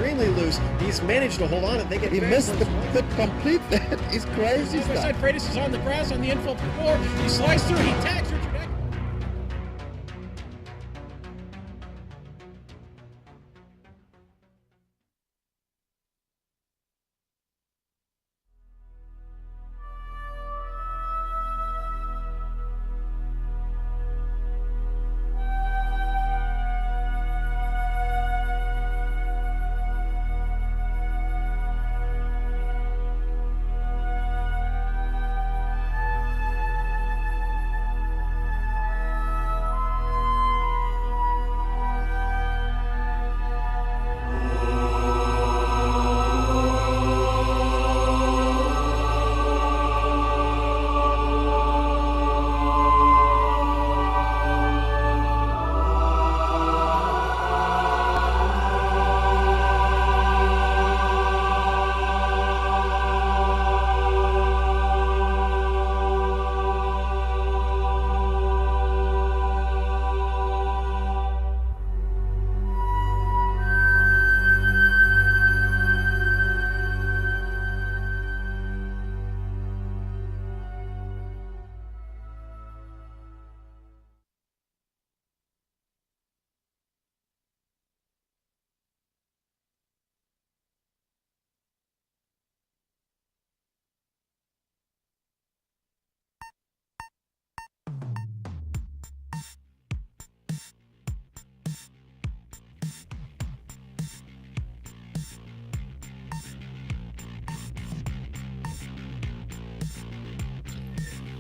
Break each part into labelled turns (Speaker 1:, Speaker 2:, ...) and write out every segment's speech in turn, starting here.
Speaker 1: extremely loose. He's managed to hold on and they get
Speaker 2: He missed the complete. That is crazy stuff.
Speaker 3: Side Freitas is on the grass on the infield floor. He slides through. He tags Richard Eck.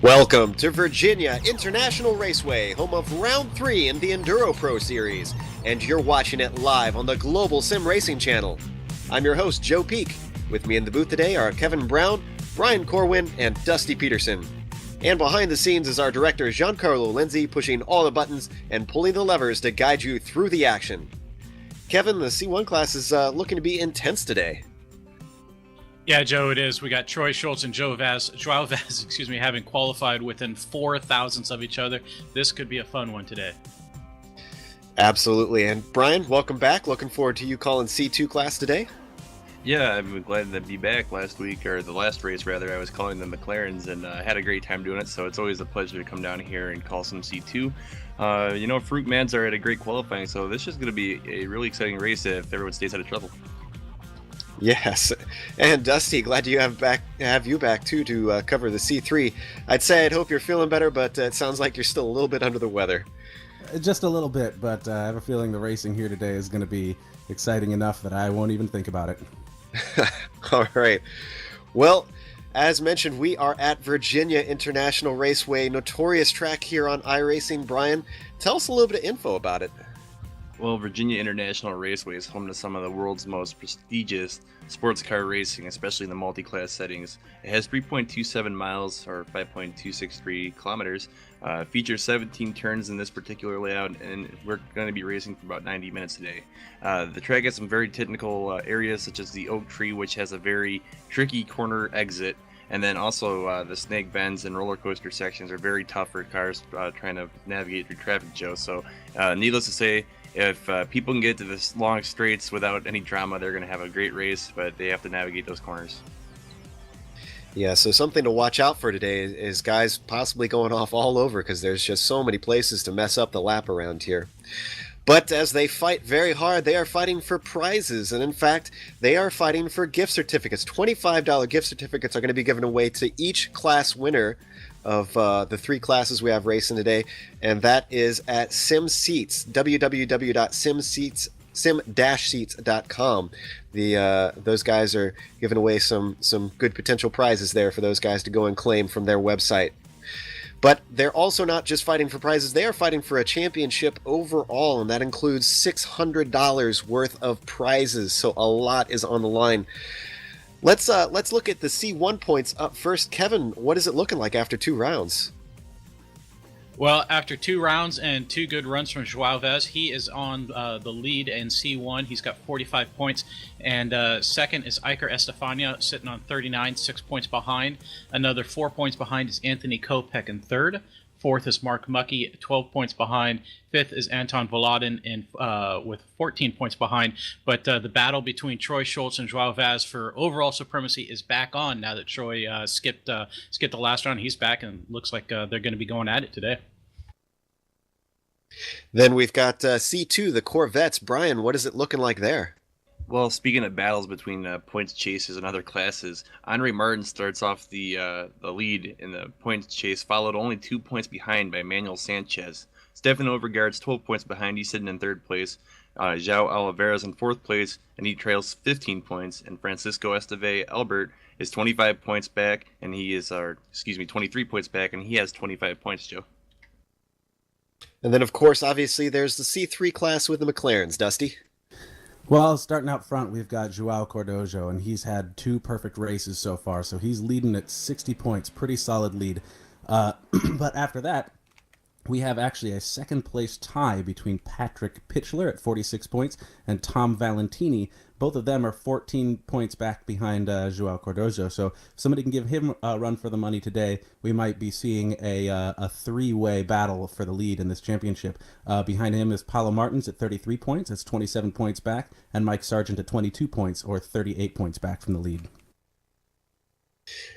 Speaker 1: Welcome to Virginia International Raceway, home of Round 3 in the EnduroPro series, and you're watching it live on the Global Sim Racing channel. I'm your host, Joe Peak. With me in the booth today are Kevin Brown, Brian Corwin, and Dusty Peterson. And behind the scenes is our director, Giancarlo Lenzi, pushing all the buttons and pulling the levers to guide you through the action. Kevin, the C1 class is looking to be intense today.
Speaker 3: Yeah, Joe, it is. We got Troy Schultz and Joao Vaz, having qualified within 4 thousandths of each other. This could be a fun one today.
Speaker 1: Absolutely. And Brian, welcome back. Looking forward to you calling C2 class today.
Speaker 4: Yeah, I'm glad to be back last week, or the last race rather. I was calling the McLarens and had a great time doing it, so it's always a pleasure to come down here and call some C2. Fruit Mans are at a great qualifying, so this is going to be a really exciting race if everyone stays out of trouble.
Speaker 1: Yes, and Dusty, glad to have you back too to cover the C3. I'd hope you're feeling better, but it sounds like you're still a little bit under the weather.
Speaker 5: Just a little bit, but I have a feeling the racing here today is going to be exciting enough that I won't even think about it.
Speaker 1: All right. Well, as mentioned, we are at Virginia International Raceway, notorious track here on iRacing. Brian, tell us a little bit of info about it.
Speaker 4: Well, Virginia International Raceway is home to some of the world's most prestigious sports car racing, especially in the multi-class settings. It has 3.27 miles, or 5.263 kilometers, features 17 turns in this particular layout, and we're going to be racing for about 90 minutes today. The track has some very technical areas, such as the Oak Tree, which has a very tricky corner exit, and then also the snake bends and roller coaster sections are very tough for cars trying to navigate through traffic, Joe. So needless to say, if people can get to this long straights without any drama, they're going to have a great race, but they have to navigate those corners.
Speaker 1: Yeah, so something to watch out for today is guys possibly going off all over because there's just so many places to mess up the lap around here. But as they fight very hard, they are fighting for prizes, and in fact, they are fighting for gift certificates. $25 gift certificates are going to be given away to each class winner of the 3 classes we have racing today, and that is at SimSeats, www.sim-seats.com. Those guys are giving away some good potential prizes there for those guys to go and claim from their website. But they're also not just fighting for prizes, they are fighting for a championship overall, and that includes $600 worth of prizes, so a lot is on the line. Let's look at the C1 points up first. Kevin, what is it looking like after 2 rounds?
Speaker 3: Well, after 2 rounds and 2 good runs from Joao Vaz, he is on the lead in C1. He's got 45 points. And second is Iker Estefania, sitting on 39, 6 points behind. Another 4 points behind is Anthony Kopek in third. Fourth is Mark Mucky, 12 points behind. Fifth is Anton Volodin with 14 points behind. But the battle between Troy Schultz and Joao Vaz for overall supremacy is back on now that Troy skipped the last round. He's back, and looks like they're going to be going at it today.
Speaker 1: Then we've got C2, the Corvettes. Brian, what is it looking like there?
Speaker 4: Well, speaking of battles between points chases and other classes, Andre Martin starts off the lead in the points chase, followed only 2 points behind by Manuel Sanchez. Stefan Overgaard's 12 points behind. He's sitting in third place. João Oliveira's in fourth place, and he trails 15 points. And Francisco Esteve Albert is 25 points back, and he is, 23 points back, and he has 25 points, Joe.
Speaker 1: And then, of course, obviously, there's the C3 class with the McLarens. Dusty?
Speaker 5: Well, starting out front, we've got Joao Cordojo, and he's had 2 perfect races so far, so he's leading at 60 points. Pretty solid lead. But after that, we have actually a second-place tie between Patrick Pitchler at 46 points and Tom Valentini. Both of them are 14 points back behind Joao Cordojo. So if somebody can give him a run for the money today, we might be seeing a three-way battle for the lead in this championship. Behind him is Paulo Martins at 33 points. That's 27 points back. And Mike Sargent at 22 points, or 38 points back from the lead.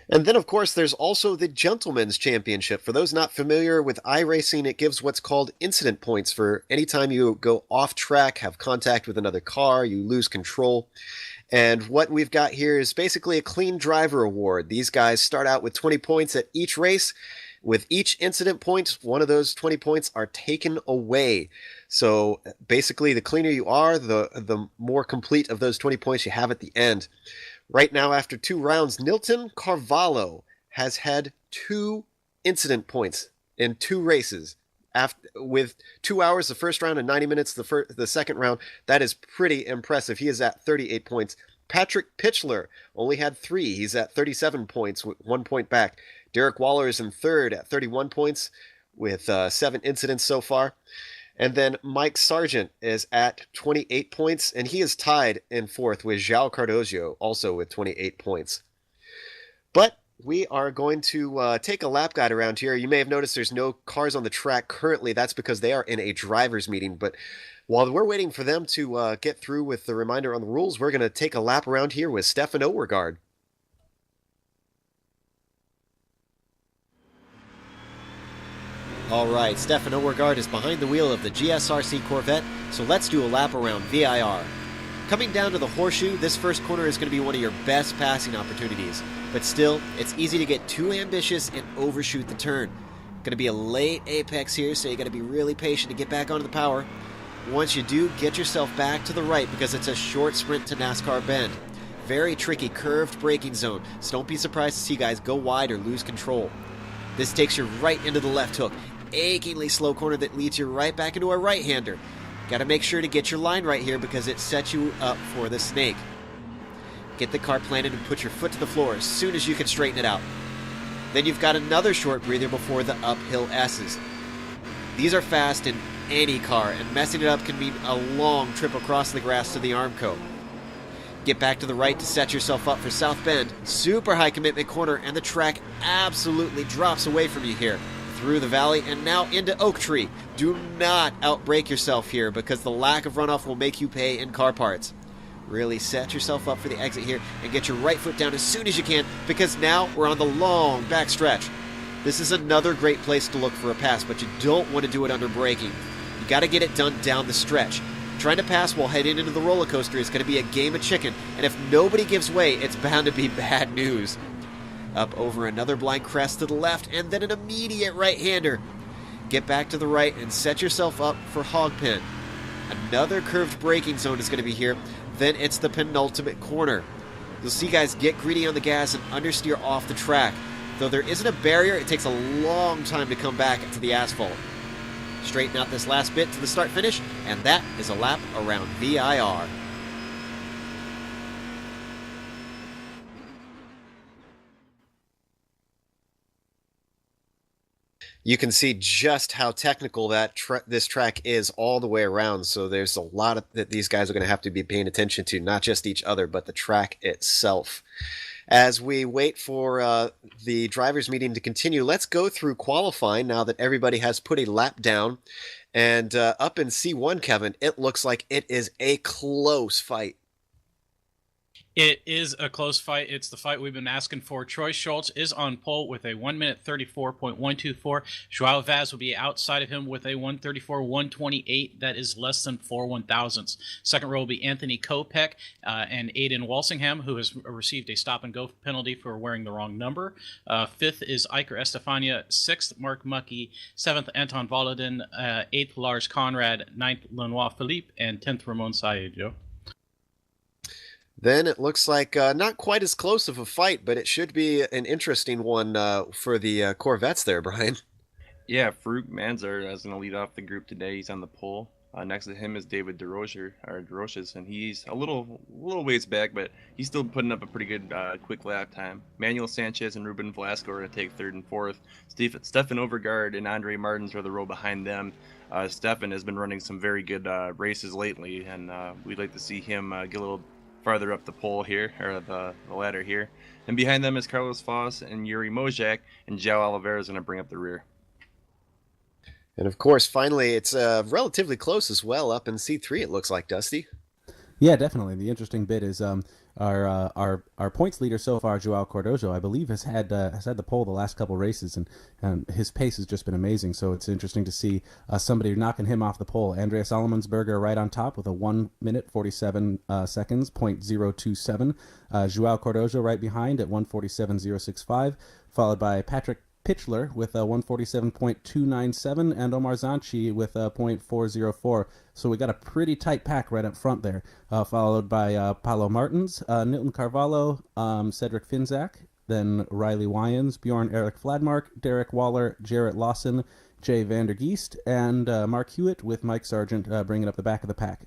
Speaker 1: And then, of course, there's also the Gentlemen's Championship. For those not familiar with iRacing, it gives what's called incident points for any time you go off track, have contact with another car, you lose control. And what we've got here is basically a clean driver award. These guys start out with 20 points at each race. With each incident point, one of those 20 points are taken away. So basically, the cleaner you are, the more complete of those 20 points you have at the end. Right now, after 2 rounds, Nilton Carvalho has had 2 incident points in 2 races. With 2 hours the first round and 90 minutes the second round, that is pretty impressive. He is at 38 points. Patrick Pitchler only had 3. He's at 37 points, with 1 point back. Derek Waller is in third at 31 points with 7 incidents so far. And then Mike Sargent is at 28 points, and he is tied in fourth with João Cardojo, also with 28 points. But we are going to take a lap guide around here. You may have noticed there's no cars on the track currently. That's because they are in a driver's meeting. But while we're waiting for them to get through with the reminder on the rules, we're going to take a lap around here with Stefan Overgaard. All right, Stefan Overgaard is behind the wheel of the GSRC Corvette, so let's do a lap around VIR. Coming down to the horseshoe, this first corner is going to be one of your best passing opportunities. But still, it's easy to get too ambitious and overshoot the turn. Going to be a late apex here, so you got to be really patient to get back onto the power. Once you do, get yourself back to the right because it's a short sprint to NASCAR Bend. Very tricky curved braking zone, so don't be surprised to see guys go wide or lose control. This takes you right into the left hook. Achingly slow corner that leads you right back into a right-hander. Got to make sure to get your line right here because it sets you up for the snake. Get the car planted and put your foot to the floor as soon as you can straighten it out. Then you've got another short breather before the uphill S's. These are fast in any car, and messing it up can mean a long trip across the grass to the Armco. Get back to the right to set yourself up for South Bend. Super high commitment corner, and the track absolutely drops away from you here. Through the valley and now into Oak Tree. Do not outbrake yourself here because the lack of runoff will make you pay in car parts. Really set yourself up for the exit here and get your right foot down as soon as you can because now we're on the long back stretch. This is another great place to look for a pass, but you don't want to do it under braking. You got to get it done down the stretch. Trying to pass while heading into the roller coaster is going to be a game of chicken, and if nobody gives way, it's bound to be bad news. Up over another blind crest to the left, and then an immediate right-hander. Get back to the right and set yourself up for Hogpen. Another curved braking zone is going to be here. Then it's the penultimate corner. You'll see guys get greedy on the gas and understeer off the track. Though there isn't a barrier, it takes a long time to come back to the asphalt. Straighten out this last bit to the start-finish, and that is a lap around VIR. You can see just how technical that this track is all the way around. So there's a lot that these guys are going to have to be paying attention to, not just each other, but the track itself. As we wait for the drivers' meeting to continue, let's go through qualifying now that everybody has put a lap down. And up in C1, Kevin, it looks like it is a close fight.
Speaker 3: It is a close fight. It's the fight we've been asking for. Troy Schultz is on pole with a 1 minute 34.124. Joao Vaz will be outside of him with a 134.128. That is less than 4/1000ths. Second row will be Anthony Kopech and Aiden Walsingham, who has received a stop-and-go penalty for wearing the wrong number. Fifth is Iker Estefania. Sixth, Mark Mucky. Seventh, Anton Volodin. Eighth, Lars Conrad. Ninth, Lenoir Philippe. And 10th, Ramon Saeed, Joe.
Speaker 1: Then it looks like not quite as close of a fight, but it should be an interesting one for the Corvettes there, Brian.
Speaker 4: Yeah, Farouk Manzar is going to lead off the group today. He's on the pole. Next to him is David DeRoches, and he's a little ways back, but he's still putting up a pretty good quick lap time. Manuel Sanchez and Ruben Velasco are going to take third and fourth. Stefan Overgaard and Andre Martins are the row behind them. Stefan has been running some very good races lately, and we'd like to see him get a little farther up the pole here, or the ladder here. And behind them is Carlos Foss and Yuri Mojak, and João Oliveira is going to bring up the rear.
Speaker 1: And of course, finally, it's relatively close as well. Up in C3, it looks like, Dusty.
Speaker 5: Yeah, definitely. The interesting bit is our points leader so far, Joao Cordozo, I believe has had the pole the last couple races, and his pace has just been amazing. So it's interesting to see somebody knocking him off the pole. Andreas Allemensberger right on top with a 1 minute 47 seconds, .027. Joao Cordozo right behind at 1:47.065, followed by Patrick Pitchler with a 147.297 and Omar Zanchi with a .404. So we got a pretty tight pack right up front there, followed by Paulo Martins, Nilton Carvalho, Cedric Finzak, then Riley Wyans, Bjorn Eric Fladmark, Derek Waller, Jarrett Lawson, Jay Vandergeest, and Mark Hewitt with Mike Sargent bringing up the back of the pack.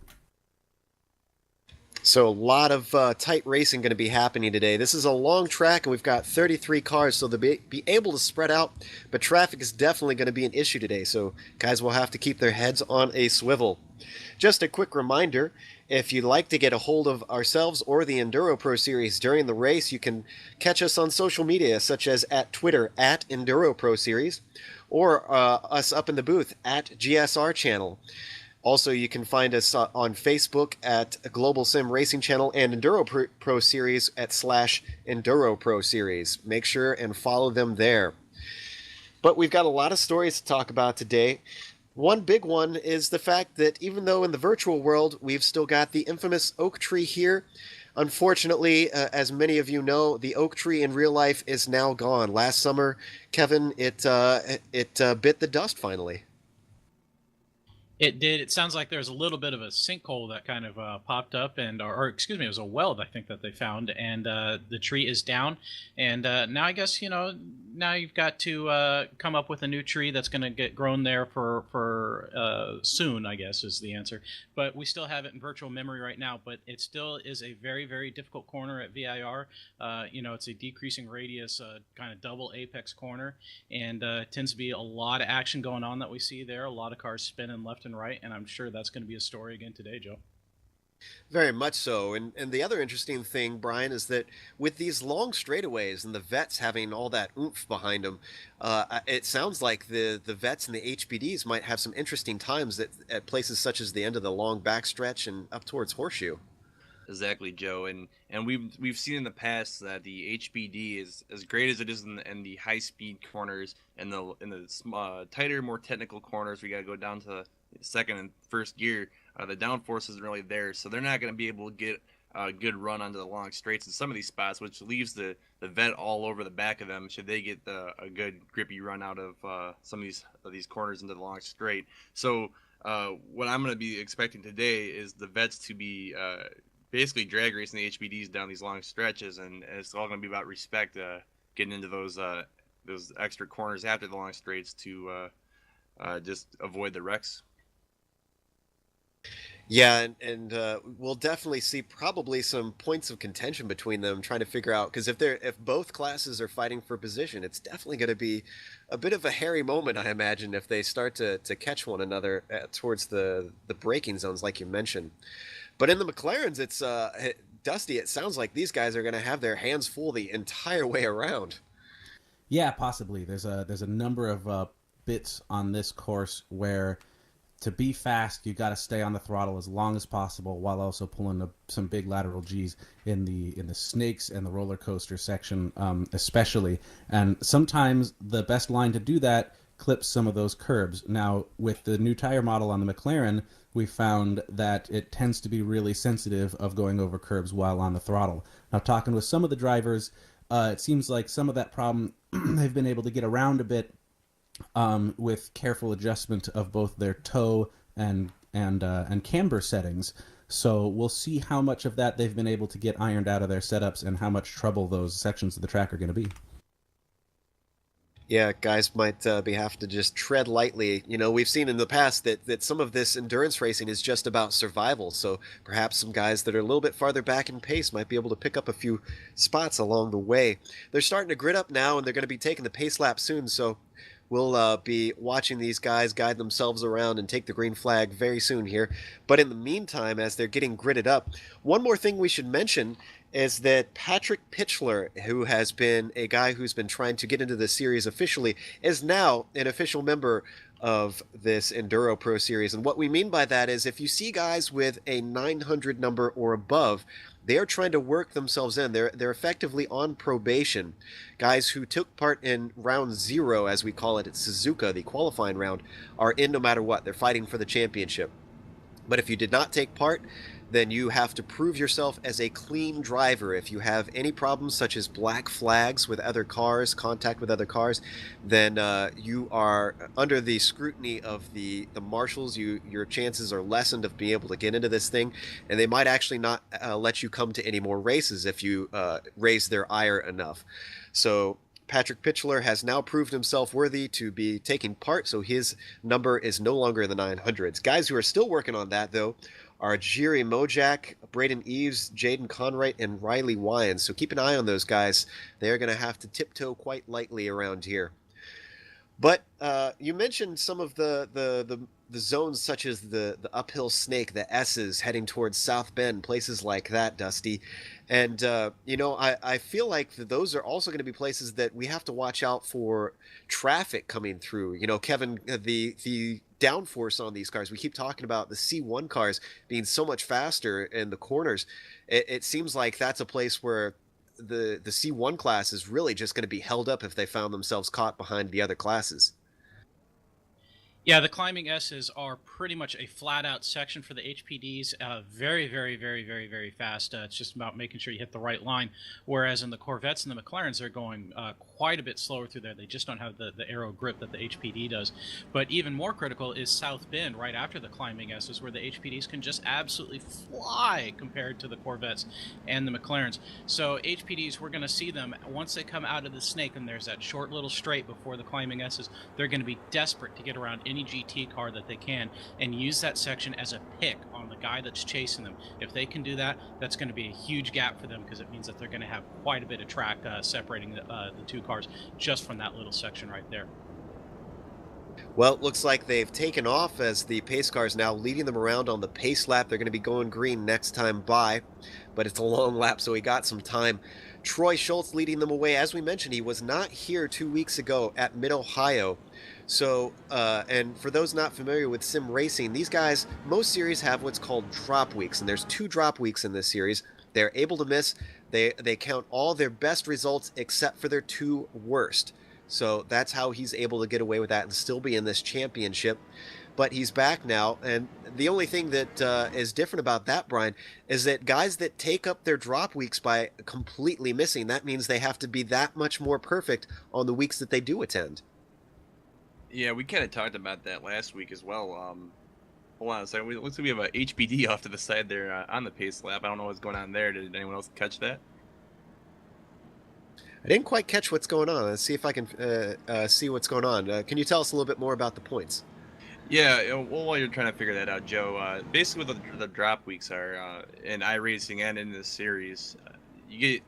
Speaker 1: So a lot of tight racing going to be happening today. This is a long track, and we've got 33 cars, so they'll be able to spread out, but traffic is definitely going to be an issue today, so guys will have to keep their heads on a swivel. Just a quick reminder, if you'd like to get a hold of ourselves or the EnduroPro Series during the race, you can catch us on social media, such as at Twitter, at EnduroPro Series, or us up in the booth, at GSR Channel. Also, you can find us on Facebook at Global Sim Racing Channel and EnduroPro Series at /EnduroPro Series. Make sure and follow them there. But we've got a lot of stories to talk about today. One big one is the fact that even though in the virtual world we've still got the infamous oak tree here, unfortunately, as many of you know, the oak tree in real life is now gone. Last summer, Kevin, it bit the dust finally.
Speaker 3: It did. It sounds like there's a little bit of a sinkhole that kind of popped up, or excuse me, it was a well, I think, that they found, and the tree is down. And now I guess, now you've got to come up with a new tree that's going to get grown there for soon, I guess, is the answer. But we still have it in virtual memory right now, but it still is a very, very difficult corner at VIR. It's a decreasing radius, kind of double apex corner, and tends to be a lot of action going on that we see there, a lot of cars spinning left and right, and I'm sure that's going to be a story again today, Joe.
Speaker 1: Very much so. And the other interesting thing, Brian, is that with these long straightaways and the vets having all that oomph behind them, it sounds like the vets and the HBDs might have some interesting times at places such as the end of the long backstretch and up towards Horseshoe.
Speaker 4: Exactly, Joe, and we've seen in the past that the HBD is as great as it is in the high speed corners and the tighter, more technical corners. We got to go down to second and first gear. The downforce isn't really there, so they're not going to be able to get a good run onto the long straights in some of these spots, which leaves the vet all over the back of them should they get a good grippy run out of some of these corners into the long straight. So what I'm going to be expecting today is the vets to be basically drag racing the HBDs down these long stretches, and it's all going to be about respect, getting into those extra corners after the long straights to just avoid the wrecks.
Speaker 1: Yeah, and we'll definitely see probably some points of contention between them, trying to figure out, because if both classes are fighting for position, it's definitely going to be a bit of a hairy moment, I imagine, if they start to catch one another towards the braking zones, like you mentioned. But in the McLarens, it's Dusty, it sounds like these guys are going to have their hands full the entire way around.
Speaker 5: Yeah, possibly. There's a number of bits on this course where to be fast, you got to stay on the throttle as long as possible while also pulling some big lateral G's in the snakes and the roller coaster section, especially. And sometimes the best line to do that clips some of those curbs. Now, with the new tire model on the McLaren, we found that it tends to be really sensitive of going over curbs while on the throttle. Now, talking with some of the drivers, it seems like some of that problem they've been able to get around a bit with careful adjustment of both their toe and camber settings. So we'll see how much of that they've been able to get ironed out of their setups and how much trouble those sections of the track are going to be.
Speaker 1: Yeah, guys might have to just tread lightly. You know, we've seen in the past that some of this endurance racing is just about survival. So perhaps some guys that are a little bit farther back in pace might be able to pick up a few spots along the way. They're starting to grid up now, and they're going to be taking the pace lap soon. So we'll be watching these guys guide themselves around and take the green flag very soon here. But in the meantime, as they're getting gridded up, one more thing we should mention is that Patrick Pitchler, who has been a guy who's been trying to get into the series officially, is now an official member of this EnduroPro series. And what we mean by that is if you see guys with a 900 number or above, they are trying to work themselves in. They're effectively on probation. Guys who took part in round 0, as we call it at Suzuka, the qualifying round, are in no matter what. They're fighting for the championship. But if you did not take part, then you have to prove yourself as a clean driver. If you have any problems such as black flags with other cars, contact with other cars, then you are under the scrutiny of the marshals. Your chances are lessened of being able to get into this thing, and they might actually not let you come to any more races if you raise their ire enough. So Patrick Pitchler has now proved himself worthy to be taking part, so his number is no longer in the 900s. Guys who are still working on that, though, are Jiri Mojak, Braden Eves, Jaden Conwright, and Riley Wyans. So keep an eye on those guys. They're going to have to tiptoe quite lightly around here. But you mentioned some of the zones such as the uphill snake, the S's heading towards South Bend, places like that, Dusty. And, you know, I feel like those are also going to be places that we have to watch out for traffic coming through. You know, Kevin, the downforce on these cars, we keep talking about the C1 cars being so much faster in the corners. It seems like that's a place where the C1 class is really just going to be held up if they found themselves caught behind the other classes.
Speaker 3: Yeah, the climbing S's are pretty much a flat-out section for the HPDs. Very, very, very, very, very fast. It's just about making sure you hit the right line. Whereas in the Corvettes and the McLarens, they're going quite a bit slower through there. They just don't have the aero grip that the HPD does. But even more critical is South Bend, right after the climbing S's, where the HPDs can just absolutely fly compared to the Corvettes and the McLarens. So HPDs, we're going to see them once they come out of the snake, and there's that short little straight before the climbing S's. They're going to be desperate to get around any GT car that they can and use that section as a pick on the guy that's chasing them. If they can do that, that's going to be a huge gap for them because it means that they're going to have quite a bit of track separating the two cars just from that little section right there.
Speaker 1: Well, it looks like they've taken off as the pace cars now leading them around on the pace lap. They're going to be going green next time by, but it's a long lap, so he got some time. Troy Schultz leading them away. As we mentioned, he was not here 2 weeks ago at Mid-Ohio. So, and for those not familiar with sim racing, these guys, most series have what's called drop weeks, and there's 2 drop weeks in this series. They're able to miss. They count all their best results except for their 2 worst. So that's how he's able to get away with that and still be in this championship. But he's back now, and the only thing that is different about that, Brian, is that guys that take up their drop weeks by completely missing, that means they have to be that much more perfect on the weeks that they do attend.
Speaker 4: Yeah, we kind of talked about that last week as well. Hold on a second. Looks like we have a HPD off to the side there on the pace lap. I don't know what's going on there. Did anyone else catch that?
Speaker 1: I didn't quite catch what's going on. Let's see if I can see what's going on. Can you tell us a little bit more about the points?
Speaker 4: Yeah, well, while you're trying to figure that out, Joe, basically what the drop weeks are in iRacing and in this series, you get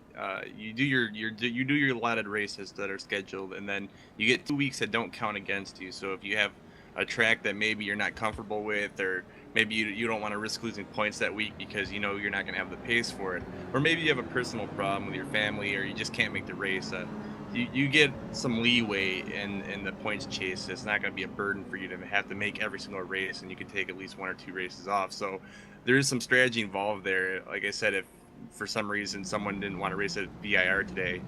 Speaker 4: you do your allotted races that are scheduled, and then you get 2 weeks that don't count against you. So if you have a track that maybe you're not comfortable with, or maybe you don't want to risk losing points that week because you know you're not going to have the pace for it, or maybe you have a personal problem with your family, or you just can't make the race. You get some leeway in the points chase. It's not going to be a burden for you to have to make every single race, and you can take at least 1 or 2 races off. So there is some strategy involved there. Like I said, if for some reason someone didn't want to race at VIR today,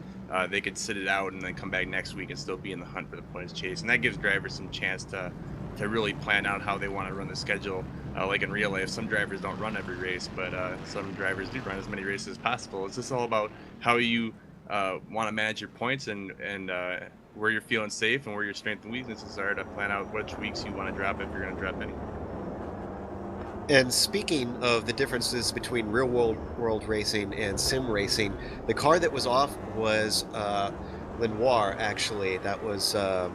Speaker 4: they could sit it out and then come back next week and still be in the hunt for the points chase. And that gives drivers some chance to really plan out how they want to run the schedule. Like in real life, some drivers don't run every race, but some drivers do run as many races as possible. It's just all about how you want to manage your points and where you're feeling safe and where your strengths and weaknesses are to plan out which weeks you want to drop if you're going to drop any.
Speaker 1: And speaking of the differences between real world racing and sim racing, the car that was off was Lenoir, actually. That was, I'm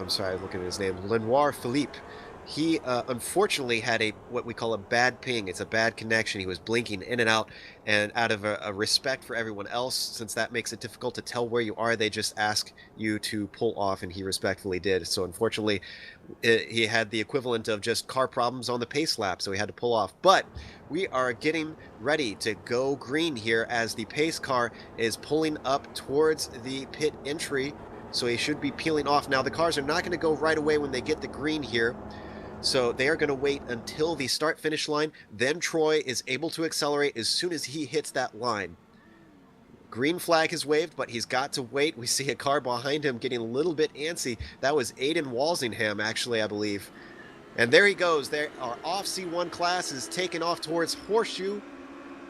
Speaker 1: sorry, I'm looking at his name, Lenoir Philippe. He unfortunately had what we call a bad ping. It's a bad connection. He was blinking in and out of a respect for everyone else, since that makes it difficult to tell where you are, they just ask you to pull off, and he respectfully did. So unfortunately, he had the equivalent of just car problems on the pace lap, so he had to pull off. But we are getting ready to go green here as the pace car is pulling up towards the pit entry, so he should be peeling off. Now, the cars are not going to go right away when they get the green here. So they are going to wait until the start-finish line. Then Troy is able to accelerate as soon as he hits that line. Green flag is waved, but he's got to wait. We see a car behind him getting a little bit antsy. That was Aiden Walsingham, actually, I believe. And there he goes. There, our off C1 class is taking off towards Horseshoe.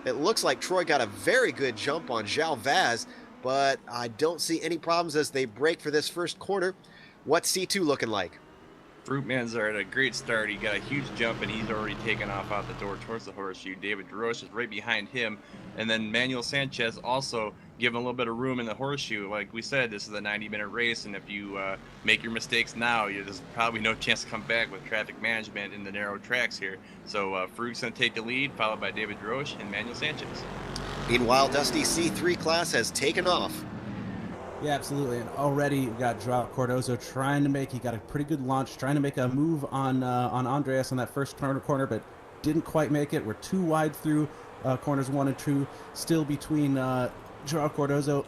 Speaker 1: It looks like Troy got a very good jump on João Vaz, but I don't see any problems as they break for this first corner. What's C2 looking like?
Speaker 4: Fruitman's are at a great start. He got a huge jump, and he's already taken off out the door towards the Horseshoe. David DeRoche is right behind him. And then Manuel Sanchez also giving a little bit of room in the Horseshoe. Like we said, this is a 90-minute race, and if you make your mistakes now, there's probably no chance to come back with traffic management in the narrow tracks here. So Farouk's going to take the lead, followed by David DeRoche and Manuel Sanchez.
Speaker 1: Meanwhile, Dusty C3 class has taken off.
Speaker 5: Yeah, absolutely. And already we got João Cardozo he got a pretty good launch, trying to make a move on Andreas on that first corner, but didn't quite make it. We're too wide through corners 1 and 2, still between João Cardozo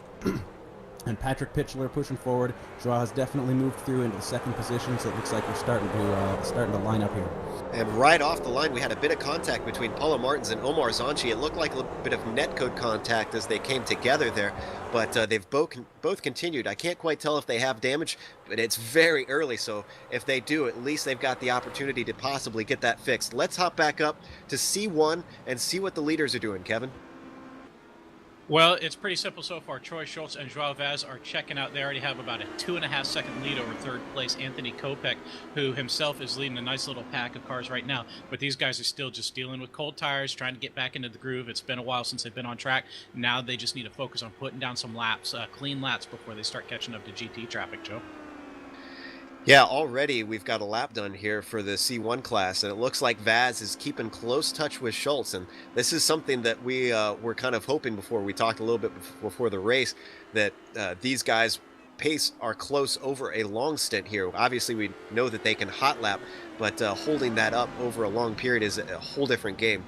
Speaker 5: and Patrick Pitchler pushing forward. João has definitely moved through into the second position, so it looks like we're starting to line up here.
Speaker 1: And right off the line, we had a bit of contact between Paulo Martins and Omar Zanchi. It looked like a little bit of netcode contact as they came together there, but they've both continued. I can't quite tell if they have damage, but it's very early, so if they do, at least they've got the opportunity to possibly get that fixed. Let's hop back up to C1 and see what the leaders are doing, Kevin.
Speaker 3: Well, it's pretty simple so far. Troy Schultz and João Vaz are checking out. They already have about a 2.5-second lead over third place Anthony Kopech, who himself is leading a nice little pack of cars right now. But these guys are still just dealing with cold tires, trying to get back into the groove. It's been a while since they've been on track. Now they just need to focus on putting down some laps, clean laps, before they start catching up to GT traffic, Joe.
Speaker 1: Yeah, already we've got a lap done here for the C1 class, and it looks like Vaz is keeping close touch with Schultz, and this is something that we were kind of hoping before. We talked a little bit before the race that these guys' pace are close over a long stint here. Obviously, we know that they can hot lap, but holding that up over a long period is a whole different game.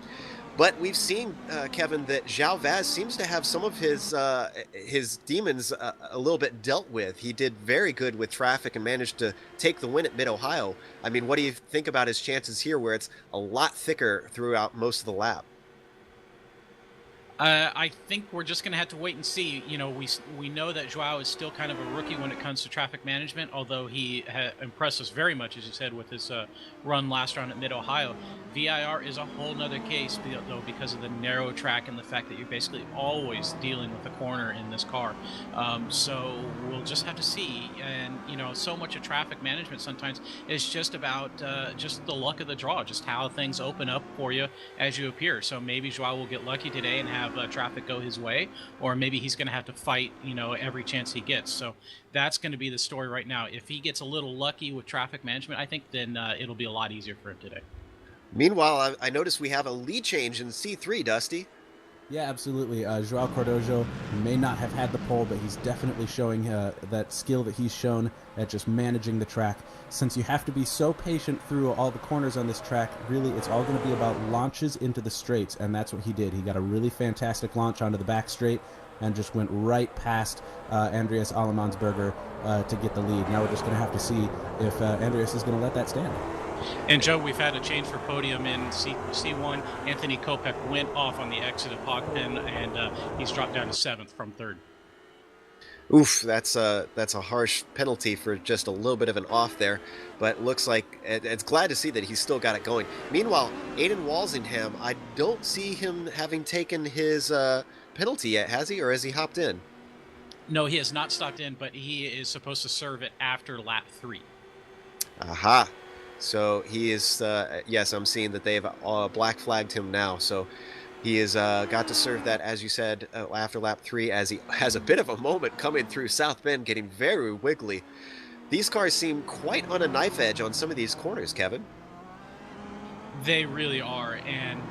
Speaker 1: But we've seen, Kevin, that João Vaz seems to have some of his demons a little bit dealt with. He did very good with traffic and managed to take the win at Mid-Ohio. I mean, what do you think about his chances here where it's a lot thicker throughout most of the lap?
Speaker 3: I think we're just going to have to wait and see. You know, we know that Joao is still kind of a rookie when it comes to traffic management, although he impressed us very much, as you said, with his run last round at Mid-Ohio. VIR is a whole nother case, though, because of the narrow track and the fact that you're basically always dealing with a corner in this car. So we'll just have to see. And, you know, so much of traffic management sometimes is just about just the luck of the draw, just how things open up for you as you appear. So maybe Joao will get lucky today and have traffic go his way, or maybe he's going to have to fight, you know, every chance he gets. So that's going to be the story right now. If he gets a little lucky with traffic management, I think then it'll be a lot easier for him today.
Speaker 1: Meanwhile, I noticed we have a lead change in C3, Dusty.
Speaker 5: Yeah, absolutely. Joao Cordojo may not have had the pole, but he's definitely showing that skill that he's shown at just managing the track. Since you have to be so patient through all the corners on this track, really it's all going to be about launches into the straights, and that's what he did. He got a really fantastic launch onto the back straight and just went right past Andreas Alemansberger to get the lead. Now we're just going to have to see if Andreas is going to let that stand.
Speaker 3: And Joe, we've had a change for podium in C1. Anthony Kopech went off on the exit of Hogpen, and he's dropped down to 7th from 3rd.
Speaker 1: Oof, that's a harsh penalty for just a little bit of an off there, but looks like it's glad to see that he's still got it going. Meanwhile, Aiden Walsingham, I don't see him having taken his penalty yet, has he, or has he hopped in?
Speaker 3: No, he has not stopped in, but he is supposed to serve it after lap 3.
Speaker 1: Aha. So he is, yes, I'm seeing that they've black flagged him now. So he has got to serve that, as you said, after lap 3, as he has a bit of a moment coming through South Bend, getting very wiggly. These cars seem quite on a knife edge on some of these corners, Kevin.
Speaker 3: They really are, and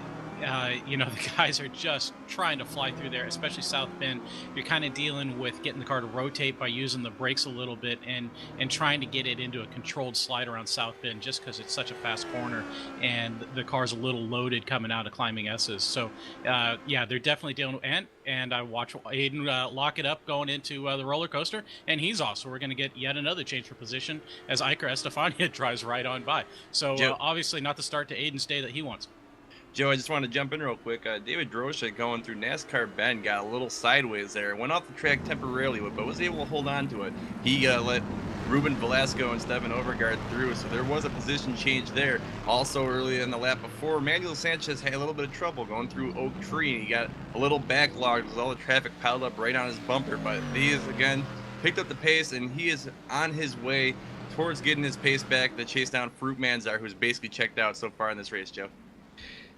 Speaker 3: you know, the guys are just trying to fly through there, especially South Bend. You're kind of dealing with getting the car to rotate by using the brakes a little bit and trying to get it into a controlled slide around South Bend, just because it's such a fast corner and the car's a little loaded coming out of climbing S's. So yeah, they're definitely dealing with, and I watch Aiden lock it up going into the roller coaster, and he's off. So we're going to get yet another change for position as Iker Estefania drives right on by. So obviously not the start to Aiden's day that he wants.
Speaker 4: Joe, I just want to jump in real quick. David Drosha going through NASCAR Bend got a little sideways there. Went off the track temporarily, but was able to hold on to it. He let Ruben Velasco and Stefan Overgaard through, so there was a position change there. Also, early in the lap before, Manuel Sanchez had a little bit of trouble going through Oak Tree, and he got a little backlogged with all the traffic piled up right on his bumper. But he has, again, picked up the pace, and he is on his way towards getting his pace back to chase down Fruit Manzar, who's basically checked out so far in this race, Joe.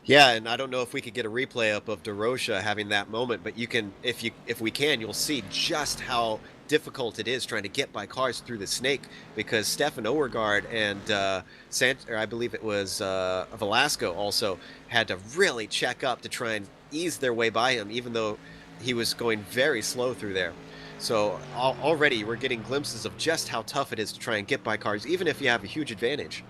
Speaker 1: Yeah, and I don't know if we could get a replay up of DeRocha having that moment, but you can, if we can, you'll see just how difficult it is trying to get by cars through the snake, because Stefan Overgaard and I believe it was Velasco also had to really check up to try and ease their way by him, even though he was going very slow through there. So already we're getting glimpses of just how tough it is to try and get by cars, even if you have a huge advantage.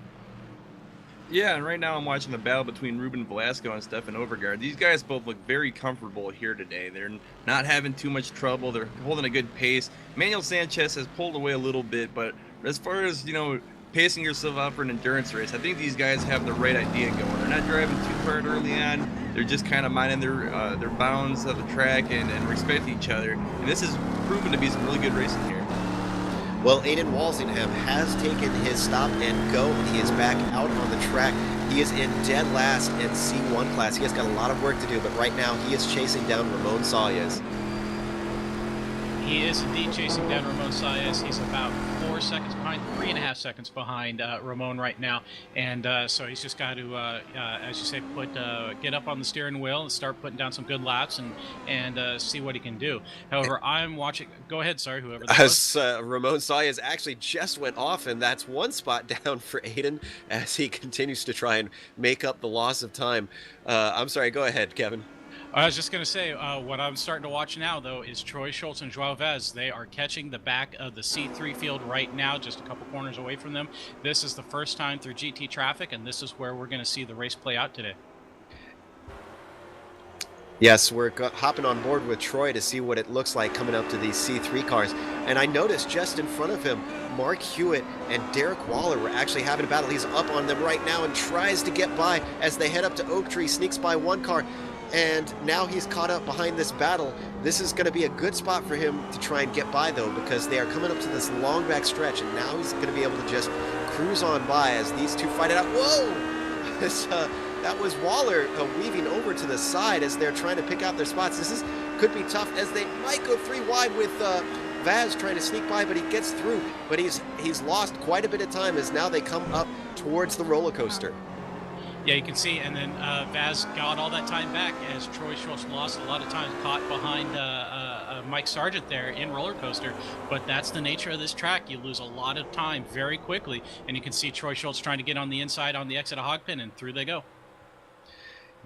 Speaker 4: Yeah, and right now I'm watching the battle between Ruben Velasco and Stefan Overgaard. These guys both look very comfortable here today. They're not having too much trouble. They're holding a good pace. Manuel Sanchez has pulled away a little bit, but as far as, you know, pacing yourself out for an endurance race, I think these guys have the right idea going. They're not driving too hard early on. They're just kind of minding their bounds of the track and respect each other. And this has proven to be some really good racing here.
Speaker 1: Well, Aiden Walsingham has taken his stop and go, and he is back out on the track. He is in dead last in C1 class. He has got a lot of work to do, but right now he is chasing down Ramon Saez.
Speaker 3: He is indeed chasing down Ramon Saez. He's about 4 seconds behind, 3.5 seconds behind Ramon right now. And so he's just got to, as you say, get up on the steering wheel and start putting down some good laps and see what he can do. However, I'm watching. Go ahead, sorry, whoever that was.
Speaker 1: Ramon Saez actually just went off, and that's one spot down for Aiden as he continues to try and make up the loss of time. I'm sorry, go ahead, Kevin.
Speaker 3: I was just going to say, what I'm starting to watch now, though, is Troy Schultz and Joao Vaz. They are catching the back of the C3 field right now, just a couple corners away from them. This is the first time through GT traffic, and this is where we're going to see the race play out today.
Speaker 1: Yes, we're hopping on board with Troy to see what it looks like coming up to these C3 cars. And I noticed just in front of him, Mark Hewitt and Derek Waller were actually having a battle. He's up on them right now and tries to get by as they head up to Oak Tree, sneaks by one car. And now he's caught up behind this battle. This is going to be a good spot for him to try and get by, though, because they are coming up to this long back stretch, and now he's going to be able to just cruise on by as these two fight it out. Whoa! That was Waller weaving over to the side as they're trying to pick out their spots. This could be tough, as they might go 3 wide with Vaz trying to sneak by, but he gets through. But he's lost quite a bit of time as now they come up towards the roller coaster.
Speaker 3: Yeah, you can see, and then Vaz got all that time back as Troy Schultz lost a lot of time, caught behind Mike Sargent there in roller coaster. But that's the nature of this track. You lose a lot of time very quickly, and you can see Troy Schultz trying to get on the inside on the exit of Hogpen, and through they go.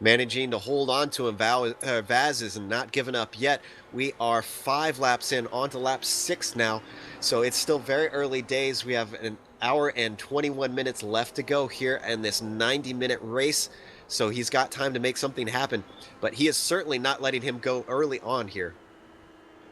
Speaker 1: managing to hold on to him. Vaz is not giving up yet. We are 5 laps in, on to lap 6 now, so it's still very early days. We have an hour and 21 minutes left to go here in this 90-minute race, so he's got time to make something happen, but he is certainly not letting him go early on here.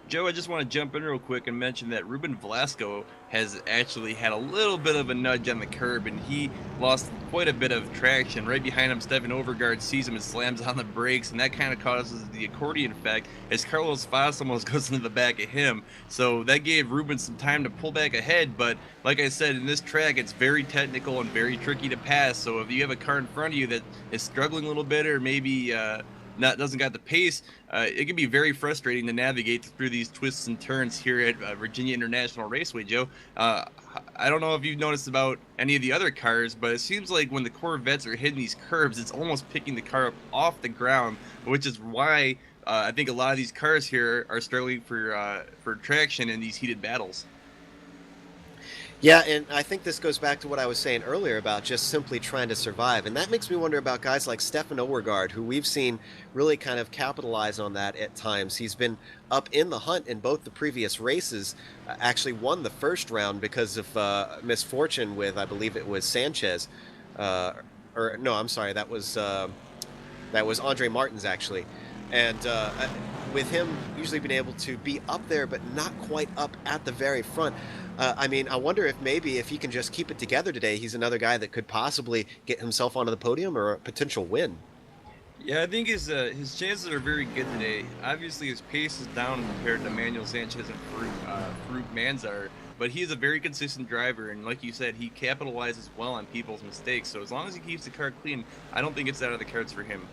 Speaker 4: Joe, I just want to jump in real quick and mention that Ruben Velasco has actually had a little bit of a nudge on the curb, and he lost quite a bit of traction. Right behind him, Stefan Overgaard sees him and slams on the brakes, and that kind of causes the accordion effect as Carlos Vaz almost goes into the back of him. So that gave Ruben some time to pull back ahead, but like I said, in this track, it's very technical and very tricky to pass. So if you have a car in front of you that is struggling a little bit, or maybe doesn't got the pace, it can be very frustrating to navigate through these twists and turns here at Virginia International Raceway, Joe. I don't know if you've noticed about any of the other cars, but it seems like when the Corvettes are hitting these curbs, it's almost picking the car up off the ground, which is why I think a lot of these cars here are struggling for traction in these heated battles.
Speaker 1: Yeah, and I think this goes back to what I was saying earlier about just simply trying to survive. And that makes me wonder about guys like Stefan Overgaard, who we've seen really kind of capitalize on that at times. He's been up in the hunt in both the previous races, actually won the first round because of misfortune with, I believe it was Sanchez. Or no, I'm sorry, that was Andre Martins, actually. And with him usually being able to be up there, but not quite up at the very front, I mean, I wonder if maybe if he can just keep it together today, he's another guy that could possibly get himself onto the podium or a potential win.
Speaker 4: Yeah, I think his chances are very good today. Obviously, his pace is down compared to Manuel Sanchez and Farouk Manzar, but he is a very consistent driver, and like you said, he capitalizes well on people's mistakes. So as long as he keeps the car clean, I don't think it's out of the cards for him.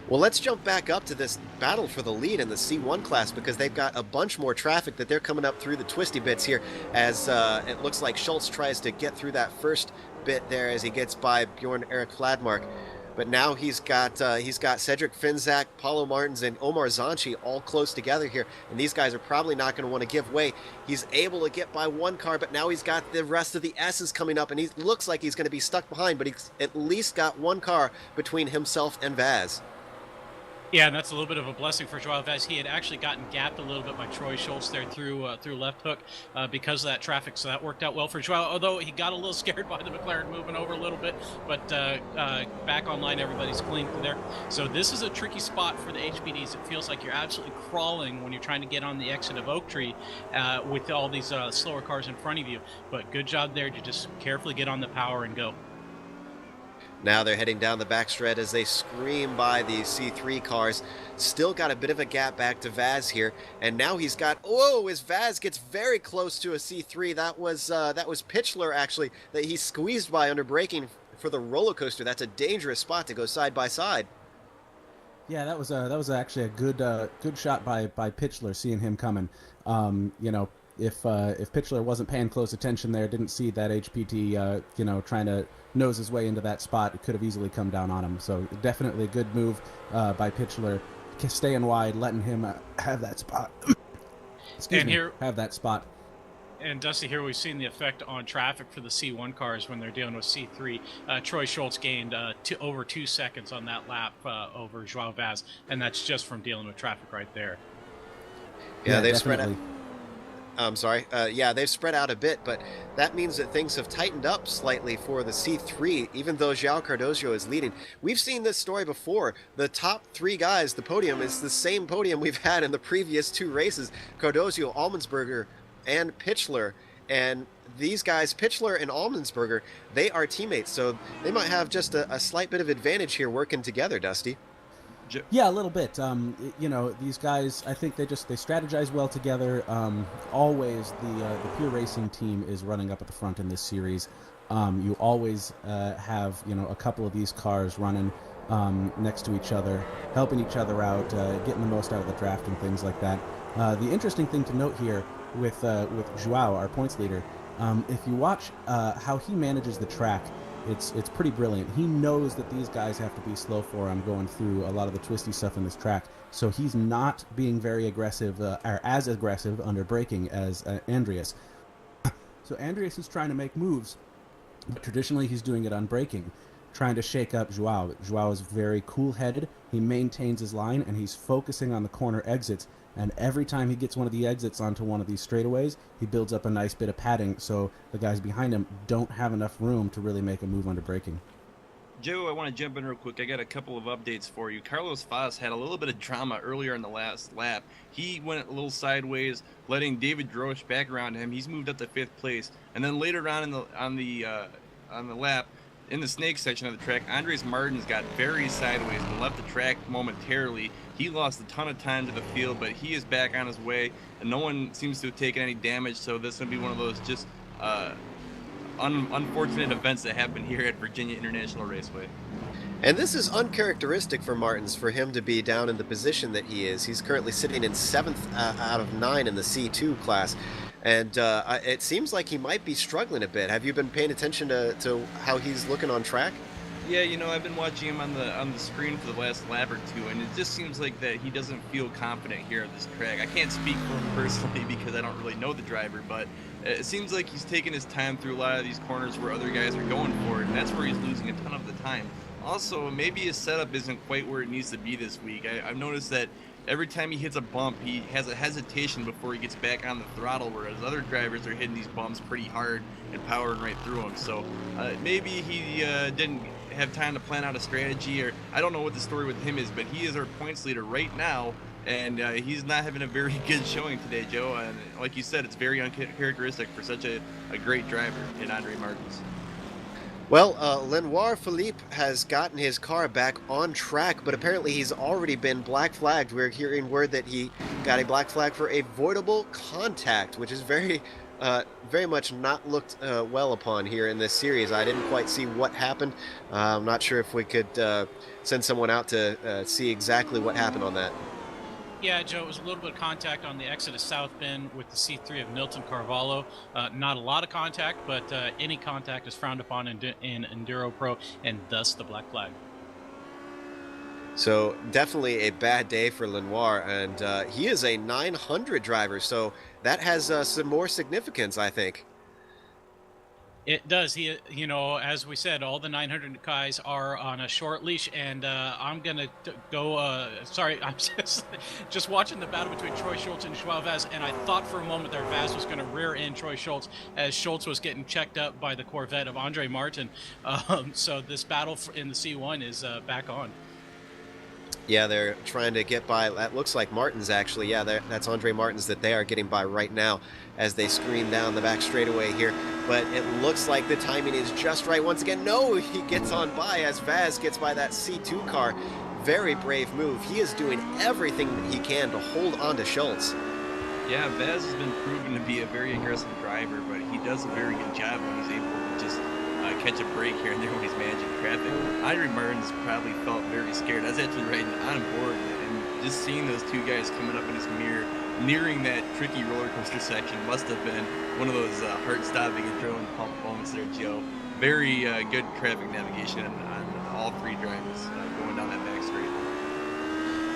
Speaker 1: Well, let's jump back up to this battle for the lead in the C1 class, because they've got a bunch more traffic that they're coming up through the twisty bits here, as it looks like Schultz tries to get through that first bit there as he gets by Bjorn Erik Fladmark. But now he's got Cedric Finzak, Paulo Martins, and Omar Zanchi all close together here, and these guys are probably not going to want to give way. He's able to get by one car, but now he's got the rest of the S's coming up, and he looks like he's going to be stuck behind, but he's at least got one car between himself and Vaz.
Speaker 3: Yeah, and that's a little bit of a blessing for Joao Vaz. He had actually gotten gapped a little bit by Troy Schultz there through left hook because of that traffic, so that worked out well for Joao, although he got a little scared by the McLaren moving over a little bit, but back online, everybody's clean there. So this is a tricky spot for the HPDs. It feels like you're absolutely crawling when you're trying to get on the exit of Oak Tree with all these slower cars in front of you, but good job there to just carefully get on the power and go.
Speaker 1: Now they're heading down the backstretch as they scream by the C3 cars. Still got a bit of a gap back to Vaz here, and now he's got, as Vaz gets very close to a C3. That was Pitchler, actually, that he squeezed by under braking for the roller coaster. That's a dangerous spot to go side by side.
Speaker 5: Yeah, that was actually a good shot by Pitchler, seeing him coming. If Pitchler wasn't paying close attention there, didn't see that HPT, trying to nose his way into that spot, it could have easily come down on him. So definitely a good move by Pitchler, staying wide, letting him have that spot. Have that spot.
Speaker 3: And Dusty, here we've seen the effect on traffic for the C1 cars when they're dealing with C3. Troy Schultz gained over 2 seconds on that lap over Joao Vaz, and that's just from dealing with traffic right there.
Speaker 1: Yeah, they've
Speaker 5: definitely.
Speaker 1: spread out. I'm sorry. They've spread out a bit, but that means that things have tightened up slightly for the C3, even though João Cardoso is leading. We've seen this story before. The top 3 guys, the podium, is the same podium we've had in the previous 2 races. Cardoso, Almensberger, and Pitchler. And these guys, Pitchler and Almensberger, they are teammates, so they might have just a slight bit of advantage here working together, Dusty.
Speaker 5: Yeah, a little bit. These guys, I think they strategize well together. Always the pure racing team is running up at the front in this series. You always have a couple of these cars running next to each other, helping each other out, getting the most out of the draft and things like that. The interesting thing to note here with Joao, our points leader, if you watch how he manages the track, it's pretty brilliant. He knows that these guys have to be slow for him going through a lot of the twisty stuff in this track, so he's not being very aggressive, or as aggressive under braking as Andreas. So Andreas is trying to make moves, but traditionally he's doing it on braking. trying to shake up Joao. But Joao is very cool-headed. He maintains his line, and he's focusing on the corner exits. And every time he gets one of the exits onto one of these straightaways, he builds up a nice bit of padding, so the guys behind him don't have enough room to really make a move under braking.
Speaker 4: Joe, I want to jump in real quick. I got a couple of updates for you. Carlos Foss had a little bit of drama earlier in the last lap. He went a little sideways, letting David Drosch back around him. He's moved up to 5th place. And then later on on the lap, in the snake section of the track, Andres Martins got very sideways and left the track momentarily. He lost a ton of time to the field, but he is back on his way, and no one seems to have taken any damage. So this is going to be one of those just unfortunate events that happen here at Virginia International Raceway.
Speaker 1: And this is uncharacteristic for Martins, for him to be down in the position that he is. He's currently sitting in 7th out of 9 in the C2 class. And it seems like he might be struggling a bit. Have you been paying attention to how he's looking on track?
Speaker 4: Yeah, you know, I've been watching him on the screen for the last lap or two, and it just seems like that he doesn't feel confident here at this track. I can't speak for him personally because I don't really know the driver, but it seems like he's taking his time through a lot of these corners where other guys are going for it, and that's where he's losing a ton of the time. Also, maybe his setup isn't quite where it needs to be this week. I've noticed that every time he hits a bump, he has a hesitation before he gets back on the throttle, whereas other drivers are hitting these bumps pretty hard and powering right through them. So maybe he didn't have time to plan out a strategy, or I don't know what the story with him is, but he is our points leader right now, and he's not having a very good showing today, Joe. And like you said, it's very uncharacteristic for such a great driver in Andre Martins.
Speaker 1: Well, Lenoir Philippe has gotten his car back on track, but apparently he's already been black flagged. We're hearing word that he got a black flag for avoidable contact, which is very much not looked well upon here in this series. I didn't quite see what happened. I'm not sure if we could send someone out to see exactly what happened on that.
Speaker 3: Yeah, Joe, it was a little bit of contact on the exit of South Bend with the C3 of Milton Carvalho. Not a lot of contact, but any contact is frowned upon in EnduroPro, and thus the black flag.
Speaker 1: So definitely a bad day for Lenoir, and he is a 900 driver, so that has some more significance, I think.
Speaker 3: It does. He, you know, as we said, all the 900 guys are on a short leash, and I'm gonna go. Sorry, I'm just watching the battle between Troy Schultz and Joao Vaz, and I thought for a moment that Vaz was going to rear end Troy Schultz as Schultz was getting checked up by the Corvette of Andre Martin. So this battle in the C1 is back on.
Speaker 1: Yeah, they're trying to get by. That looks like Martins, actually. Yeah, that's Andre Martins that they are getting by right now as they screen down the back straightaway here. But it looks like the timing is just right once again. No, he gets on by as Vaz gets by that C2 car. Very brave move. He is doing everything that he can to hold on to Schultz.
Speaker 4: Yeah, Vaz has been proven to be a very aggressive driver, but he does a very good job when he's able to just catch a break here and there when he's managing traffic. Andre Martins probably felt very scared. I was actually riding on board, and just seeing those two guys coming up in his mirror, nearing that tricky roller coaster section must have been one of those heart-stopping adrenaline pump moments there, Joe. Very good traffic navigation on all three drivers going down that back straight.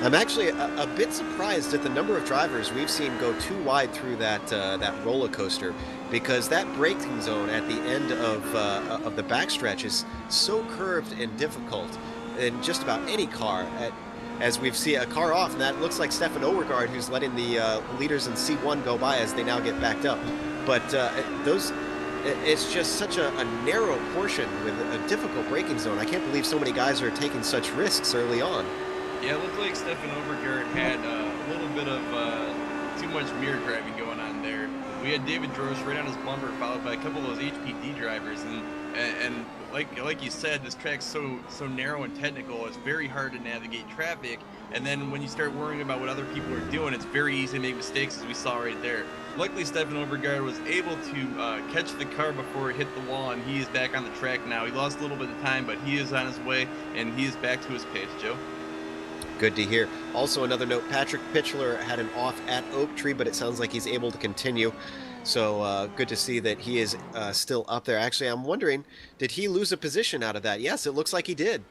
Speaker 1: I'm actually a bit surprised at the number of drivers we've seen go too wide through that roller coaster, because that braking zone at the end of the backstretch is so curved and difficult in just about any car. As we've seen a car off, and that looks like Stefan Overgaard, who's letting the leaders in C1 go by as they now get backed up. But it's just such a narrow portion with a difficult braking zone. I can't believe so many guys are taking such risks early on.
Speaker 4: Yeah, it looked like Stefan Overgaard had a little bit of too much mirror driving going on there. We had David Drosch right on his bumper, followed by a couple of those HPD drivers, and like you said, this track's so narrow and technical. It's very hard to navigate traffic, and then when you start worrying about what other people are doing, it's very easy to make mistakes, as we saw right there. Luckily, Stefan Overgaard was able to catch the car before it hit the wall, and he is back on the track now. He lost a little bit of time, but he is on his way, and he is back to his pace, Joe.
Speaker 1: Good to hear. Also, another note, Patrick Pitchler had an off at Oak Tree, but it sounds like he's able to continue. So good to see that he is still up there. Actually, I'm wondering, did he lose a position out of that? Yes, it looks like he did.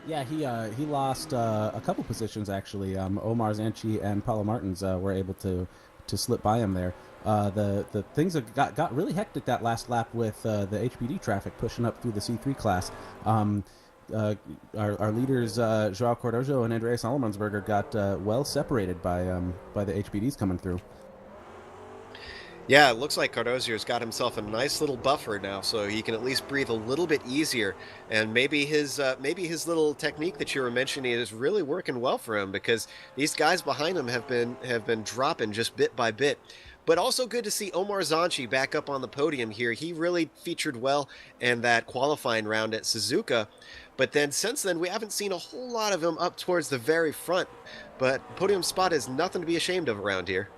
Speaker 5: Yeah, he lost a couple positions, actually. Omar Zanchi and Paulo Martins were able to to slip by him there. The things have got really hectic that last lap with the HPD traffic pushing up through the C3 class. Our leaders Joao Cordojo and Andreas Allemansberger got well separated by the HPDs coming through.
Speaker 1: Yeah, it looks like Cardozio's got himself a nice little buffer now, so he can at least breathe a little bit easier. And maybe his little technique that you were mentioning is really working well for him, because these guys behind him have been dropping just bit by bit. But also good to see Omar Zanchi back up on the podium here. He really featured well in that qualifying round at Suzuka. But then since then, we haven't seen a whole lot of him up towards the very front. But podium spot is nothing to be ashamed of around here.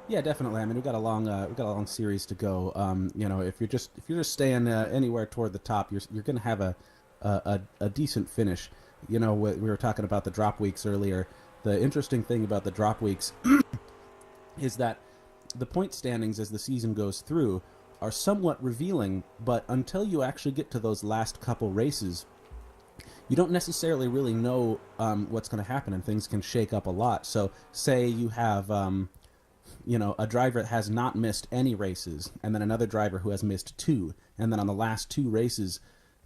Speaker 5: Yeah, definitely. I mean, we've got a long series to go. You know, if you're just staying anywhere toward the top, you're going to have a decent finish. You know, we were talking about the drop weeks earlier. The interesting thing about the drop weeks is that the point standings as the season goes through are somewhat revealing, but until you actually get to those last couple races, you don't necessarily really know what's going to happen, and things can shake up a lot. So, say you have you know, a driver that has not missed any races, and then another driver who has missed 2, and then on the last 2 races,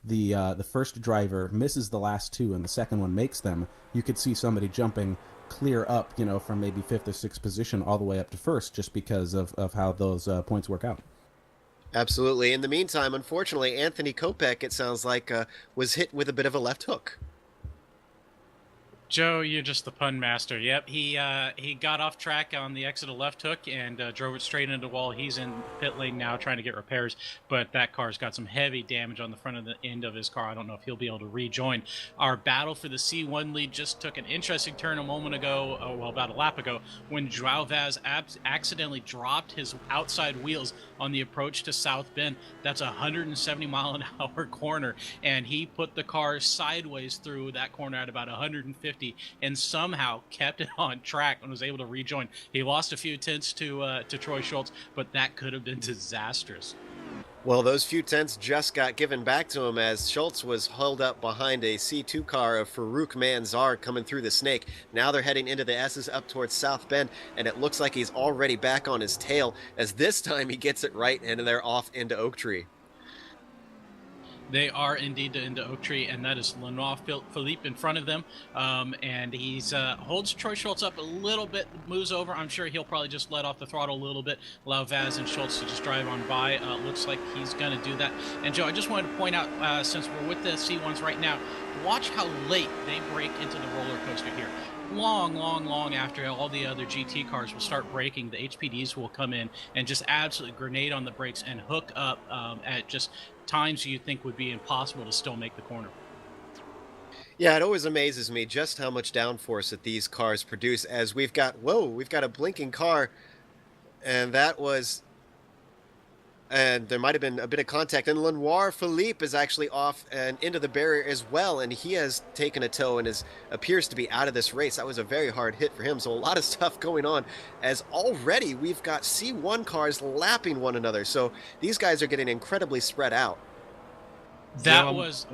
Speaker 5: the first driver misses the last 2, and the second one makes them. You could see somebody jumping clear up, you know, from maybe 5th or 6th position all the way up to 1st, just because of how those points work out.
Speaker 1: Absolutely. In the meantime, unfortunately, Anthony Kopech, it sounds like, was hit with a bit of a left hook.
Speaker 3: Joe, you're just the pun master. Yep, he got off track on the exit of left hook and drove it straight into the wall. He's in pit lane now trying to get repairs, but that car's got some heavy damage on the front of the end of his car. I don't know if he'll be able to rejoin. Our battle for the C1 lead just took an interesting turn a moment ago, well, about a lap ago, when Joao Vaz accidentally dropped his outside wheels on the approach to South Bend. That's a 170-mile-an-hour corner, and he put the car sideways through that corner at about 150 and somehow kept it on track and was able to rejoin. He lost a few tenths to Troy Schultz, but that could have been disastrous.
Speaker 1: Well, those few tenths just got given back to him as Schultz was held up behind a C2 car of Farouk Manzar coming through the snake. Now they're heading into the S's up towards South Bend, and it looks like he's already back on his tail, as this time he gets it right, and they're off into Oak Tree.
Speaker 3: They are indeed into Oak Tree, and that is Lenoir Philippe in front of them. And he's holds Troy Schultz up a little bit, moves over. I'm sure he'll probably just let off the throttle a little bit, allow Vaz and Schultz to just drive on by. Looks like he's going to do that. And Joe, I just wanted to point out, since we're with the C1s right now, watch how late they break into the roller coaster here. Long after all the other GT cars will start braking, the HPDs will come in and just absolutely grenade on the brakes and hook up at just times you think would be impossible to still make the corner.
Speaker 1: Yeah, it always amazes me just how much downforce that these cars produce, as we've got a blinking car, and there might have been a bit of contact, and Lenoir Philippe is actually off and into the barrier as well, and he has taken a tow and appears to be out of this race. That was a very hard hit for him, so a lot of stuff going on, as already we've got C1 cars lapping one another, so these guys are getting incredibly spread out.
Speaker 3: That was...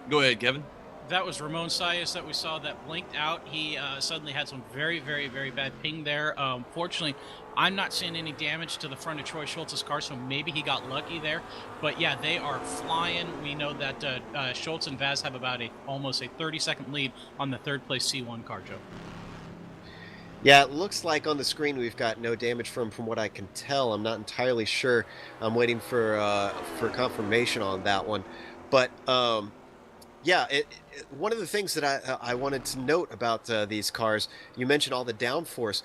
Speaker 4: Go ahead, Kevin.
Speaker 3: That was Ramon Sayas that we saw that blinked out. He suddenly had some very, very, very bad ping there. Fortunately, I'm not seeing any damage to the front of Troy Schultz's car, so maybe he got lucky there. But yeah, they are flying. We know that Schultz and Vaz have about almost a 30-second lead on the third-place C1 car, Joe.
Speaker 1: Yeah, it looks like on the screen we've got no damage from what I can tell. I'm not entirely sure. I'm waiting for confirmation on that one. But yeah, one of the things that I wanted to note about these cars, you mentioned all the downforce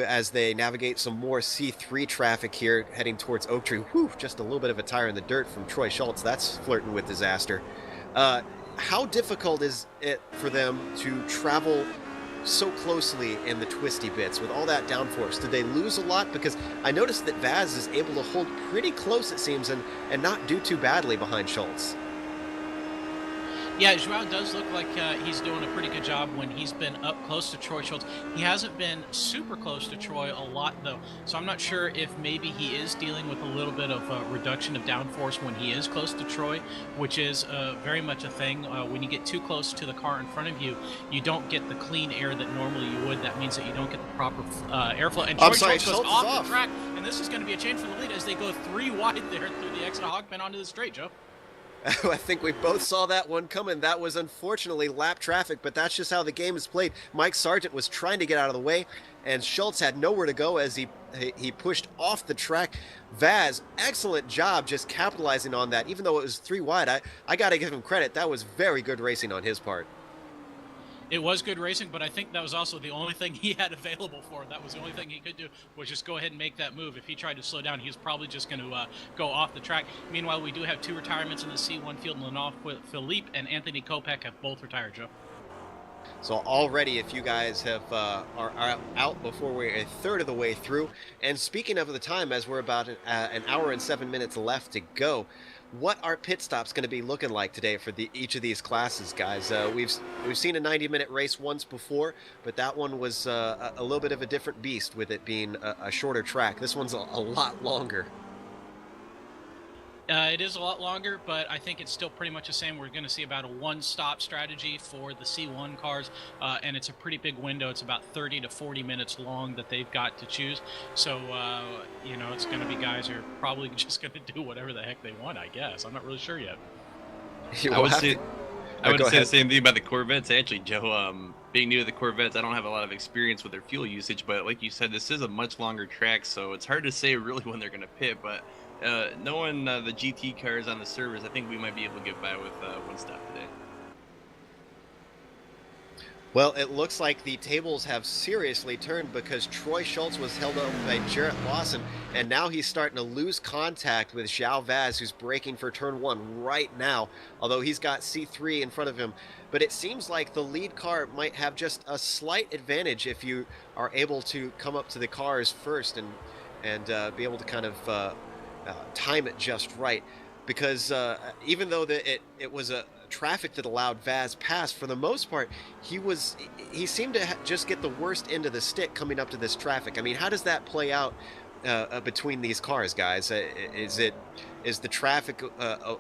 Speaker 1: as they navigate some more C3 traffic here heading towards Oak Tree. Whew, just a little bit of a tire in the dirt from Troy Schultz. That's flirting with disaster. How difficult is it for them to travel so closely in the twisty bits with all that downforce? Did they lose a lot? Because I noticed that Vaz is able to hold pretty close, it seems, and not do too badly behind Schultz.
Speaker 3: Yeah, Joao does look like he's doing a pretty good job when he's been up close to Troy Schultz. He hasn't been super close to Troy a lot, though, so I'm not sure if maybe he is dealing with a little bit of reduction of downforce when he is close to Troy, which is very much a thing. When you get too close to the car in front of you, you don't get the clean air that normally you would. That means that you don't get the proper airflow. And Troy Schultz goes off the track, and this is going to be a change for the lead as they go 3 wide there through the exit hog pen onto the straight, Joe.
Speaker 1: I think we both saw that one coming. That was unfortunately lap traffic, but that's just how the game is played. Mike Sargent was trying to get out of the way, and Schultz had nowhere to go as he pushed off the track. Vaz, excellent job just capitalizing on that. Even though it was 3 wide, I got to give him credit. That was very good racing on his part.
Speaker 3: It was good racing, but I think that was also the only thing he had available for him. That was the only thing he could do, was just go ahead and make that move. If he tried to slow down, he was probably just going to go off the track. Meanwhile, we do have 2 retirements in the C1 field. Lenov Philippe and Anthony Kopech have both retired, Joe.
Speaker 1: So already, if you guys have are out before we're a third of the way through, and speaking of the time, as we're about an hour and 7 minutes left to go, what are pit stops going to be looking like today for each of these classes, guys? We've seen a 90-minute race once before, but that one was a little bit of a different beast with it being a shorter track. This one's a lot longer.
Speaker 3: It is a lot longer, but I think it's still pretty much the same. We're going to see about a one-stop strategy for the C1 cars, and it's a pretty big window. It's about 30 to 40 minutes long that they've got to choose. So, you know, it's going to be guys who are probably just going to do whatever the heck they want, I guess. I'm not really sure yet.
Speaker 4: I would say the same thing about the Corvettes. Actually, Joe, being new to the Corvettes, I don't have a lot of experience with their fuel usage, but like you said, this is a much longer track, so it's hard to say really when they're going to pit, but knowing the GT cars on the servers, I think we might be able to get by with one stop today.
Speaker 1: Well, it looks like the tables have seriously turned because Troy Schultz was held up by Jarrett Lawson, and now he's starting to lose contact with Joao Vaz, who's braking for turn 1 right now, although he's got C3 in front of him. But it seems like the lead car might have just a slight advantage if you are able to come up to the cars first and be able to kind of time it just right, because even though it was a traffic that allowed Vaz pass, for the most part he seemed to just get the worst end of the stick coming up to this traffic. I mean, how does that play out between these cars, guys? Is the traffic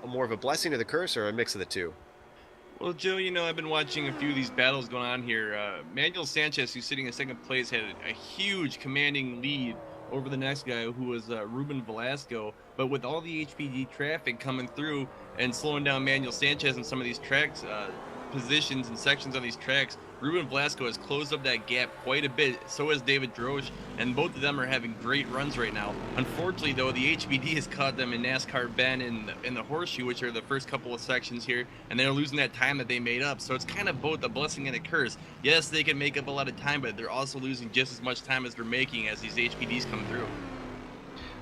Speaker 1: more of a blessing or the curse, or a mix of the two?
Speaker 4: Well, Joe, you know, I've been watching a few of these battles going on here. Manuel Sanchez, who's sitting in second place, had a huge commanding lead over the next guy, who was Ruben Velasco. But with all the HPD traffic coming through and slowing down Manuel Sanchez in some of these tracks, positions and sections on these tracks, Ruben Velasco has closed up that gap quite a bit. So has David Droge, and both of them are having great runs right now. Unfortunately, though, the HPD has caught them in NASCAR Bend in the Horseshoe, which are the first couple of sections here, and they're losing that time that they made up. So it's kind of both a blessing and a curse. Yes, they can make up a lot of time, but they're also losing just as much time as they're making as these HPDs come through.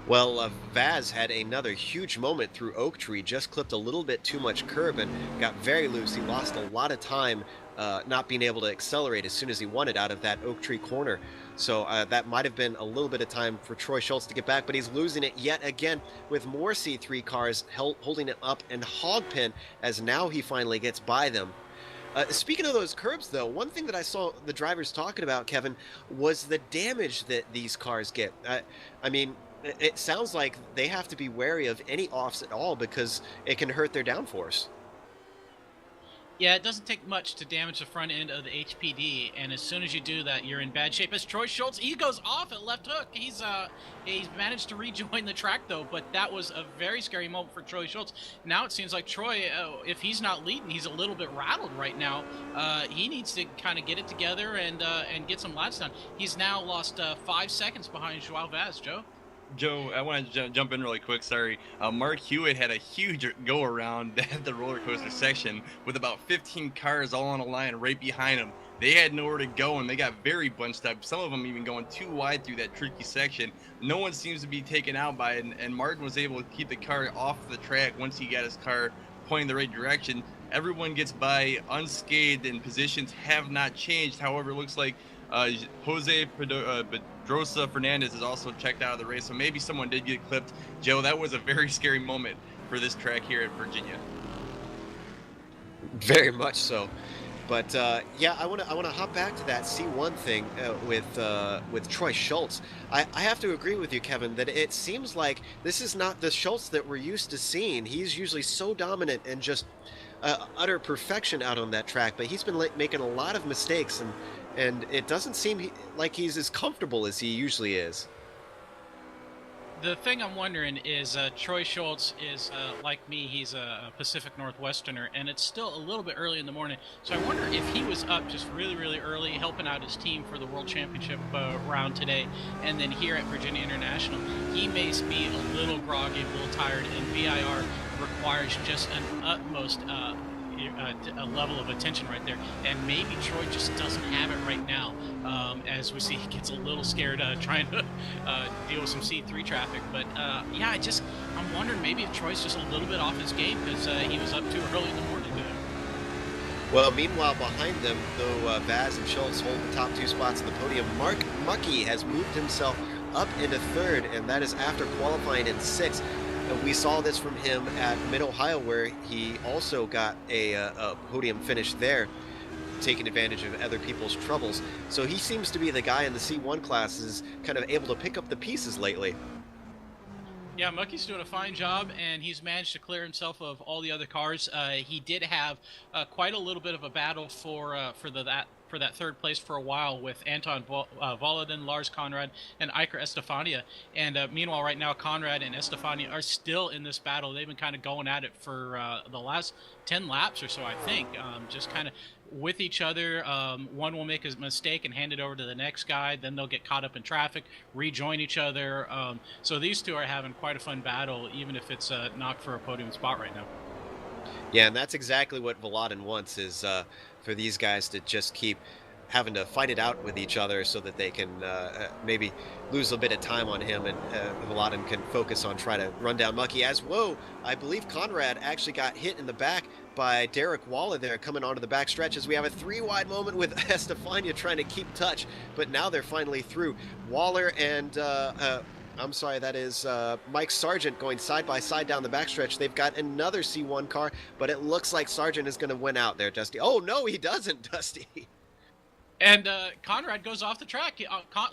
Speaker 1: Well, Vaz had another huge moment through Oak Tree, just clipped a little bit too much curb and got very loose. He lost a lot of time not being able to accelerate as soon as he wanted out of that Oak Tree corner. So that might have been a little bit of time for Troy Schultz to get back, but he's losing it yet again with more C3 cars holding it up and hog pen as now he finally gets by them. Speaking of those curbs, though, one thing that I saw the drivers talking about, Kevin, was the damage that these cars get. I mean, it sounds like they have to be wary of any offs at all because it can hurt their downforce.
Speaker 3: Yeah, it doesn't take much to damage the front end of the HPD, and as soon as you do that, you're in bad shape. As Troy Schultz, he goes off at left hook. He's managed to rejoin the track, though, but that was a very scary moment for Troy Schultz. Now it seems like Troy, if he's not leading, he's a little bit rattled right now. He needs to kind of get it together and get some laps done. He's now lost 5 seconds behind Joao Vaz, Joe.
Speaker 4: Joe, I want to jump in really quick, sorry. Mark Hewitt had a huge go-around at the roller coaster section with about 15 cars all on a line right behind him. They had nowhere to go, and they got very bunched up, some of them even going too wide through that tricky section. No one seems to be taken out by it, and Martin was able to keep the car off the track once he got his car pointing the right direction. Everyone gets by unscathed, and positions have not changed. However, it looks like Jose Pedrosa Fernandez is also checked out of the race, so maybe someone did get clipped. Joe, that was a very scary moment for this track here at Virginia.
Speaker 1: Very much so. But yeah, I want to hop back to that C1 thing with Troy Schultz. I have to agree with you, Kevin, that it seems like this is not the Schultz that we're used to seeing. He's usually so dominant and just utter perfection out on that track, but he's been making a lot of mistakes, and it doesn't seem like he's as comfortable as he usually is.
Speaker 3: The thing I'm wondering is Troy Schultz is, like me, he's a Pacific Northwesterner, and it's still a little bit early in the morning. So I wonder if he was up just really, really early, helping out his team for the World Championship round today, and then here at Virginia International, he may be a little groggy, a little tired, and VIR requires just an utmost a level of attention right there, and maybe Troy just doesn't have it right now. As we see, he gets a little scared trying to deal with some C3 traffic. But yeah, I'm wondering maybe if Troy's just a little bit off his game because he was up too early in the morning today.
Speaker 1: Well, meanwhile, behind them, though, Vaz and Schultz hold the top two spots on the podium. Mark Mucky has moved himself up into third, and that is after qualifying in sixth. We saw this from him at Mid-Ohio, where he also got a podium finish there, taking advantage of other people's troubles. So he seems to be the guy in the C1 classes kind of able to pick up the pieces lately.
Speaker 3: Yeah, Mucky's doing a fine job, and he's managed to clear himself of all the other cars. He did have quite a little bit of a battle for that third place for a while with Anton Volodin, Lars Conrad, and Iker Estefania. And meanwhile, right now, Conrad and Estefania are still in this battle. They've been kind of going at it for the last 10 laps or so, I think, just kind of with each other. One will make a mistake and hand it over to the next guy. Then they'll get caught up in traffic, rejoin each other. So these two are having quite a fun battle, even if it's not for a podium spot right now.
Speaker 1: Yeah, and that's exactly what Volodin wants, is for these guys to just keep having to fight it out with each other so that they can maybe lose a bit of time on him, and Volodin can focus on trying to run down Mucky. Whoa, I believe Conrad actually got hit in the back by Derek Waller there coming onto the back stretch, as we have a three-wide moment with Estefania trying to keep touch, but now they're finally through. Waller and I'm sorry, that is Mike Sargent going side by side down the backstretch. They've got another C1 car, but it looks like Sargent is going to win out there, Dusty. Oh, no, he doesn't, Dusty.
Speaker 3: And Conrad goes off the track.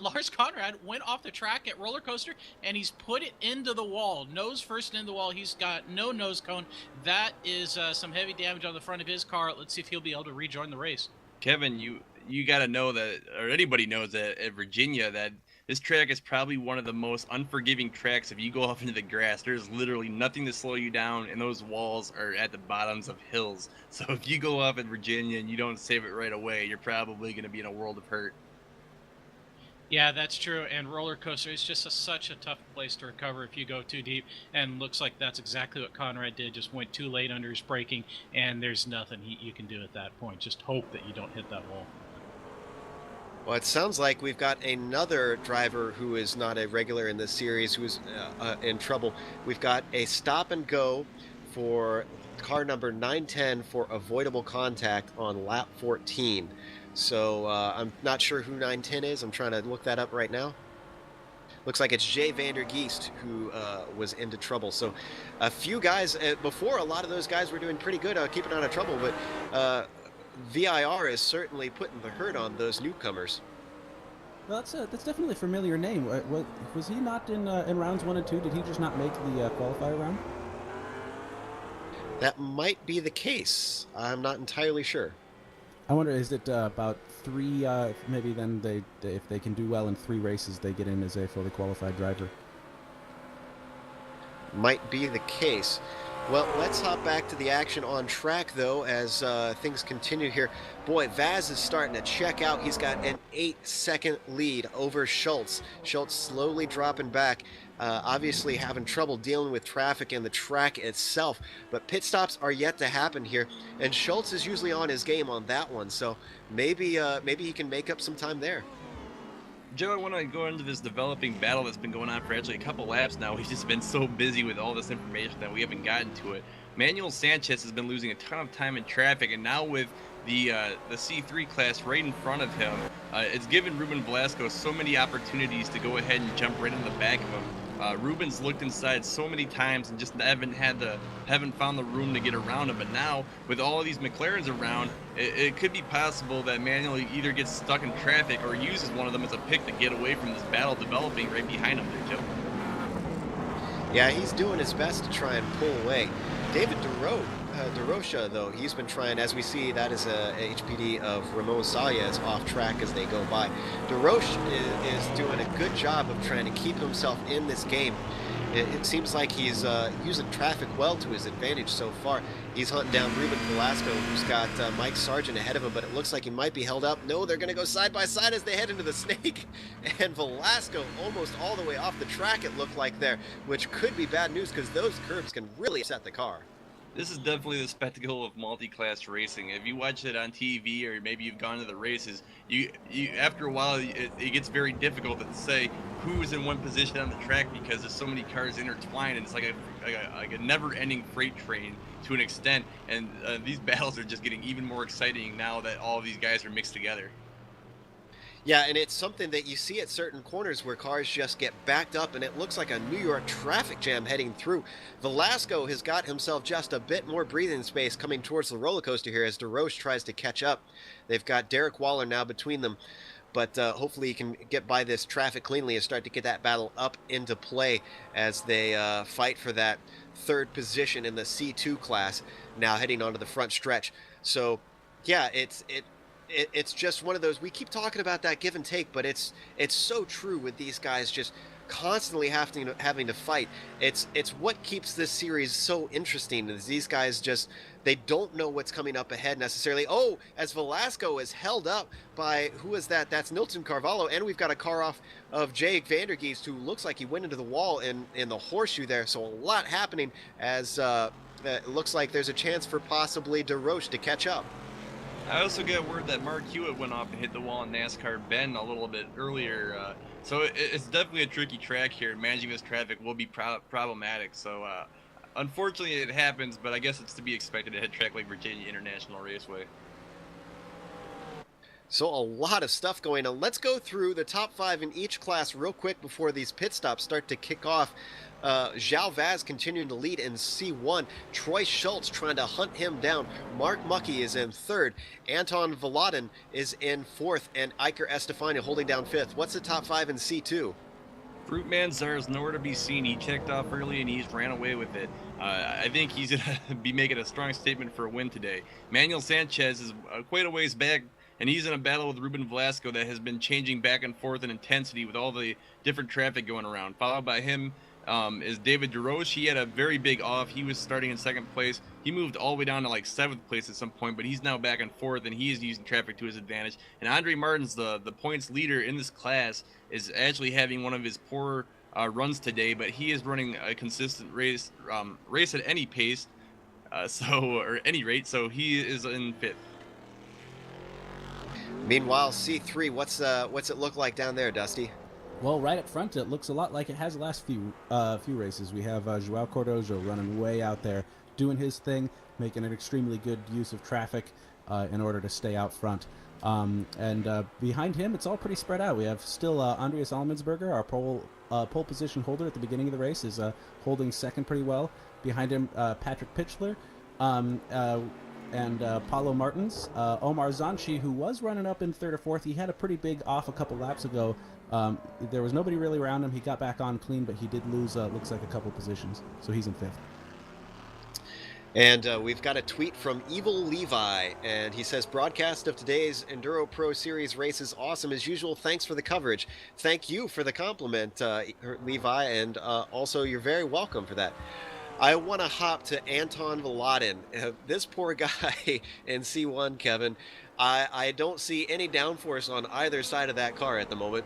Speaker 3: Lars Conrad went off the track at Roller Coaster, and he's put it into the wall. Nose first into the wall. He's got no nose cone. That is some heavy damage on the front of his car. Let's see if he'll be able to rejoin the race.
Speaker 4: Kevin, you got to know that, or anybody knows that at Virginia, that this track is probably one of the most unforgiving tracks. If you go off into the grass, there's literally nothing to slow you down, and those walls are at the bottoms of hills. So if you go off at Virginia and you don't save it right away, you're probably going to be in a world of hurt.
Speaker 3: Yeah, that's true. And Roller Coaster is just such a tough place to recover if you go too deep. And looks like that's exactly what Conrad did. Just went too late under his braking, and there's nothing you can do at that point. Just hope that you don't hit that wall.
Speaker 1: Well, it sounds like we've got another driver who is not a regular in this series who's in trouble. We've got a stop and go for car number 910 for avoidable contact on lap 14. So I'm not sure who 910 is. I'm trying to look that up right now. Looks like it's Jay Vander Geest who was into trouble. So a few guys, before a lot of those guys were doing pretty good keeping out of trouble, but VIR is certainly putting the hurt on those newcomers.
Speaker 5: Well, that's definitely a familiar name. Was he not in rounds 1 and 2? Did he just not make the qualifier round?
Speaker 1: That might be the case. I'm not entirely sure.
Speaker 5: I wonder, is it about 3, maybe then if they can do well in 3 races, they get in as a fully qualified driver?
Speaker 1: Might be the case. Well, let's hop back to the action on track, though, as things continue here. Boy, Vaz is starting to check out. He's got an 8-second lead over Schultz. Schultz slowly dropping back, obviously having trouble dealing with traffic and the track itself. But pit stops are yet to happen here, and Schultz is usually on his game on that one, so maybe he can make up some time there.
Speaker 4: Joe, I want to go into this developing battle that's been going on for actually a couple laps now. We've just been so busy with all this information that we haven't gotten to it. Manuel Sanchez has been losing a ton of time in traffic, and now with the C3 class right in front of him, it's given Ruben Velasco so many opportunities to go ahead and jump right in the back of him. Ruben's looked inside so many times and just haven't found the room to get around him. But now with all of these McLarens around, it could be possible that Manuel either gets stuck in traffic or uses one of them as a pick to get away from this battle developing right behind him there, too.
Speaker 1: Yeah, he's doing his best to try and pull away. David DeRocha, though, he's been trying, as we see, that is a HPD of Ramon Saez off track as they go by. DeRocha is doing a good job of trying to keep himself in this game. It seems like he's using traffic well to his advantage so far. He's hunting down Ruben Velasco, who's got Mike Sargent ahead of him, but it looks like he might be held up. No, they're going to go side by side as they head into the snake. And Velasco almost all the way off the track, it looked like there, which could be bad news because those curbs can really upset the car.
Speaker 4: This is definitely the spectacle of multi-class racing. If you watch it on TV or maybe you've gone to the races, you after a while it gets very difficult to say who's in one position on the track because there's so many cars intertwined, and it's like a never-ending freight train to an extent. And these battles are just getting even more exciting now that all of these guys are mixed together.
Speaker 1: Yeah, and it's something that you see at certain corners where cars just get backed up, and it looks like a New York traffic jam heading through. Velasco has got himself just a bit more breathing space coming towards the roller coaster here as DeRoche tries to catch up. They've got Derek Waller now between them, but hopefully he can get by this traffic cleanly and start to get that battle up into play as they fight for that third position in the C2 class, now heading onto the front stretch. So, yeah, it's just one of those, we keep talking about that give and take, but it's so true with these guys just constantly having to fight. It's what keeps this series so interesting, is these guys just, they don't know what's coming up ahead necessarily. Oh, as Velasco is held up by, who is that? That's Nilton Carvalho, and we've got a car off of Jake Vandergeest, who looks like he went into the wall in the horseshoe there. So a lot happening as it looks like there's a chance for possibly DeRoche to catch up.
Speaker 4: I also get word that Mark Hewitt went off and hit the wall in NASCAR Bend a little bit earlier. So it's definitely a tricky track here. Managing this traffic will be problematic. So unfortunately it happens, but I guess it's to be expected at a track like Virginia International Raceway.
Speaker 1: So a lot of stuff going on. Let's go through the top 5 in each class real quick before these pit stops start to kick off. João Vaz continuing to lead in C1. Troy Schultz trying to hunt him down. Mark Muckey is in 3rd. Anton Volodin is in 4th. And Iker Estefania holding down 5th. What's the top 5 in C2?
Speaker 4: Fruitman Czar is nowhere to be seen. He checked off early and he's ran away with it. I think he's going to be making a strong statement for a win today. Manuel Sanchez is quite a ways back, and he's in a battle with Ruben Velasco that has been changing back and forth in intensity with all the different traffic going around. Followed by him is David DeRoche. He had a very big off. He was starting in 2nd place. He moved all the way down to like 7th place at some point, but he's now back in 4th, and he is using traffic to his advantage. And Andre Martins, the points leader in this class, is actually having one of his poor runs today, but he is running a consistent race at any pace, or any rate, so he is in 5th.
Speaker 1: Meanwhile, C3, what's it look like down there, Dusty?
Speaker 5: Well, right up front, it looks a lot like it has the last few races. We have João Cordojo running way out there, doing his thing, making an extremely good use of traffic in order to stay out front. And behind him, it's all pretty spread out. We have still Andreas Allmensberger, our pole position holder at the beginning of the race, is holding 2nd pretty well. Behind him, Patrick Pitchler, and Paulo Martins. Omar Zanchi, who was running up in 3rd or 4th, he had a pretty big off a couple laps ago. There was nobody really around him. He got back on clean, but he did lose, looks like, a couple positions. So he's in 5th.
Speaker 1: And we've got a tweet from Evil Levi, and he says, broadcast of today's EnduroPro Series race is awesome as usual. Thanks for the coverage. Thank you for the compliment, Levi, and also you're very welcome for that. I want to hop to Anton Volodin. This poor guy in C1, Kevin. I don't see any downforce on either side of that car at the moment.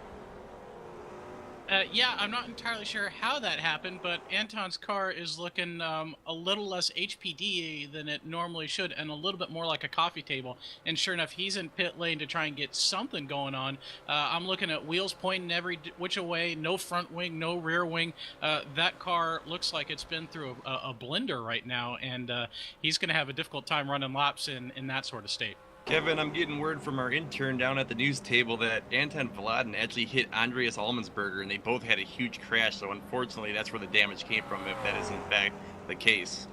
Speaker 3: Yeah, I'm not entirely sure how that happened, but Anton's car is looking a little less HPD than it normally should, and a little bit more like a coffee table. And sure enough, he's in pit lane to try and get something going on. I'm looking at wheels pointing every which way, no front wing, no rear wing. That car looks like it's been through a blender right now, and he's going to have a difficult time running laps in that sort of state.
Speaker 4: Kevin, I'm getting word from our intern down at the news table that Anton Vladin actually hit Andreas Allmensberger, and they both had a huge crash. So unfortunately, that's where the damage came from, if that is in fact the case.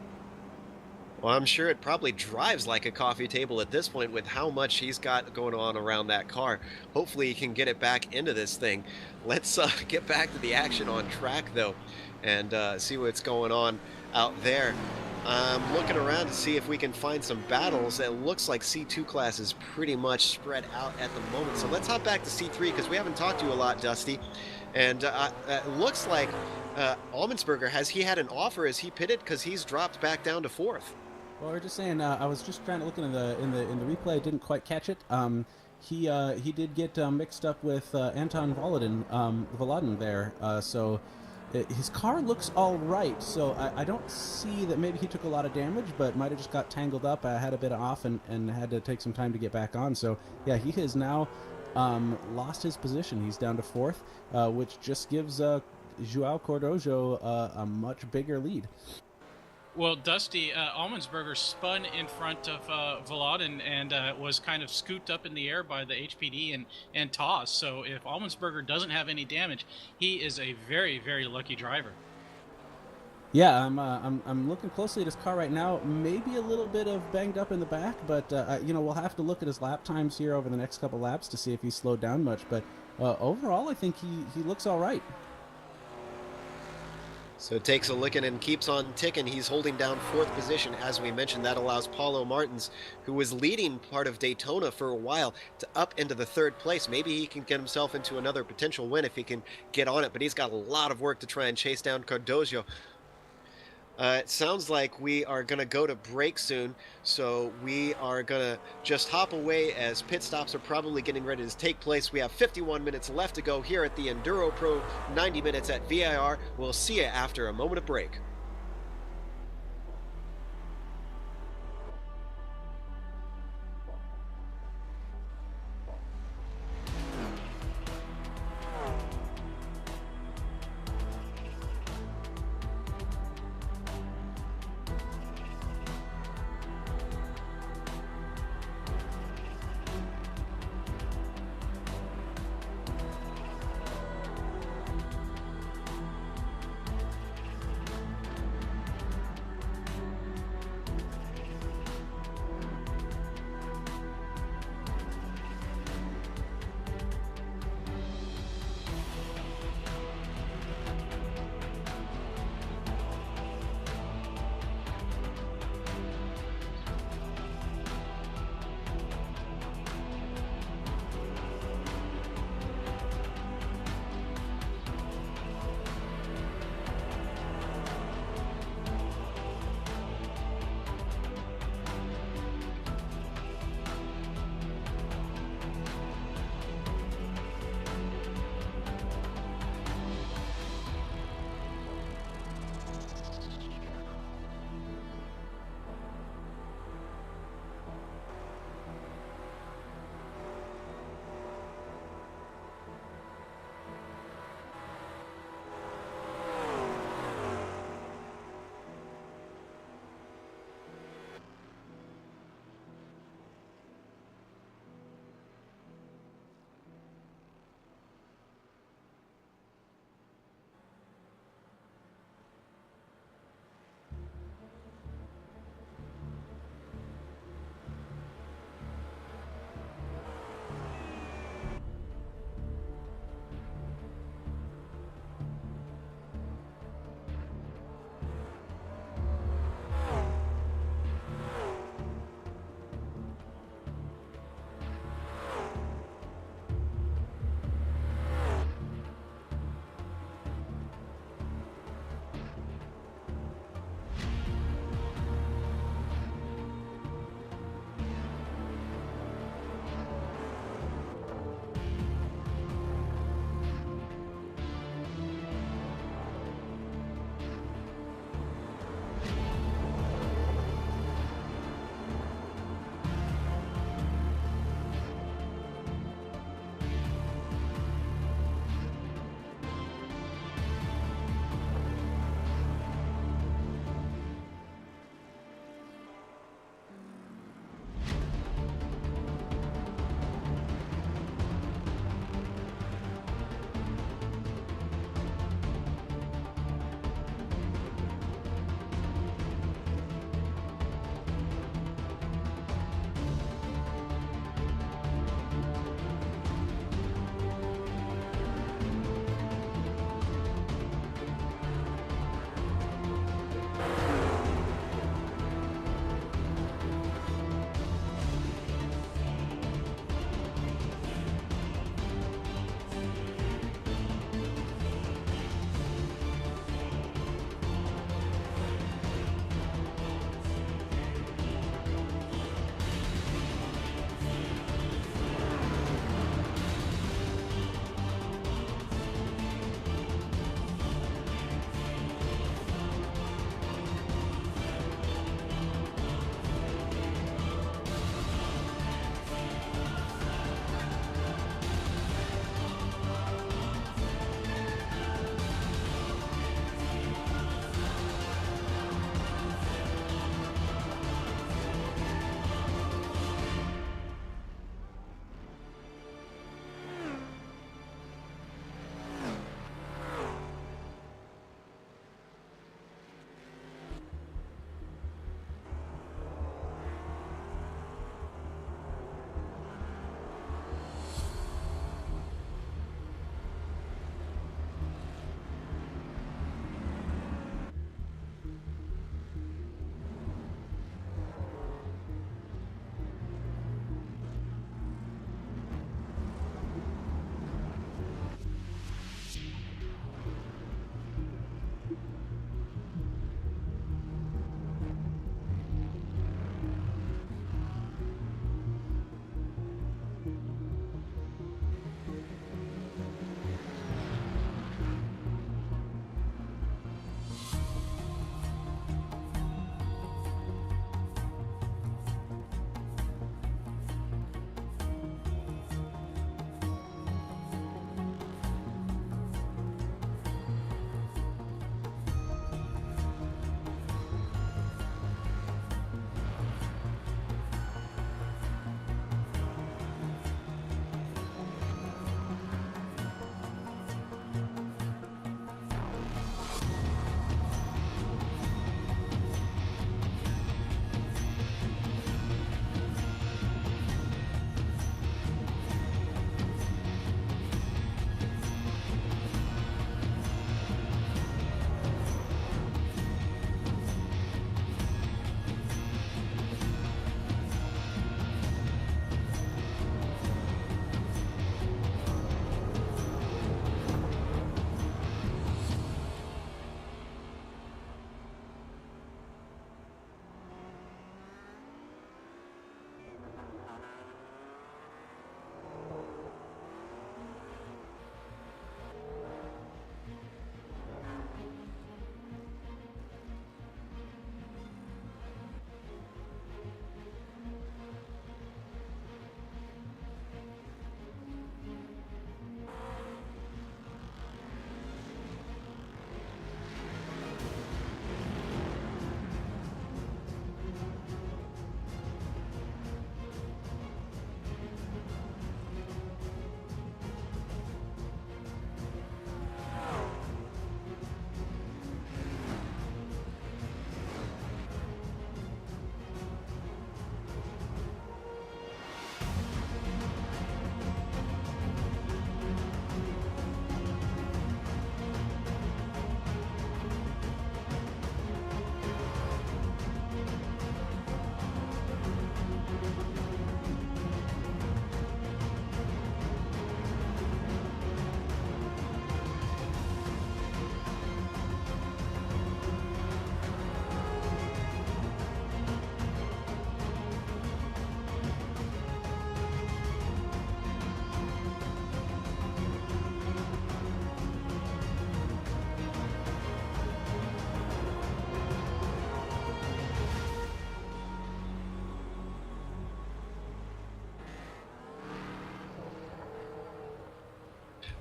Speaker 1: Well, I'm sure it probably drives like a coffee table at this point with how much he's got going on around that car. Hopefully he can get it back into this thing. Let's get back to the action on track, though, and see what's going on out there. I'm looking around to see if we can find some battles. It looks like C2 class is pretty much spread out at the moment. So let's hop back to C3 because we haven't talked to you a lot, Dusty. And it looks like Allmensberger, has he had an offer? Is he pitted? Because he's dropped back down to 4th.
Speaker 5: Well, we're just saying. I was just trying to look in the replay. I didn't quite catch it. He did get mixed up with Anton Volodin there. So his car looks all right. So I don't see that maybe he took a lot of damage, but might have just got tangled up. Had a bit off and had to take some time to get back on. So yeah, he has now lost his position. He's down to 4th, which just gives João Cordojo a much bigger lead.
Speaker 3: Well, Dusty, Allmensberger spun in front of Volodin and was kind of scooped up in the air by the HPD and tossed. So if Allmensberger doesn't have any damage, he is a very, very lucky driver.
Speaker 5: Yeah, I'm looking closely at his car right now. Maybe a little bit of banged up in the back, but we'll have to look at his lap times here over the next couple laps to see if he's slowed down much. But overall, I think he looks all right.
Speaker 1: So it takes a licking and keeps on ticking. He's holding down 4th position. As we mentioned, that allows Paulo Martins, who was leading part of Daytona for a while, to up into the 3rd place. Maybe he can get himself into another potential win if he can get on it, but he's got a lot of work to try and chase down Cardozo. It sounds like we are going to go to break soon, so we are going to just hop away as pit stops are probably getting ready to take place. We have 51 minutes left to go here at the EnduroPro, 90 minutes at VIR. We'll see you after a moment of break.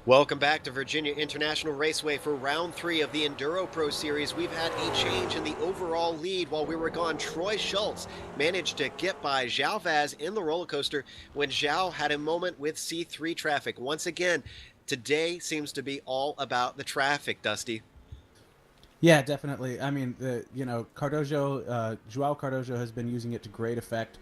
Speaker 1: Welcome back to Virginia International Raceway for round 3 of the EnduroPro Series. We've had a change in the overall lead. While we were gone, Troy Schultz managed to get by João Vaz in the roller coaster when João had a moment with C3 traffic. Once again, today seems to be all about the traffic, Dusty.
Speaker 5: Yeah, definitely. I mean, Cardozo, João Cardozo has been using it to great effect.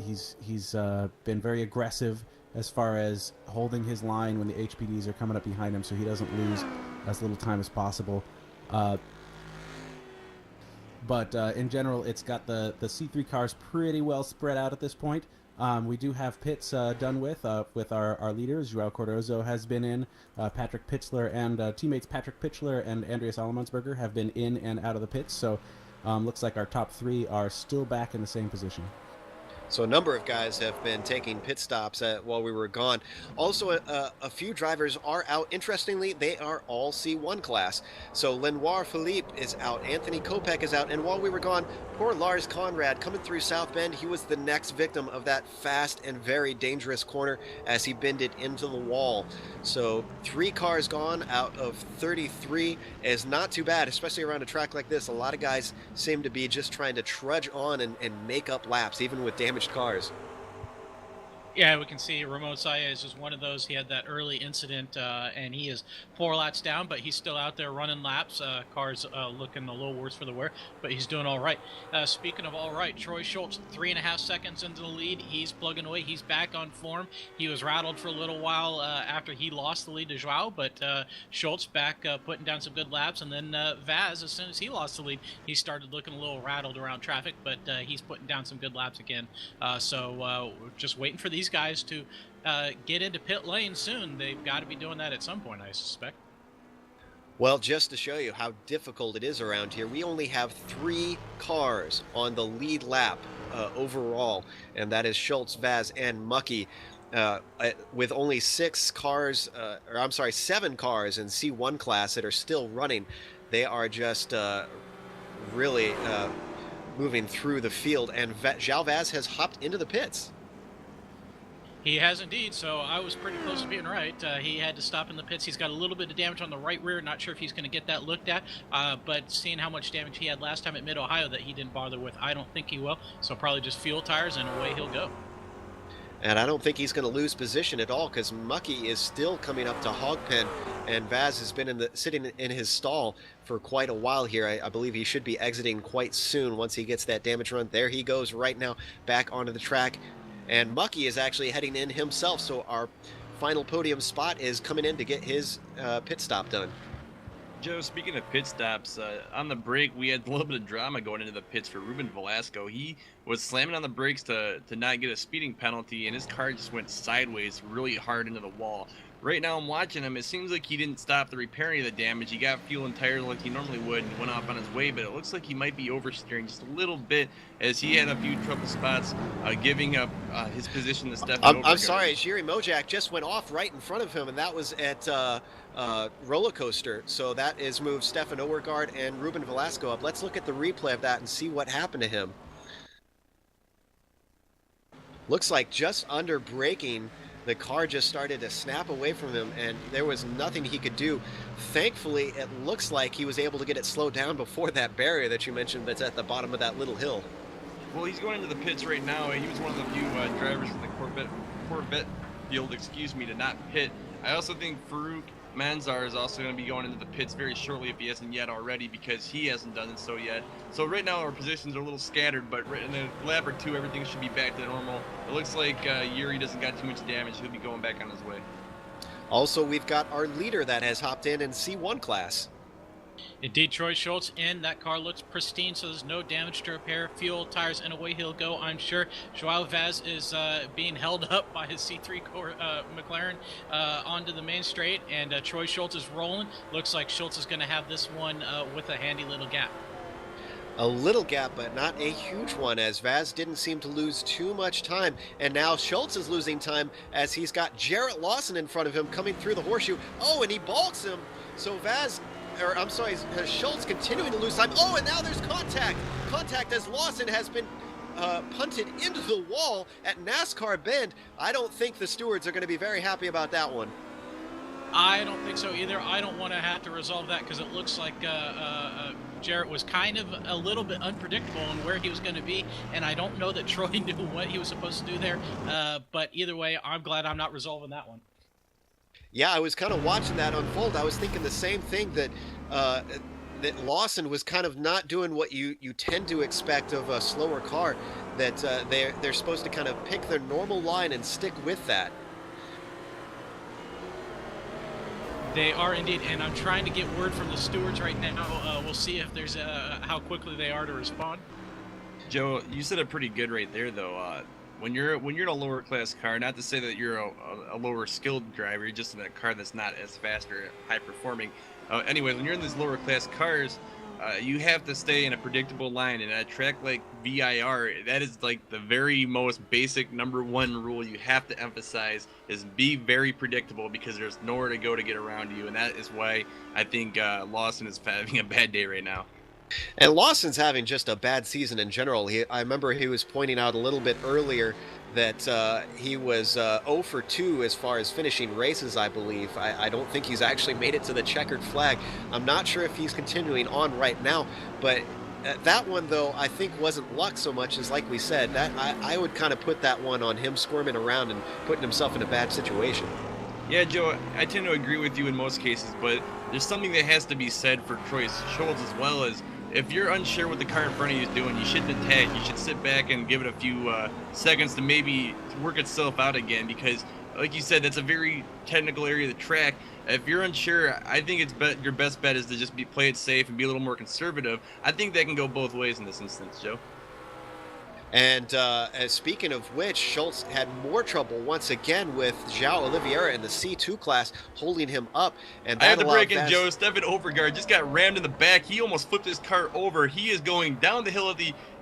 Speaker 5: He's been very aggressive as far as holding his line when the HPDs are coming up behind him, so he doesn't lose as little time as possible. But in general, it's got the C3 cars pretty well spread out at this point. We do have pits done with our leaders. João Cardozo has been in. Patrick Pitzler and teammates Patrick Pitzler and Andreas Alemansberger have been in and out of the pits. So looks like our top 3 are still back in the same position.
Speaker 1: So a number of guys have been taking pit stops while we were gone. Also, a few drivers are out. Interestingly, they are all C1 class. So Lenoir Philippe is out, Anthony Kopek is out, and while we were gone, poor Lars Conrad coming through South Bend, he was the next victim of that fast and very dangerous corner as he bended into the wall. So 3 cars gone out of 33 is not too bad, especially around a track like this. A lot of guys seem to be just trying to trudge on and make up laps, even with damaged cars.
Speaker 3: Yeah, we can see Ramon Saez is one of those. He had that early incident, and he is 4 laps down, but he's still out there running laps. Cars looking a little worse for the wear, but he's doing all right. Speaking of all right, Troy Schultz, 3.5 seconds into the lead. He's plugging away. He's back on form. He was rattled for a little while after he lost the lead to João, but Schultz back putting down some good laps, and then Vaz, as soon as he lost the lead, he started looking a little rattled around traffic, but he's putting down some good laps again. So just waiting for these guys to get into pit lane soon. They've got to be doing that at some point, I suspect.
Speaker 1: Well, just to show you how difficult it is around here, we only have 3 cars on the lead lap overall, and that is Schultz, Vaz, and Mucky. With only 7 cars in C1 class that are still running. They are just really moving through the field, and João Vaz has hopped into the pits.
Speaker 3: He has indeed, so I was pretty close to being right. He had to stop in the pits. He's got a little bit of damage on the right rear. Not sure if he's going to get that looked at, but seeing how much damage he had last time at Mid-Ohio that he didn't bother with, I don't think he will. So probably just fuel tires and away he'll go.
Speaker 1: And I don't think he's going to lose position at all, because Mucky is still coming up to Hogpen, and Vaz has been sitting in his stall for quite a while here. I believe he should be exiting quite soon once he gets that damage run. There he goes right now, back onto the track. And Mucky is actually heading in himself, so our final podium spot is coming in to get his pit stop done.
Speaker 4: Joe, speaking of pit stops, on the break, we had a little bit of drama going into the pits for Ruben Velasco. He was slamming on the brakes to not get a speeding penalty, and his car just went sideways really hard into the wall. Right now I'm watching him. It seems like he didn't stop to repair any of the damage. He got fuel and tires like he normally would and went off on his way, but it looks like he might be oversteering just a little bit as he had a few trouble spots giving up his position to Stefan
Speaker 1: I'm sorry, Jiri Mojak just went off right in front of him, and that was at Roller Coaster. So that is moved Stefan Overgaard and Ruben Velasco up. Let's look at the replay of that and see what happened to him. Looks like just under braking, the car just started to snap away from him, and there was nothing he could do. Thankfully, it looks like he was able to get it slowed down before that barrier that you mentioned that's at the bottom of that little hill.
Speaker 4: Well, he's going into the pits right now. He was one of the few drivers in the Corvette field, to not pit. I also think Farouk Manzar is also going to be going into the pits very shortly if he hasn't yet already, because he hasn't done it so yet. So right now our positions are a little scattered, but in a lap or 2 everything should be back to normal. It looks like Yuri doesn't got too much damage. He'll be going back on his way.
Speaker 1: Also, we've got our leader that has hopped in C1 class.
Speaker 3: Indeed, Troy Schultz in. That car looks pristine, so there's no damage to repair. Fuel, tires, and away he'll go, I'm sure. João Vaz is being held up by his C3 McLaren onto the main straight, and Troy Schultz is rolling. Looks like Schultz is going to have this one with a handy little gap.
Speaker 1: A little gap, but not a huge one, as Vaz didn't seem to lose too much time. And now Schultz is losing time as he's got Jarrett Lawson in front of him coming through the horseshoe. Oh, and he balks him. So Schultz continuing to lose time. Oh, and now there's contact. Contact as Lawson has been punted into the wall at NASCAR Bend. I don't think the stewards are going to be very happy about that one.
Speaker 3: I don't think so either. I don't want to have to resolve that because it looks like Jarrett was kind of a little bit unpredictable in where he was going to be, and I don't know that Troy knew what he was supposed to do there. But either way, I'm glad I'm not resolving that one.
Speaker 1: Yeah, I was kind of watching that unfold. I was thinking the same thing, that that Lawson was kind of not doing what you tend to expect of a slower car, that they're supposed to kind of pick their normal line and stick with that.
Speaker 3: They are indeed, and I'm trying to get word from the stewards right now. We'll see if there's how quickly they are to respond.
Speaker 4: Joe, you said it pretty good right there, though. When you're in a lower class car, not to say that you're a lower skilled driver, you're just in a car that's not as fast or high performing. Anyways, when you're in these lower class cars, you have to stay in a predictable line, and at a track like VIR, that is like the very most basic #1 rule you have to emphasize, is be very predictable, because there's nowhere to go to get around you, and that is why I think Lawson is having a bad day right now.
Speaker 1: And Lawson's having just a bad season in general. I remember he was pointing out a little bit earlier that he was 0 for 2 as far as finishing races, I believe. I don't think he's actually made it to the checkered flag. I'm not sure if he's continuing on right now, but that one, though, I think wasn't luck so much as, like we said, that I would kind of put that one on him squirming around and putting himself in a bad situation.
Speaker 4: Yeah, Joe, I tend to agree with you in most cases, but there's something that has to be said for Troy Schultz as well. As if you're unsure what the car in front of you is doing, you shouldn't attack. You should sit back and give it a few seconds to maybe work itself out again, because, like you said, that's a very technical area of the track. If you're unsure, I think your best bet is to just play it safe and be a little more conservative. I think that can go both ways in this instance, Joe.
Speaker 1: And speaking of which, Schultz had more trouble once again with João Oliveira in the C2 class holding him up. And
Speaker 4: I had to break in, Joe. Stefan Overgaard just got rammed in the back. He almost flipped his car over. He is going down the hill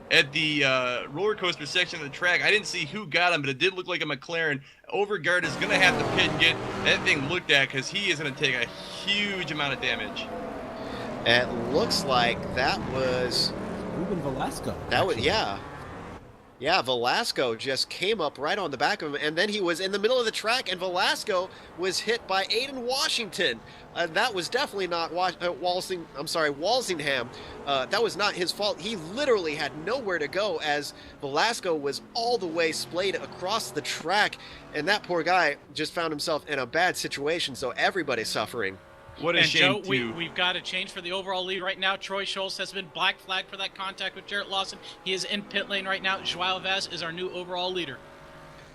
Speaker 4: at the roller coaster section of the track. I didn't see who got him, but it did look like a McLaren. Overgaard is going to have to pit and get that thing looked at, because he is going to take a huge amount of damage.
Speaker 1: It looks like that was
Speaker 5: Ruben Velasco.
Speaker 1: That was, yeah. Yeah, Velasco just came up right on the back of him, and then he was in the middle of the track, and Velasco was hit by Aiden Washington. That was definitely not Walsingham. That was not his fault. He literally had nowhere to go, as Velasco was all the way splayed across the track, and that poor guy just found himself in a bad situation, so everybody's suffering.
Speaker 4: What a shame,
Speaker 3: Joe, we've got a change for the overall lead right now. Troy Schultz has been black flagged for that contact with Jarrett Lawson. He is in pit lane right now. João Vaz is our new overall leader.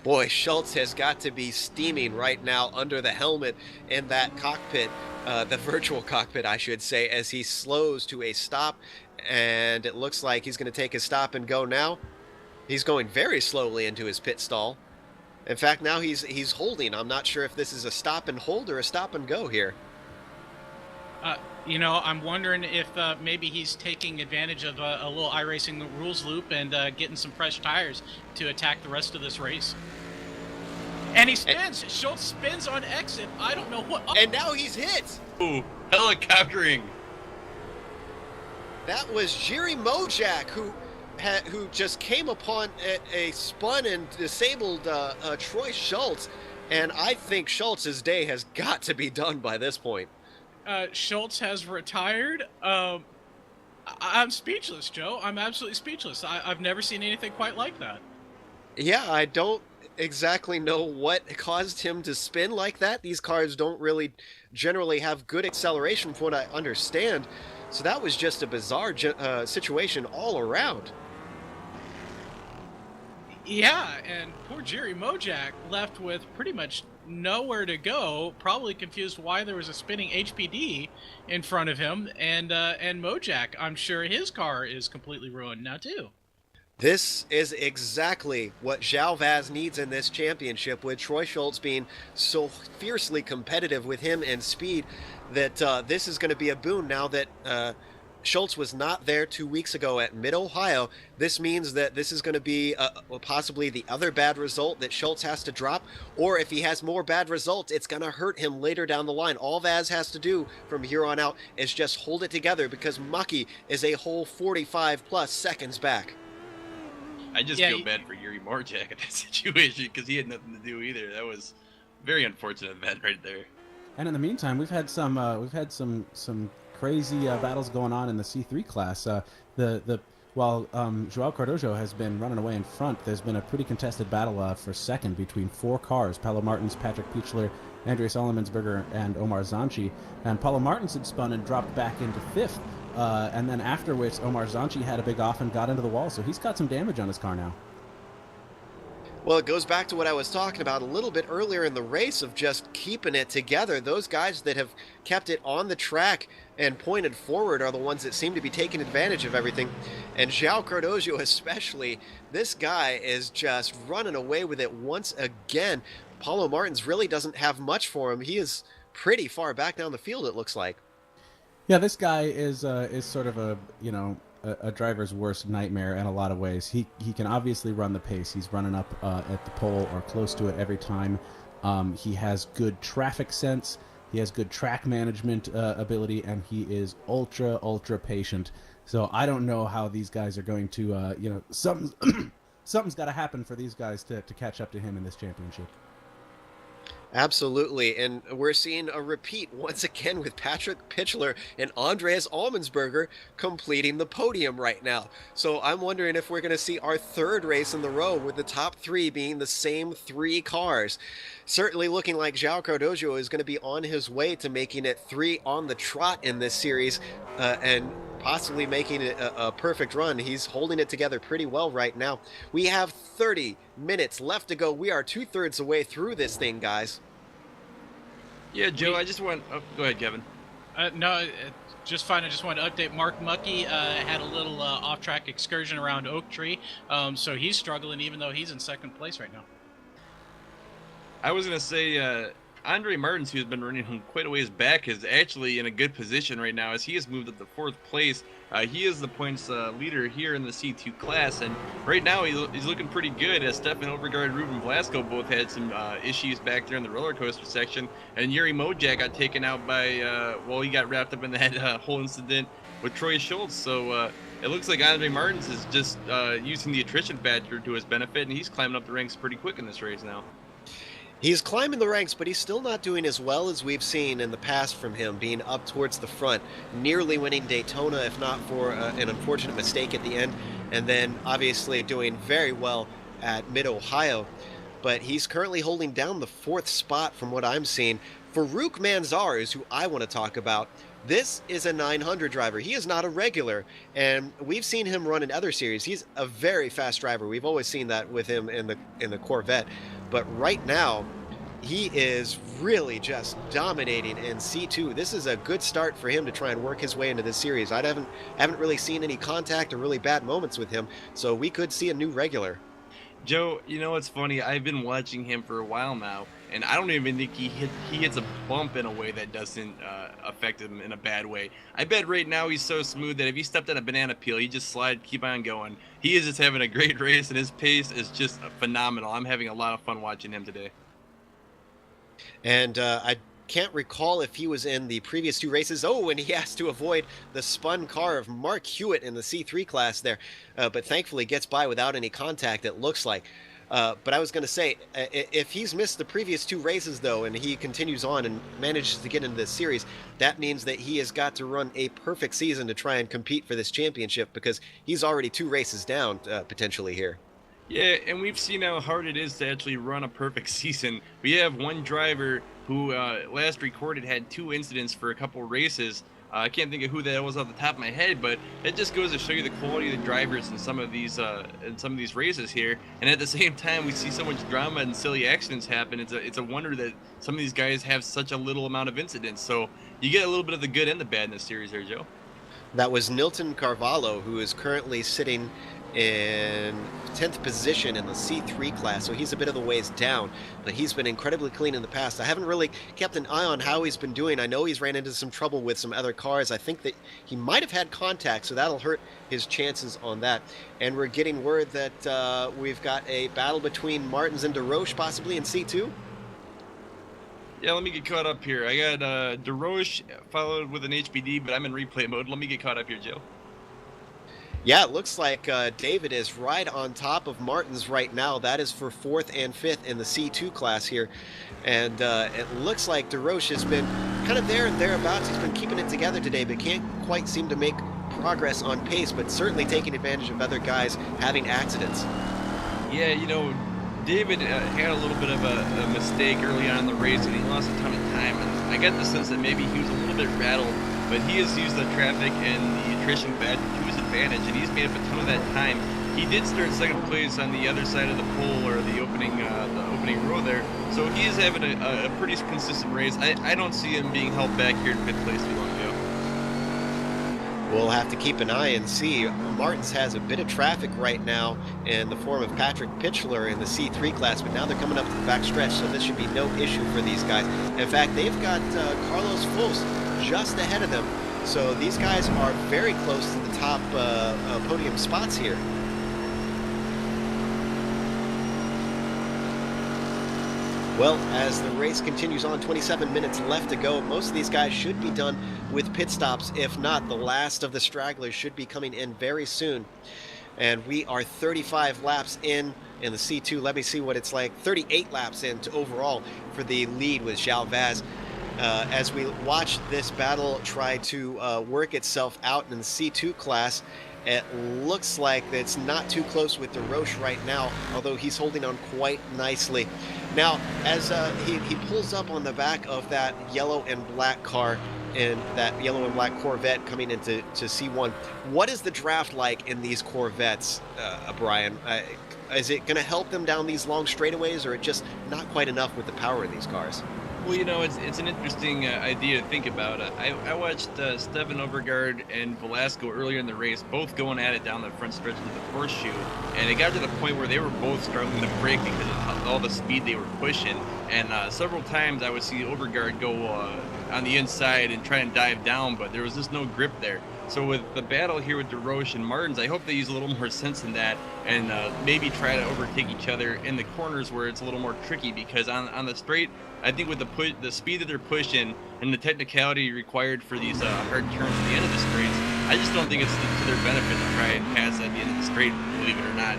Speaker 1: Boy, Schultz has got to be steaming right now under the helmet in that cockpit, the virtual cockpit, I should say, as he slows to a stop, and it looks like he's going to take his stop and go now. He's going very slowly into his pit stall. In fact, now he's holding. I'm not sure if this is a stop and hold or a stop and go here.
Speaker 3: I'm wondering if maybe he's taking advantage of a little iRacing rules loop and getting some fresh tires to attack the rest of this race. And he spins. Schultz spins on exit. I don't know what.
Speaker 1: And now he's hit.
Speaker 4: Ooh, helicoptering.
Speaker 1: That was Jiri Mojak who just came upon a spun and disabled Troy Schultz. And I think Schultz's day has got to be done by this point.
Speaker 3: Schultz has retired. I'm speechless, Joe. I'm absolutely speechless. I've never seen anything quite like that.
Speaker 1: Yeah, I don't exactly know what caused him to spin like that. These cars don't really generally have good acceleration from what I understand. So that was just a bizarre situation all around.
Speaker 3: Yeah, and poor Jiri Mojak left with pretty much nowhere to go, probably confused why there was a spinning HPD in front of him, and Mojak, I'm sure his car is completely ruined now too.
Speaker 1: This is exactly what João Vaz needs in this championship, with Troy Schultz being so fiercely competitive with him in speed, that this is going to be a boon now that Schultz was not there 2 weeks ago at Mid-Ohio. This means that this is going to be possibly the other bad result that Schultz has to drop, or if he has more bad results, it's going to hurt him later down the line. All Vaz has to do from here on out is just hold it together, because Mucky is a whole 45-plus seconds back.
Speaker 4: I just feel bad for Jiri Mojak in that situation, because he had nothing to do either. That was a very unfortunate event right there.
Speaker 5: And in the meantime, we've had some crazy battles going on in the C3 class. While Joao Cardojo has been running away in front, there's been a pretty contested battle for second between 4 cars: Paulo Martins, Patrick Pichler, Andreas Allemansberger, and Omar Zanchi. And Paulo Martins had spun and dropped back into 5th. And then after which, Omar Zanchi had a big off and got into the wall. So he's got some damage on his car now.
Speaker 1: Well, it goes back to what I was talking about a little bit earlier in the race of just keeping it together. Those guys that have kept it on the track and pointed forward are the ones that seem to be taking advantage of everything. And Joao Cardojo especially, this guy is just running away with it once again. Paulo Martins really doesn't have much for him. He is pretty far back down the field, it looks like.
Speaker 5: Yeah, this guy is sort of a driver's worst nightmare in a lot of ways. He can obviously run the pace. He's running up at the pole or close to it every time. He has good traffic sense. He has good track management ability, and he is ultra patient. So I don't know how these guys are going to, something's got to happen for these guys to catch up to him in this championship.
Speaker 1: Absolutely, and we're seeing a repeat once again with Patrick Pichler and Andreas Allemansberger completing the podium right now. So I'm wondering if we're going to see our 3rd race in the row with the top 3 being the same 3 cars. Certainly looking like Joao Cardojo is going to be on his way to making it 3 on the trot in this series, and possibly making it a perfect run. He's holding it together pretty well right now. We have 30 minutes left to go. We are 2/3 the way through this thing, guys.
Speaker 4: Yeah, Joe, I just want... Oh, go ahead, Kevin.
Speaker 3: No, just fine. I just wanted to update. Mark Muckey had a little off-track excursion around Oak Tree, so he's struggling even though he's in 2nd place right now.
Speaker 4: I was going to say... Andre Martins, who's been running quite a ways back, is actually in a good position right now as he has moved up to 4th place. He is the points leader here in the C2 class, and right now he's looking pretty good as Stefan Overgaard and Ruben Blasco both had some issues back there in the roller coaster section, and Yuri Mojak got taken out by, he got wrapped up in that whole incident with Troy Schultz. So it looks like Andre Martins is just using the attrition factor to his benefit, and he's climbing up the ranks pretty quick in this race now.
Speaker 1: He's climbing the ranks, but he's still not doing as well as we've seen in the past from him, being up towards the front, nearly winning Daytona, if not for an unfortunate mistake at the end, and then obviously doing very well at Mid-Ohio. But he's currently holding down the 4th spot from what I'm seeing. Farouk Manzar is who I want to talk about. This is a 900 driver. He is not a regular, and we've seen him run in other series. He's a very fast driver. We've always seen that with him in the Corvette. But right now, he is really just dominating in C2. This is a good start for him to try and work his way into this series. I haven't really seen any contact or really bad moments with him, so we could see a new regular.
Speaker 4: Joe, you know what's funny? I've been watching him for a while now, and I don't even think he hits a bump in a way that doesn't affect him in a bad way. I bet right now he's so smooth that if he stepped on a banana peel, he'd just slide, keep on going. He is just having a great race, and his pace is just phenomenal. I'm having a lot of fun watching him today.
Speaker 1: And I can't recall if he was in the previous 2 races. Oh, and he has to avoid the spun car of Mark Hewitt in the C3 class there, but thankfully gets by without any contact, it looks like. But I was going to say, if he's missed the previous 2 races, though, and he continues on and manages to get into this series, that means that he has got to run a perfect season to try and compete for this championship, because he's already 2 races down, potentially here.
Speaker 4: Yeah, and we've seen how hard it is to actually run a perfect season. We have one driver who last recorded had 2 incidents for a couple races. I can't think of who that was off the top of my head, but it just goes to show you the quality of the drivers in some of these races here. And at the same time, we see so much drama and silly accidents happen. It's a wonder that some of these guys have such a little amount of incidents. So you get a little bit of the good and the bad in this series here, Joe.
Speaker 1: That was Nilton Carvalho, who is currently sitting in 10th position in the C3 class, so he's a bit of the ways down, but he's been incredibly clean in the past. I haven't really kept an eye on how he's been doing. I know he's ran into some trouble with some other cars. I think that he might have had contact, so that'll hurt his chances on that. And we're getting word that we've got a battle between Martins and DeRoche possibly in C2.
Speaker 4: Yeah, let me get caught up here. I got DeRoche followed with an HBD, but I'm in replay mode. Let me get caught up here, Joe.
Speaker 1: Yeah, it looks like David is right on top of Martins right now. That is for 4th and 5th in the C2 class here. And it looks like DeRoche has been kind of there and thereabouts. He's been keeping it together today, but can't quite seem to make progress on pace, but certainly taking advantage of other guys having accidents.
Speaker 4: Yeah, David had a little bit of a mistake early on in the race, and he lost a ton of time. And I get the sense that maybe he was a little bit rattled, but he has used the traffic and the attrition badge to his advantage, and he's made up a ton of that time. He did start second place on the other side of the pole, or the opening row there, so he is having a pretty consistent race. I don't see him being held back here in 5th place too long, Joe.
Speaker 1: We'll have to keep an eye and see. Martins has a bit of traffic right now in the form of Patrick Pitchler in the C3 class, but now they're coming up to the back stretch, so this should be no issue for these guys. In fact, they've got Carlos Foss just ahead of them, so these guys are very close to the top podium spots here. Well, as the race continues on, 27 minutes left to go. Most of these guys should be done with pit stops. If not, the last of the stragglers should be coming in very soon. And we are 35 laps in the C2. Let me see what it's like. 38 laps in to overall for the lead with João Vaz. As we watch this battle try to work itself out in the C2 class, it looks like it's not too close with DeRoche right now, although he's holding on quite nicely. Now, as he pulls up on the back of that yellow and black car, in that yellow and black Corvette coming into C1, what is the draft like in these Corvettes, Brian? Is it going to help them down these long straightaways, or just not quite enough with the power in these cars?
Speaker 4: Well, it's an interesting idea to think about. I watched Stefan Overgaard and Velasco earlier in the race, both going at it down the front stretch of the horseshoe, and it got to the point where they were both struggling to brake because of all the speed they were pushing. And several times I would see Overgaard go on the inside and try and dive down, but there was just no grip there. So with the battle here with DeRoche and Martins, I hope they use a little more sense in that and maybe try to overtake each other in the corners where it's a little more tricky, because on the straight, I think with the speed that they're pushing and the technicality required for these hard turns at the end of the straights, I just don't think it's to their benefit to try and pass at the end of the straight, believe it or not.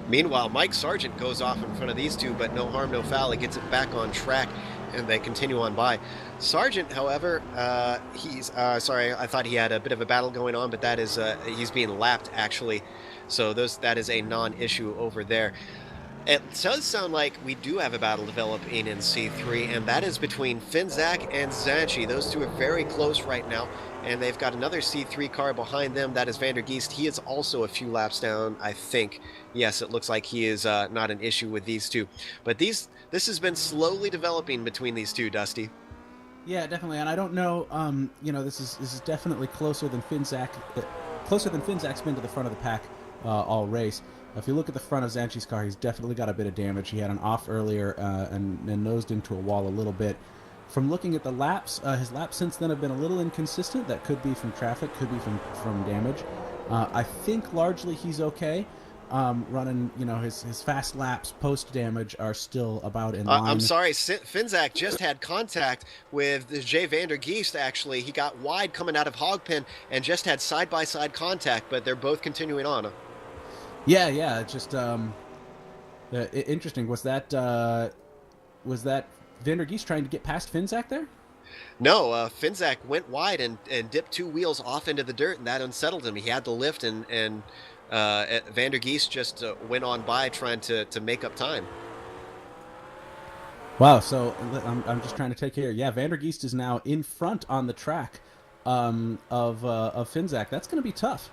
Speaker 1: Meanwhile, Mike Sargent goes off in front of these two, but no harm, no foul. He gets it back on track, and they continue on by. Sargent, however, he's sorry, I thought he had a bit of a battle going on, but that is he's being lapped actually, so that is a non-issue over there. It does sound like we do have a battle developing in C3, and that is between Finzak and Zanchi. Those two are very close right now, and they've got another C3 car behind them. That is Van der Geest. He is also a few laps down, I think. Yes, it looks like he is not an issue with these two. But this has been slowly developing between these two, Dusty.
Speaker 5: Yeah, definitely. And I don't know, this is definitely closer than Finzak. Closer than Finzak's been to the front of the pack all race. If you look at the front of Zanchi's car, he's definitely got a bit of damage. He had an off earlier and nosed into a wall a little bit. From looking at the laps, his laps since then have been a little inconsistent. That could be from traffic, could be from damage. I think largely he's okay. Running, his fast laps post damage are still about in line.
Speaker 1: I'm sorry, Finzak just had contact with Jay Van der Geest, actually. He got wide coming out of Hogpen and just had side-by-side contact, but they're both continuing on.
Speaker 5: Yeah, just interesting. Was that Van der Geest trying to get past Finzak there?
Speaker 1: No, Finzak went wide and dipped two wheels off into the dirt, and that unsettled him. He had to lift, and Van der Geest just went on by trying to make up time.
Speaker 5: Wow, so I'm just trying to take care. Yeah, Van der Geest is now in front on the track of Finzak. That's going to be tough.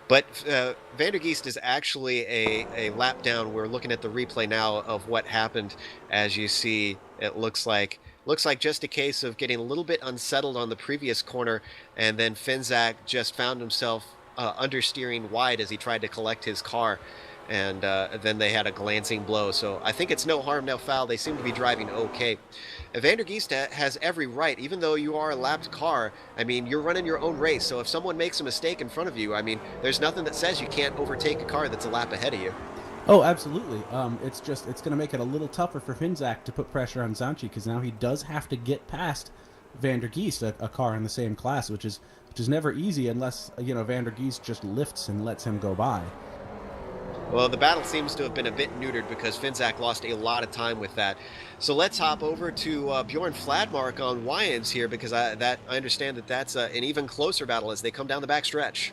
Speaker 1: But Van der Geest is actually a lap down. We're looking at the replay now of what happened. As you see, it looks like just a case of getting a little bit unsettled on the previous corner, and then Finzak just found himself understeering wide as he tried to collect his car, and then they had a glancing blow. So I think it's no harm, no foul. They seem to be driving okay. Van der Geest has every right, even though you are a lapped car. I mean, you're running your own race, so if someone makes a mistake in front of you, I mean, there's nothing that says you can't overtake a car that's a lap ahead of you.
Speaker 5: Oh, absolutely. It's going to make it a little tougher for Finzak to put pressure on Zanchi, because now he does have to get past Van der Geest, a car in the same class, which is never easy unless Van der Geest just lifts and lets him go by.
Speaker 1: Well, the battle seems to have been a bit neutered because Finzak lost a lot of time with that. So let's hop over to Bjorn Fladmark on Wyans here, because I understand that that's an even closer battle as they come down the back stretch.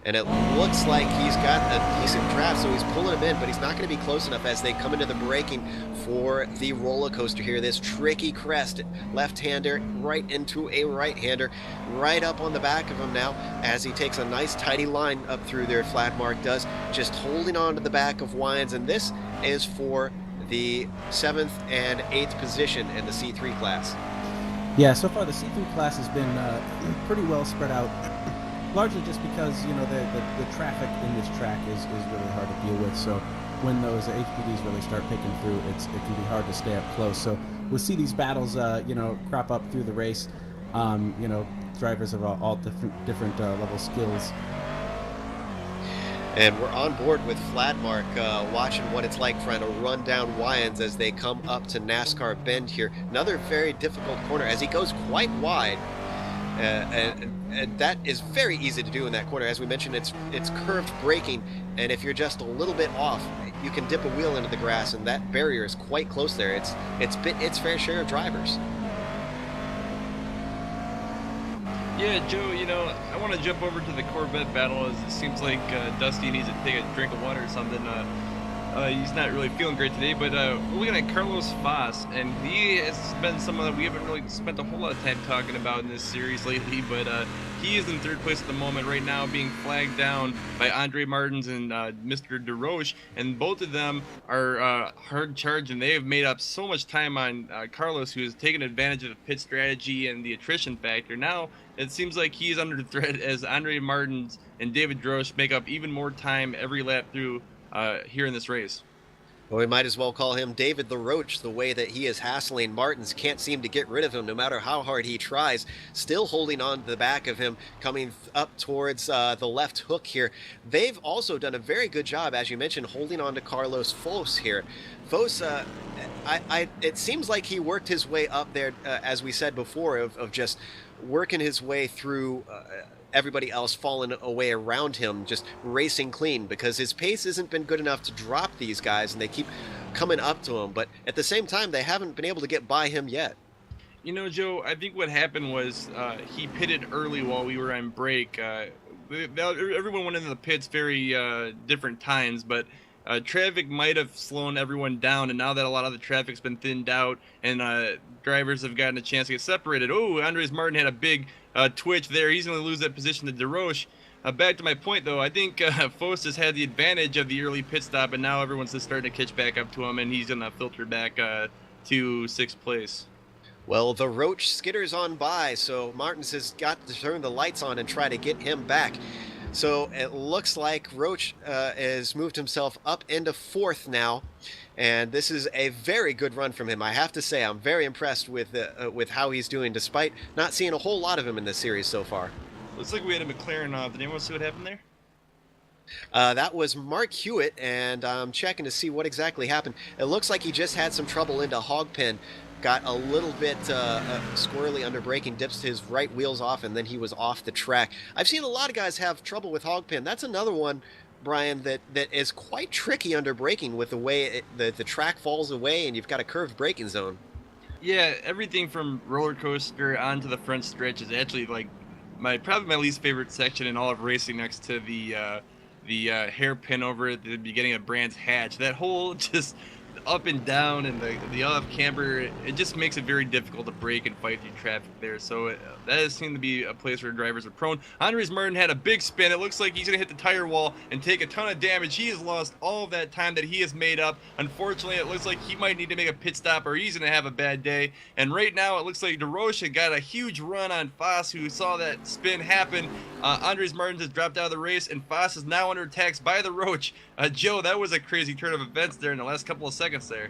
Speaker 1: And it looks like he's got a decent draft, so he's pulling him in, but he's not going to be close enough as they come into the braking for the roller coaster here. This tricky crest, left-hander right into a right-hander, right up on the back of him now as he takes a nice tidy line up through there. Flatmark does, just holding on to the back of Wyans, and this is for the 7th and 8th position in the C3 class.
Speaker 5: Yeah, so far the C3 class has been pretty well spread out. Largely just because, you know, the traffic in this track is really hard to deal with. So when those HPDs really start picking through, it can be hard to stay up close. So we'll see these battles, you know, crop up through the race. You know, drivers of all different level skills.
Speaker 1: And we're on board with Flatmark, watching what it's like trying to run down Wyans as they come up to NASCAR Bend here. Another very difficult corner as he goes quite wide. And that is very easy to do in that corner. As we mentioned, it's curved braking, and if you're just a little bit off, you can dip a wheel into the grass, and that barrier is quite close there. It's bit its fair share of drivers.
Speaker 4: Yeah, Joe, you know, I want to jump over to the Corvette battle as it seems like Dusty needs to take a drink of water or something. He's not really feeling great today, but we're looking at Carlos Foss, and he has been someone that we haven't really spent a whole lot of time talking about in this series lately, but he is in 3rd place at the moment right now, being flagged down by Andre Martins and Mr. DeRoche, and both of them are hard charged, and they have made up so much time on Carlos, who has taken advantage of the pit strategy and the attrition factor. Now it seems like he is under threat as Andre Martins and David DeRoche make up even more time every lap through here in this race.
Speaker 1: Well, we might as well call him David the Roach, the way that he is hassling Martins. Can't seem to get rid of him no matter how hard he tries. Still holding on to the back of him, coming up towards the left hook here. They've also done a very good job, as you mentioned, holding on to Carlos Foss here. Foss, it seems like he worked his way up there, as we said before, of just working his way through everybody else falling away around him, just racing clean, because his pace hasn't been good enough to drop these guys, and they keep coming up to him. But at the same time, they haven't been able to get by him yet.
Speaker 4: You know, Joe, I think what happened was he pitted early while we were on break. Everyone went into the pits very different times, but traffic might have slowed everyone down, and now that a lot of the traffic's been thinned out and drivers have gotten a chance to get separated. Oh, Andres Martin had a big twitch there. He's going to lose that position to DeRoche. Back to my point, though, I think Foss has had the advantage of the early pit stop, and now everyone's just starting to catch back up to him, and he's going to filter back to 6th place.
Speaker 1: Well, the Roach skitters on by, so Martins has got to turn the lights on and try to get him back. So it looks like Roach has moved himself up into 4th now, and this is a very good run from him. I have to say, I'm very impressed with how he's doing, despite not seeing a whole lot of him in this series so far.
Speaker 4: Looks like we had a McLaren off. Did anyone see what happened there?
Speaker 1: That was Mark Hewitt, and I'm checking to see what exactly happened. It looks like he just had some trouble into Hogpen, got a little bit squirrely under braking, dips his right wheels off, and then he was off the track. I've seen a lot of guys have trouble with Hogpen. That's another one, Brian, that is quite tricky under braking with the way the track falls away and you've got a curved braking zone.
Speaker 4: Yeah, everything from roller coaster onto the front stretch is actually like probably my least favorite section in all of racing, next to the hairpin over at the beginning of Brands Hatch. That whole just up and down and the off camber, it just makes it very difficult to brake and fight through traffic there. So that has seemed to be a place where drivers are prone. Andres Martin had a big spin. It looks like he's going to hit the tire wall and take a ton of damage. He has lost all of that time that he has made up. Unfortunately, it looks like he might need to make a pit stop or he's going to have a bad day. And right now, it looks like DeRoche got a huge run on Foss, who saw that spin happen. Andres Martin has dropped out of the race, and Foss is now under attack by the Roach. Joe, that was a crazy turn of events there in the last couple of seconds there.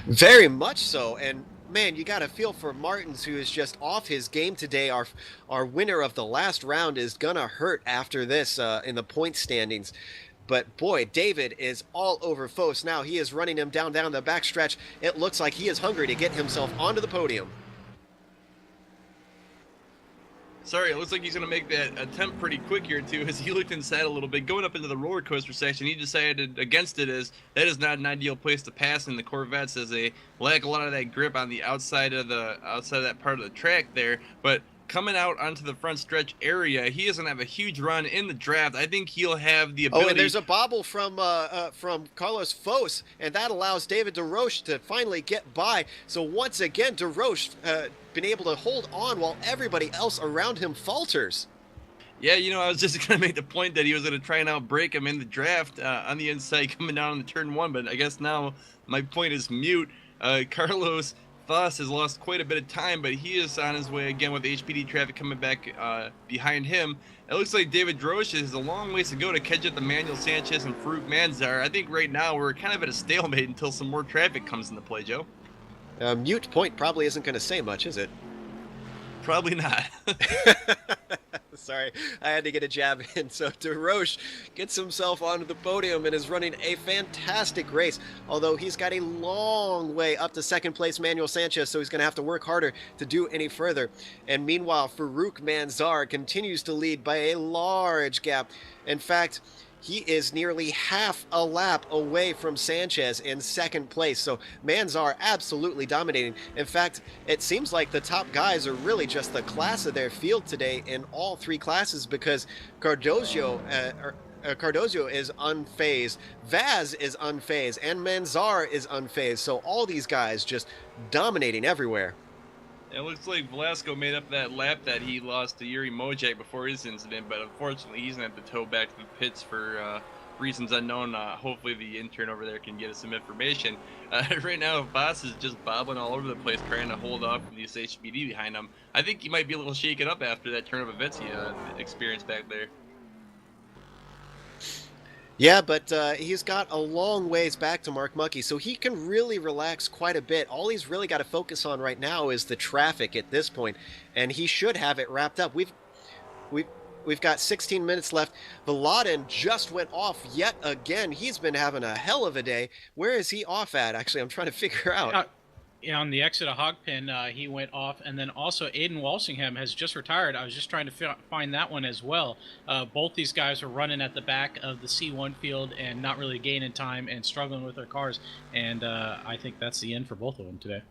Speaker 1: Very much so, and man, you got to feel for Martins, who is just off his game today. Our winner of the last round is gonna hurt after this in the point standings. But boy, David is all over Foss now. He is running him down the backstretch. It looks like he is hungry to get himself onto the podium.
Speaker 4: Sorry, it looks like he's going to make that attempt pretty quick here, too, as he looked inside a little bit. Going up into the roller coaster section, he decided against it, as that is not an ideal place to pass in the Corvettes, as they lack a lot of that grip on the outside of that part of the track there. But coming out onto the front stretch area, he is going to have a huge run in the draft. I think he'll have the ability.
Speaker 1: Oh, and there's a bobble from Carlos Fos, and that allows David DeRoche to finally get by. So once again, DeRoche been able to hold on while everybody else around him falters.
Speaker 4: Yeah, I was just going to make the point that he was going to try and outbreak him in the draft on the inside coming down on the turn one, but I guess now my point is mute. Carlos Foss has lost quite a bit of time, but he is on his way again with HPD traffic coming back behind him. It looks like David Drosh has a long ways to go to catch up to Manuel Sanchez and Farouk Manzar. I think right now we're kind of at a stalemate until some more traffic comes into play, Joe.
Speaker 1: Mute point probably isn't going to say much, is it?
Speaker 4: Probably not.
Speaker 1: Sorry, I had to get a jab in. So DeRoche gets himself onto the podium and is running a fantastic race, although he's got a long way up to second place Manuel Sanchez, so he's going to have to work harder to do any further. And meanwhile, Farouk Manzar continues to lead by a large gap. In fact, he is nearly half a lap away from Sanchez in second place. So Manzar absolutely dominating. In fact, it seems like the top guys are really just the class of their field today in all three classes, because Cardozo is unfazed, Vaz is unfazed, and Manzar is unfazed. So all these guys just dominating everywhere.
Speaker 4: It looks like Velasco made up that lap that he lost to Yuri Mojak before his incident, but unfortunately he's going to have to tow back to the pits for reasons unknown. Hopefully the intern over there can get us some information. Right now, Voss is just bobbling all over the place trying to hold off from this HBD behind him. I think he might be a little shaken up after that turn of events he experienced back there.
Speaker 1: Yeah, but he's got a long ways back to Mark Muckey, so he can really relax quite a bit. All he's really got to focus on right now is the traffic at this point, and he should have it wrapped up. We've got 16 minutes left. Volodin just went off yet again. He's been having a hell of a day. Where is he off at? Actually, I'm trying to figure out.
Speaker 3: Yeah, on the exit of Hogpin, he went off, and then also Aiden Walsingham has just retired. I was just trying to find that one as well. Both these guys are running at the back of the C1 field and not really gaining time and struggling with their cars, and I think that's the end for both of them today.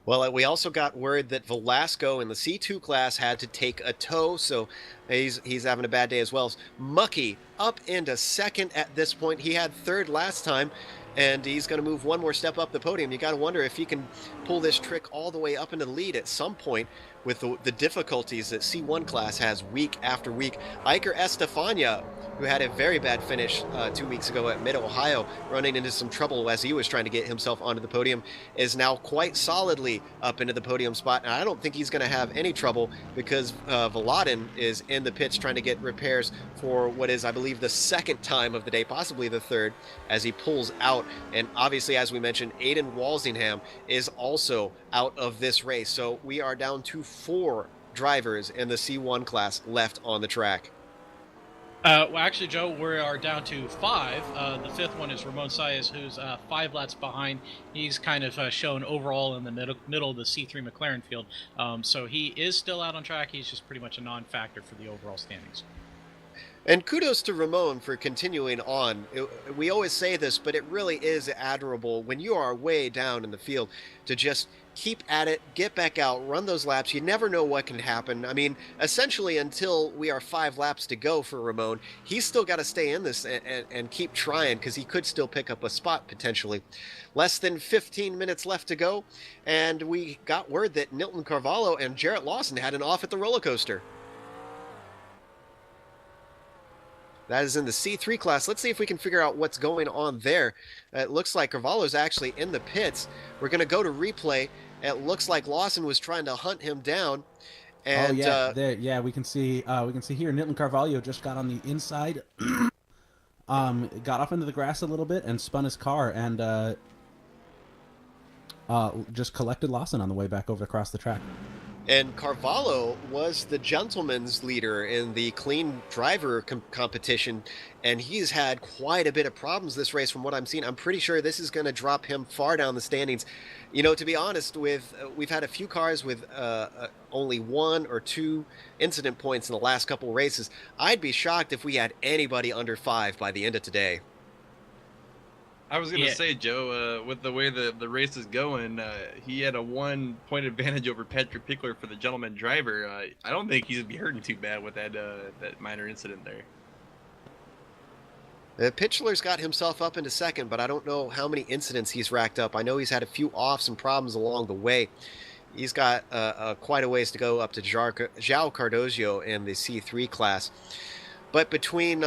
Speaker 1: Well, we also got word that Velasco in the C2 class had to take a tow, so he's having a bad day as well. Muckey up into second at this point. He had third last time, and he's going to move one more step up the podium. You got to wonder if he can pull this trick all the way up into the lead at some point with the difficulties that C1 class has week after week. Iker Estefania, who had a very bad finish 2 weeks ago at Mid-Ohio, running into some trouble as he was trying to get himself onto the podium, is now quite solidly up into the podium spot. And I don't think he's going to have any trouble, because Volodin is in the pits trying to get repairs for what is, I believe, the second time of the day, possibly the third, as he pulls out. And obviously, as we mentioned, Aiden Walsingham is also out of this race. So we are down to 4 drivers in the C1 class left on the track.
Speaker 3: Well, actually, Joe, we are down to 5. The fifth one is Ramon Saez, who's 5 laps behind. He's kind of shown overall in the middle of the C3 McLaren field. So he is still out on track. He's just pretty much a non-factor for the overall standings.
Speaker 1: And kudos to Ramon for continuing on. We always say this, but it really is admirable when you are way down in the field to just keep at it, get back out, run those laps. You never know what can happen. I mean, essentially until we are 5 laps to go for Ramon, he's still got to stay in this and keep trying, because he could still pick up a spot potentially. Less than 15 minutes left to go, and we got word that Nilton Carvalho and Jarrett Lawson had an off at the roller coaster. That is in the C3 class. Let's see if we can figure out what's going on there. It looks like Carvalho's actually in the pits. We're going to go to replay. It looks like Lawson was trying to hunt him down. And,
Speaker 5: we can see here Nilton Carvalho just got on the inside, got off into the grass a little bit and spun his car, and just collected Lawson on the way back over across the track.
Speaker 1: And Carvalho was the gentleman's leader in the clean driver competition, and he's had quite a bit of problems this race from what I'm seeing. I'm pretty sure this is going to drop him far down the standings. You know, to be honest, we've had a few cars with only 1 or 2 incident points in the last couple races. I'd be shocked if we had anybody under 5 by the end of today.
Speaker 4: I was gonna say, Joe, with the way the race is going, he had a 1-point advantage over Patrick Pickler for the gentleman driver. I don't think he's gonna be hurting too bad with that minor incident there.
Speaker 1: Pitchler's got himself up into second, but I don't know how many incidents he's racked up. I know he's had a few offs and problems along the way. He's got quite a ways to go up to João Cardoso in the C3 class. But between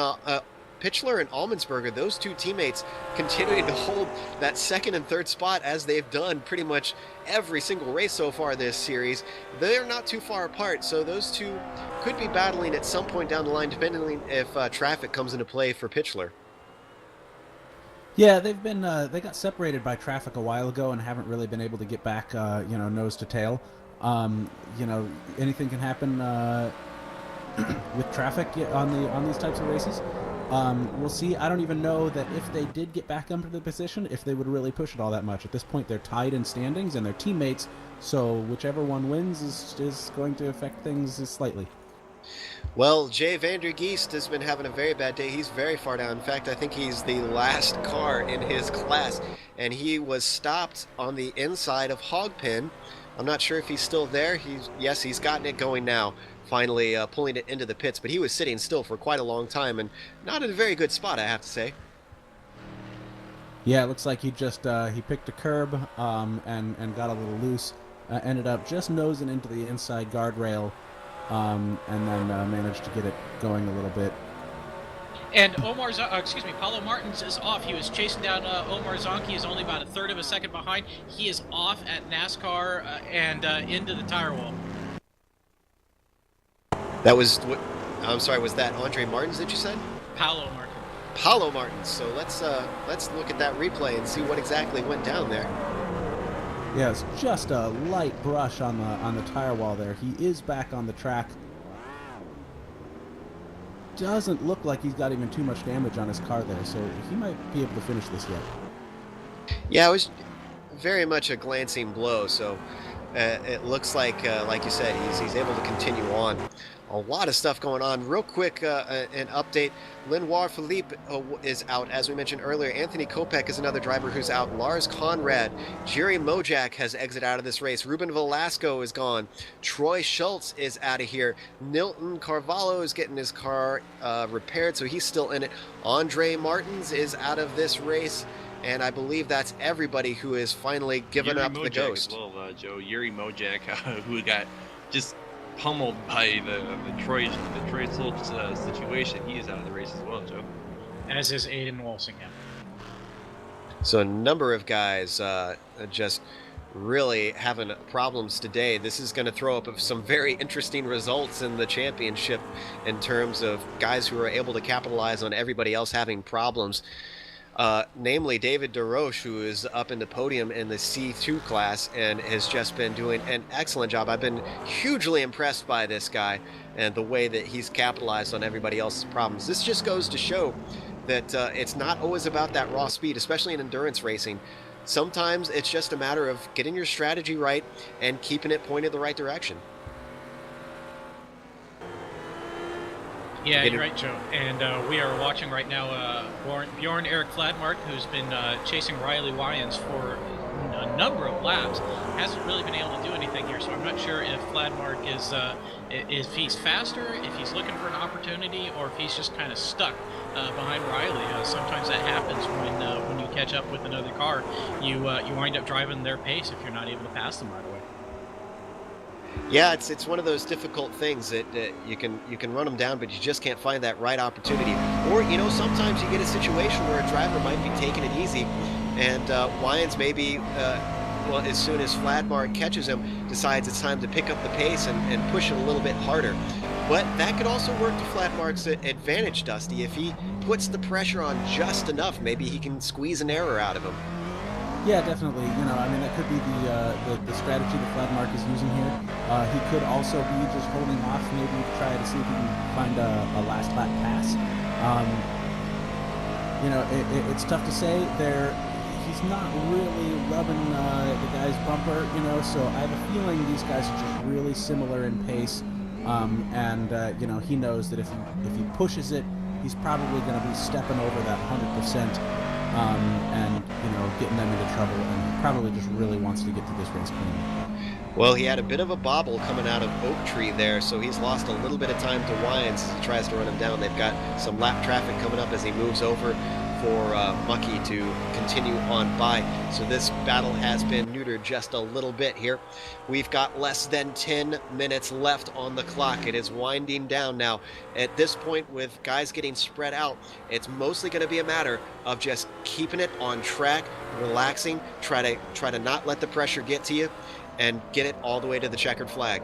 Speaker 1: Pitchler and Almensberger, those two teammates continuing to hold that second and third spot as they've done pretty much every single race so far this series. They're not too far apart, so those two could be battling at some point down the line, depending if traffic comes into play for Pitchler.
Speaker 5: Yeah, they've been they got separated by traffic a while ago and haven't really been able to get back, nose to tail. Anything can happen with traffic on these types of races. We'll see. I don't even know that if they did get back into the position, if they would really push it all that much. At this point, they're tied in standings and they're teammates, so whichever one wins is going to affect things slightly.
Speaker 1: Well, Jay Vander Geest has been having a very bad day. He's very far down. In fact, I think he's the last car in his class, and he was stopped on the inside of Hogpen. I'm not sure if he's still there. He's gotten it going now. Finally pulling it into the pits, but he was sitting still for quite a long time and not in a very good spot, I have to say.
Speaker 5: Yeah, it looks like he just he picked a curb and got a little loose, ended up just nosing into the inside guardrail, and then managed to get it going a little bit.
Speaker 3: And Paulo Martins is off. He was chasing down Omar Zonki. Is only about a third of a second behind. He is off at NASCAR and into the tire wall.
Speaker 1: That was what? I'm sorry. Was that Andre Martins that you said?
Speaker 3: Paulo Martins.
Speaker 1: Paulo Martins. So let's look at that replay and see what exactly went down there.
Speaker 5: Yeah, it's just a light brush on the tire wall there. He is back on the track. Doesn't look like he's got even too much damage on his car there, so he might be able to finish this yet.
Speaker 1: Yeah, it was very much a glancing blow. So it looks like you said, he's able to continue on. A lot of stuff going on. Real quick, an update. Lenoir Philippe is out, as we mentioned earlier. Anthony Kopech is another driver who's out. Lars Conrad, Jerry Mojak has exited out of this race. Ruben Velasco is gone. Troy Schultz is out of here. Nilton Carvalho is getting his car repaired, so he's still in it. Andre Martins is out of this race. And I believe that's everybody who is finally given up the ghost.
Speaker 4: As well, Joe. Yuri Mojak, who got just pummeled by the Troy Schultz situation. He is out of the race as well, Joe.
Speaker 3: As is Aiden Walsingham.
Speaker 1: So a number of guys just really having problems today. This is going to throw up some very interesting results in the championship in terms of guys who are able to capitalize on everybody else having problems. Namely David DeRoche, who is up in the podium in the C2 class and has just been doing an excellent job. I've been hugely impressed by this guy and the way that he's capitalized on everybody else's problems. This just goes to show that it's not always about that raw speed, especially in endurance racing. Sometimes it's just a matter of getting your strategy right and keeping it pointed the right direction.
Speaker 3: Yeah, you're right, Joe. And we are watching right now Bjorn Erik Fladmark, who's been chasing Riley Wyans for a number of laps. Hasn't really been able to do anything here, so I'm not sure if Fladmark is if he's faster, if he's looking for an opportunity, or if he's just kind of stuck behind Riley. Sometimes that happens when you catch up with another car. You wind up driving their pace if you're not able to pass them right away.
Speaker 1: Yeah, it's one of those difficult things that you can run them down, but you just can't find that right opportunity. Or, sometimes you get a situation where a driver might be taking it easy, and Wyans maybe, as soon as Fladmark catches him, decides it's time to pick up the pace and push it a little bit harder. But that could also work to Fladmark's advantage, Dusty. If he puts the pressure on just enough, maybe he can squeeze an error out of him.
Speaker 5: Yeah, definitely. I mean, that could be the strategy that Vladmark is using here. He could also be just holding off, maybe try to see if he can find a last lap pass. Um, it's tough to say. He's not really rubbing the guy's bumper, so I have a feeling these guys are just really similar in pace. He knows that if he pushes it, he's probably going to be stepping over that 100%. And getting them into trouble, and he probably just really wants to get to this race clean.
Speaker 1: Well, he had a bit of a bobble coming out of Oak Tree there, so he's lost a little bit of time to Wyans as he tries to run him down. They've got some lap traffic coming up as he moves over for Mucky to continue on by. So this battle has been neutered just a little bit here. We've got less than 10 minutes left on the clock. It is winding down now. At this point, with guys getting spread out, it's mostly going to be a matter of just keeping it on track, relaxing, try to not let the pressure get to you, and get it all the way to the checkered flag.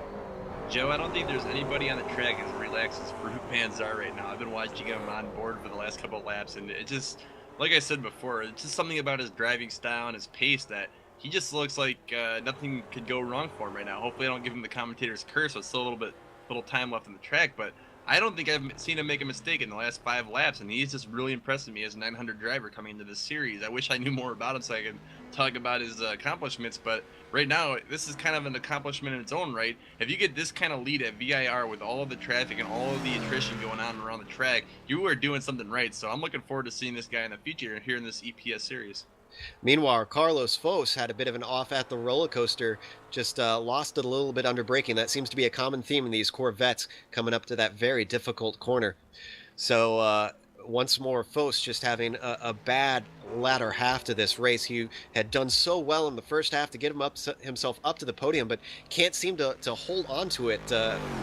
Speaker 4: Joe, I don't think there's anybody on the track as relaxed as Fruit Pans are right now. I've been watching him on board for the last couple of laps, and it just, like I said before, it's just something about his driving style and his pace that he just looks like nothing could go wrong for him right now. Hopefully I don't give him the commentator's curse, with still a little time left on the track, but I don't think I've seen him make a mistake in the last 5 laps, and he's just really impressing me as a 900 driver coming into this series. I wish I knew more about him so I could talk about his accomplishments, but right now, this is kind of an accomplishment in its own right. If you get this kind of lead at VIR with all of the traffic and all of the attrition going on around the track, you are doing something right. So I'm looking forward to seeing this guy in the future here in this EPS series.
Speaker 1: Meanwhile, Carlos Fos had a bit of an off at the roller coaster, just lost it a little bit under braking. That seems to be a common theme in these Corvettes coming up to that very difficult corner. So once more, Fos just having a bad latter half to this race. He had done so well in the first half to get himself up to the podium, but can't seem to hold on to it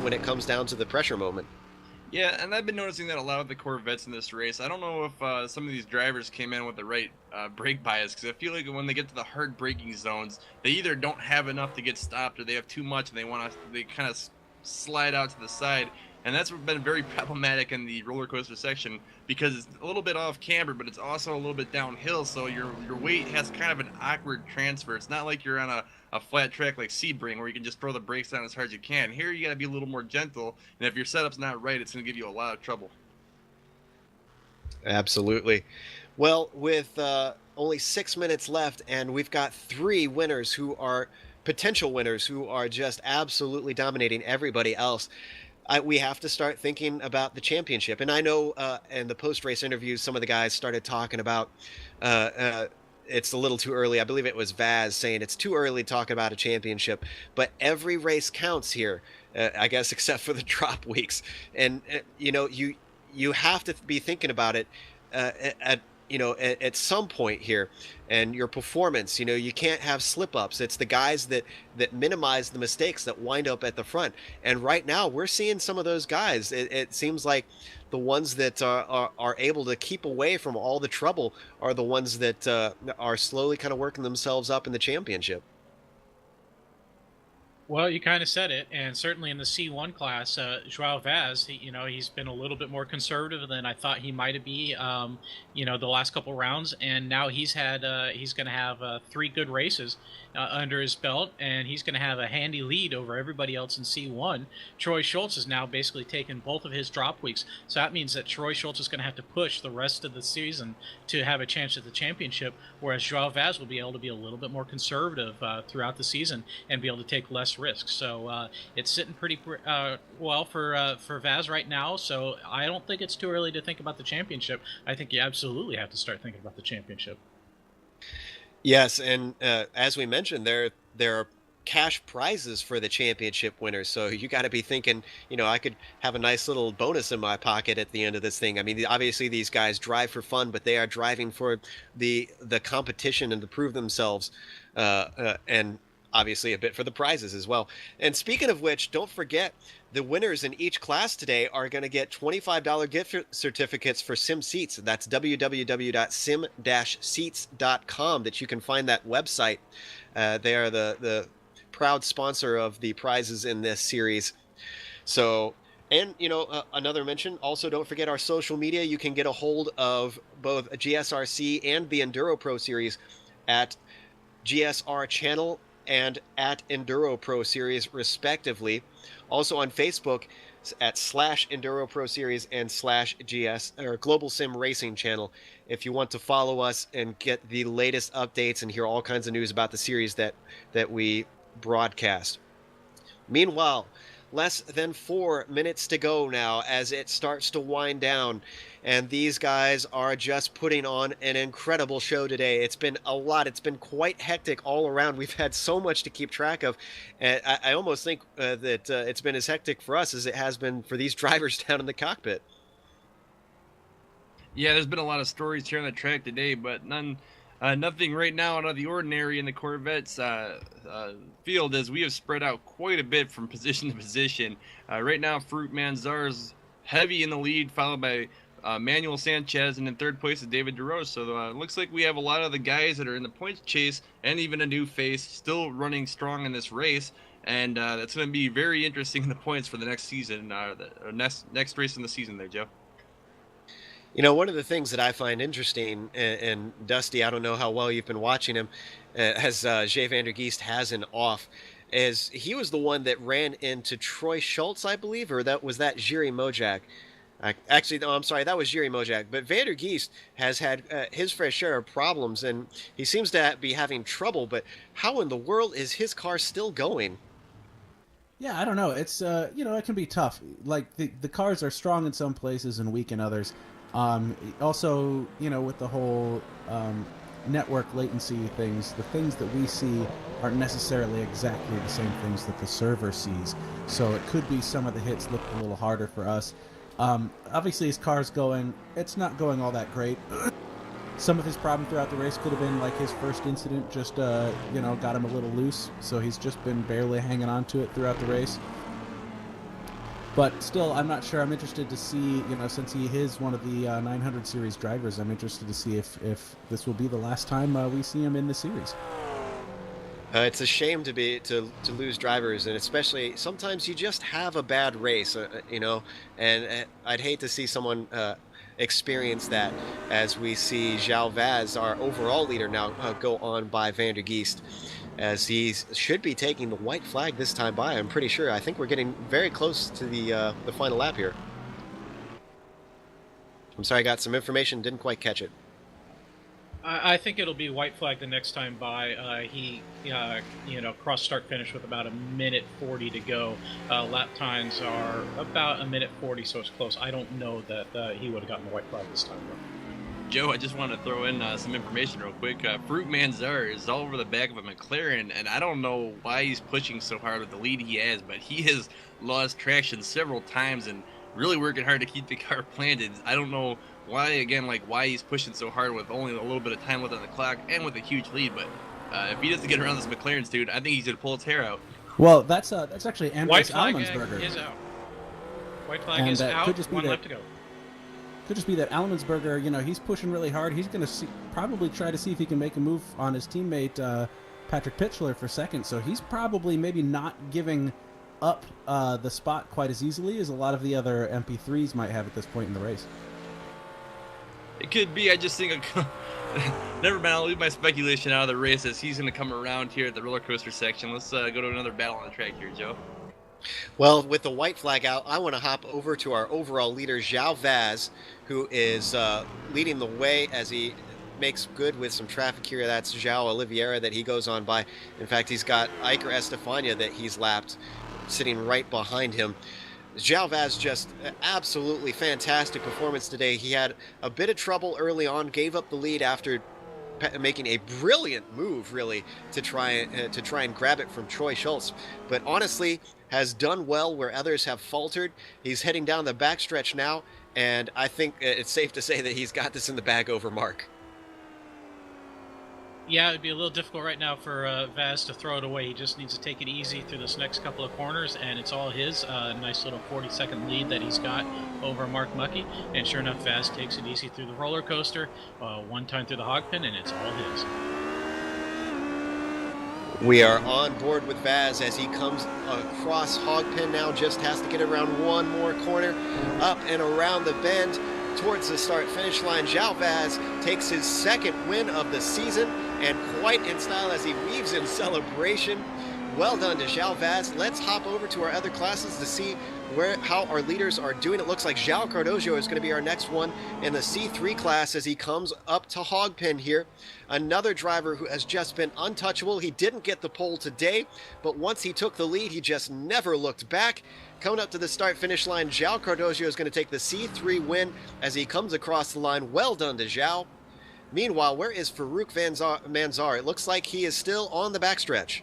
Speaker 1: when it comes down to the pressure moment.
Speaker 4: Yeah, and I've been noticing that a lot of the Corvettes in this race. I don't know if some of these drivers came in with the right brake bias, because I feel like when they get to the hard braking zones, they either don't have enough to get stopped, or they have too much and they kind of slide out to the side. And that's been very problematic in the roller coaster section, because it's a little bit off camber, but it's also a little bit downhill, so your weight has kind of an awkward transfer. It's not like you're on a flat track like Sebring where you can just throw the brakes down as hard as you can. Here you got to be a little more gentle, and if your setup's not right, it's going to give you a lot of trouble.
Speaker 1: Absolutely. Well, with only 6 minutes left, and we've got 3 winners who are potential winners who are just absolutely dominating everybody else, we have to start thinking about the championship. And I know in the post-race interviews, some of the guys started talking about it's a little too early. I believe it was Vaz saying it's too early to talk about a championship. But every race counts here, I guess, except for the drop weeks. And, you have to be thinking about it at some point here, and your performance, you can't have slip-ups. It's the guys that minimize the mistakes that wind up at the front. And right now we're seeing some of those guys. It seems like the ones that are able to keep away from all the trouble are the ones that are slowly kind of working themselves up in the championship.
Speaker 3: Well, you kind of said it, and certainly in the C1 class, Joao Vaz, he's been a little bit more conservative than I thought he might be, the last couple rounds, and now he's going to have 3 good races under his belt, and he's going to have a handy lead over everybody else in C1. Troy Schultz has now basically taken both of his drop weeks, so that means that Troy Schultz is going to have to push the rest of the season to have a chance at the championship, whereas Joao Vaz will be able to be a little bit more conservative throughout the season and be able to take less risks. So it's sitting pretty well for Vaz right now. So I don't think it's too early to think about the championship. I think you absolutely have to start thinking about the championship.
Speaker 1: Yes, and as we mentioned, there are cash prizes for the championship winners. So you got to be thinking, I could have a nice little bonus in my pocket at the end of this thing. I mean, obviously these guys drive for fun, but they are driving for the competition and to prove themselves, and obviously a bit for the prizes as well. And speaking of which, don't forget, the winners in each class today are going to get $25 gift certificates for Sim Seats. That's www.sim-seats.com, that you can find that website. They are the proud sponsor of the prizes in this series. So, and, another mention, also don't forget our social media. You can get a hold of both GSRC and the EnduroPro series at GSR channel and at EnduroPro Series, respectively. Also on Facebook at /EnduroPro Series and /GS or Global Sim Racing channel if you want to follow us and get the latest updates and hear all kinds of news about the series that we broadcast. Meanwhile, less than 4 minutes to go now as it starts to wind down, and these guys are just putting on an incredible show today. It's been a lot. It's been quite hectic all around. We've had so much to keep track of, and I almost think that it's been as hectic for us as it has been for these drivers down in the cockpit.
Speaker 4: Yeah, there's been a lot of stories here on the track today, but nothing right now out of the ordinary in the Corvette's field, as we have spread out quite a bit from position to position. Right now, Fruit Manzar's heavy in the lead, followed by Manuel Sanchez, and in third place is David DeRose. So it looks like we have a lot of the guys that are in the points chase, and even a new face, still running strong in this race. And that's going to be very interesting in the points for the next season, the next race in the season there, Joe.
Speaker 1: You know, one of the things that I find interesting, and Dusty, I don't know how well you've been watching him, as Jay van der Geest has an off, is he was the one that ran into Troy Schultz, I believe, or that was Jiri Mojak. Actually, no, I'm sorry, that was Jiri Mojak. But van der Geest has had his fair share of problems, and he seems to be having trouble. But how in the world is his car still going?
Speaker 5: Yeah, I don't know. It's it can be tough. Like the cars are strong in some places and weak in others. Also, with the whole network latency things, the things that we see aren't necessarily exactly the same things that the server sees. So it could be some of the hits look a little harder for us. Obviously, his car's it's not going all that great. Some of his problem throughout the race could have been like his first incident just, got him a little loose. So he's just been barely hanging on to it throughout the race. But still, I'm not sure. I'm interested to see, since he is one of the 900 series drivers, I'm interested to see if this will be the last time we see him in the series.
Speaker 1: It's a shame to lose drivers, and especially sometimes you just have a bad race, and I'd hate to see someone experience that as we see João Vaz, our overall leader, now go on by van der Geest, as he should be taking the white flag this time by. I'm pretty sure. I think we're getting very close to the final lap here. I'm sorry, I got some information, didn't quite catch it.
Speaker 3: I think it'll be white flag the next time by. He cross start finish with about 1:40 to go. Lap times are about 1:40, so it's close. I don't know that he would have gotten the white flag this time, though.
Speaker 4: Joe, I just want to throw in some information real quick. Fruit Manzar is all over the back of a McLaren, and I don't know why he's pushing so hard with the lead he has, but he has lost traction several times and really working hard to keep the car planted. I don't know why he's pushing so hard with only a little bit of time left on the clock and with a huge lead, but if he doesn't get around this McLaren's, dude, I think he's going to pull his hair out.
Speaker 5: Well, that's actually Andres
Speaker 3: White flag
Speaker 5: Allemansberger.
Speaker 3: is out. White flag is out.
Speaker 5: Could just be
Speaker 3: 1 lap to go.
Speaker 5: Could just be that Allemansberger, he's pushing really hard. He's going to probably try to see if he can make a move on his teammate Patrick Pitchler for second. So he's probably maybe not giving up the spot quite as easily as a lot of the other MP3s might have at this point in the race.
Speaker 4: It could be. I just think never mind. I'll leave my speculation out of the race as he's going to come around here at the roller coaster section. Let's go to another battle on the track here, Joe.
Speaker 1: Well, with the white flag out, I want to hop over to our overall leader, João Vaz, who is leading the way as he makes good with some traffic here. That's João Oliveira that he goes on by. In fact, he's got Iker Estefania that he's lapped, sitting right behind him. João Vaz just absolutely fantastic performance today. He had a bit of trouble early on, gave up the lead after making a brilliant move, really, to try and grab it from Troy Schultz. But honestly, has done well where others have faltered. He's heading down the backstretch now, and I think it's safe to say that he's got this in the bag over Mark.
Speaker 3: Yeah, it'd be a little difficult right now for Vaz to throw it away. He just needs to take it easy through this next couple of corners, and it's all his. Nice little 40-second lead that he's got over Mark Mucky. And sure enough, Vaz takes it easy through the roller coaster, one time through the hog pin, and it's all his.
Speaker 1: We are on board with Vaz as he comes across hog pin now, just has to get around one more corner, up and around the bend towards the start-finish line. João Vaz takes his second win of the season and quite in style as he weaves in celebration. Well done to João Vaz. Let's hop over to our other classes to see how our leaders are doing. It looks like João Cardojo is going to be our next one in the C3 class as he comes up to Hogpen here. Another driver who has just been untouchable. He didn't get the pole today, but once he took the lead, he just never looked back. Coming up to the start-finish line, João Cardojo is going to take the C3 win as he comes across the line. Well done to João. Meanwhile, where is Farouk Manzar? It looks like he is still on the backstretch.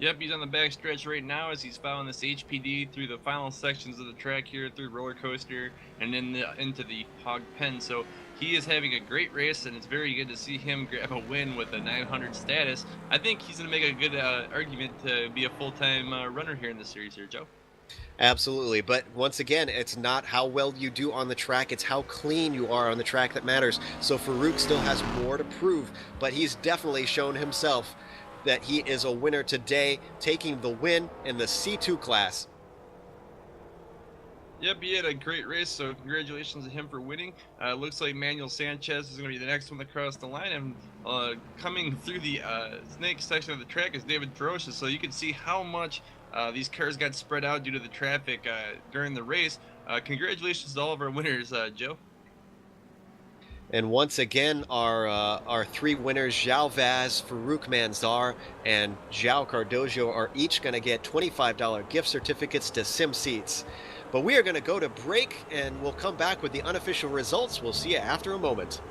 Speaker 4: Yep, he's on the back stretch right now as he's following this HPD through the final sections of the track here, through roller coaster and then into the hog pen. So he is having a great race, and it's very good to see him grab a win with a 900 status. I think he's going to make a good argument to be a full-time runner here in the series here, Joe.
Speaker 1: Absolutely, but once again, it's not how well you do on the track, it's how clean you are on the track that matters. So Farouk still has more to prove, but he's definitely shown himself that he is a winner today, taking the win in the C2 class.
Speaker 4: Yep, he had a great race, so congratulations to him for winning. Looks like Manuel Sanchez is going to be the next one across the line, and coming through the snake section of the track is David Ferocious, so you can see how much these cars got spread out due to the traffic during the race. Congratulations to all of our winners, Joe.
Speaker 1: And once again, our three winners, João Vaz, Farouk Manzar, and João Cardojo, are each going to get $25 gift certificates to SimSeats. But we are going to go to break, and we'll come back with the unofficial results. We'll see you after a moment.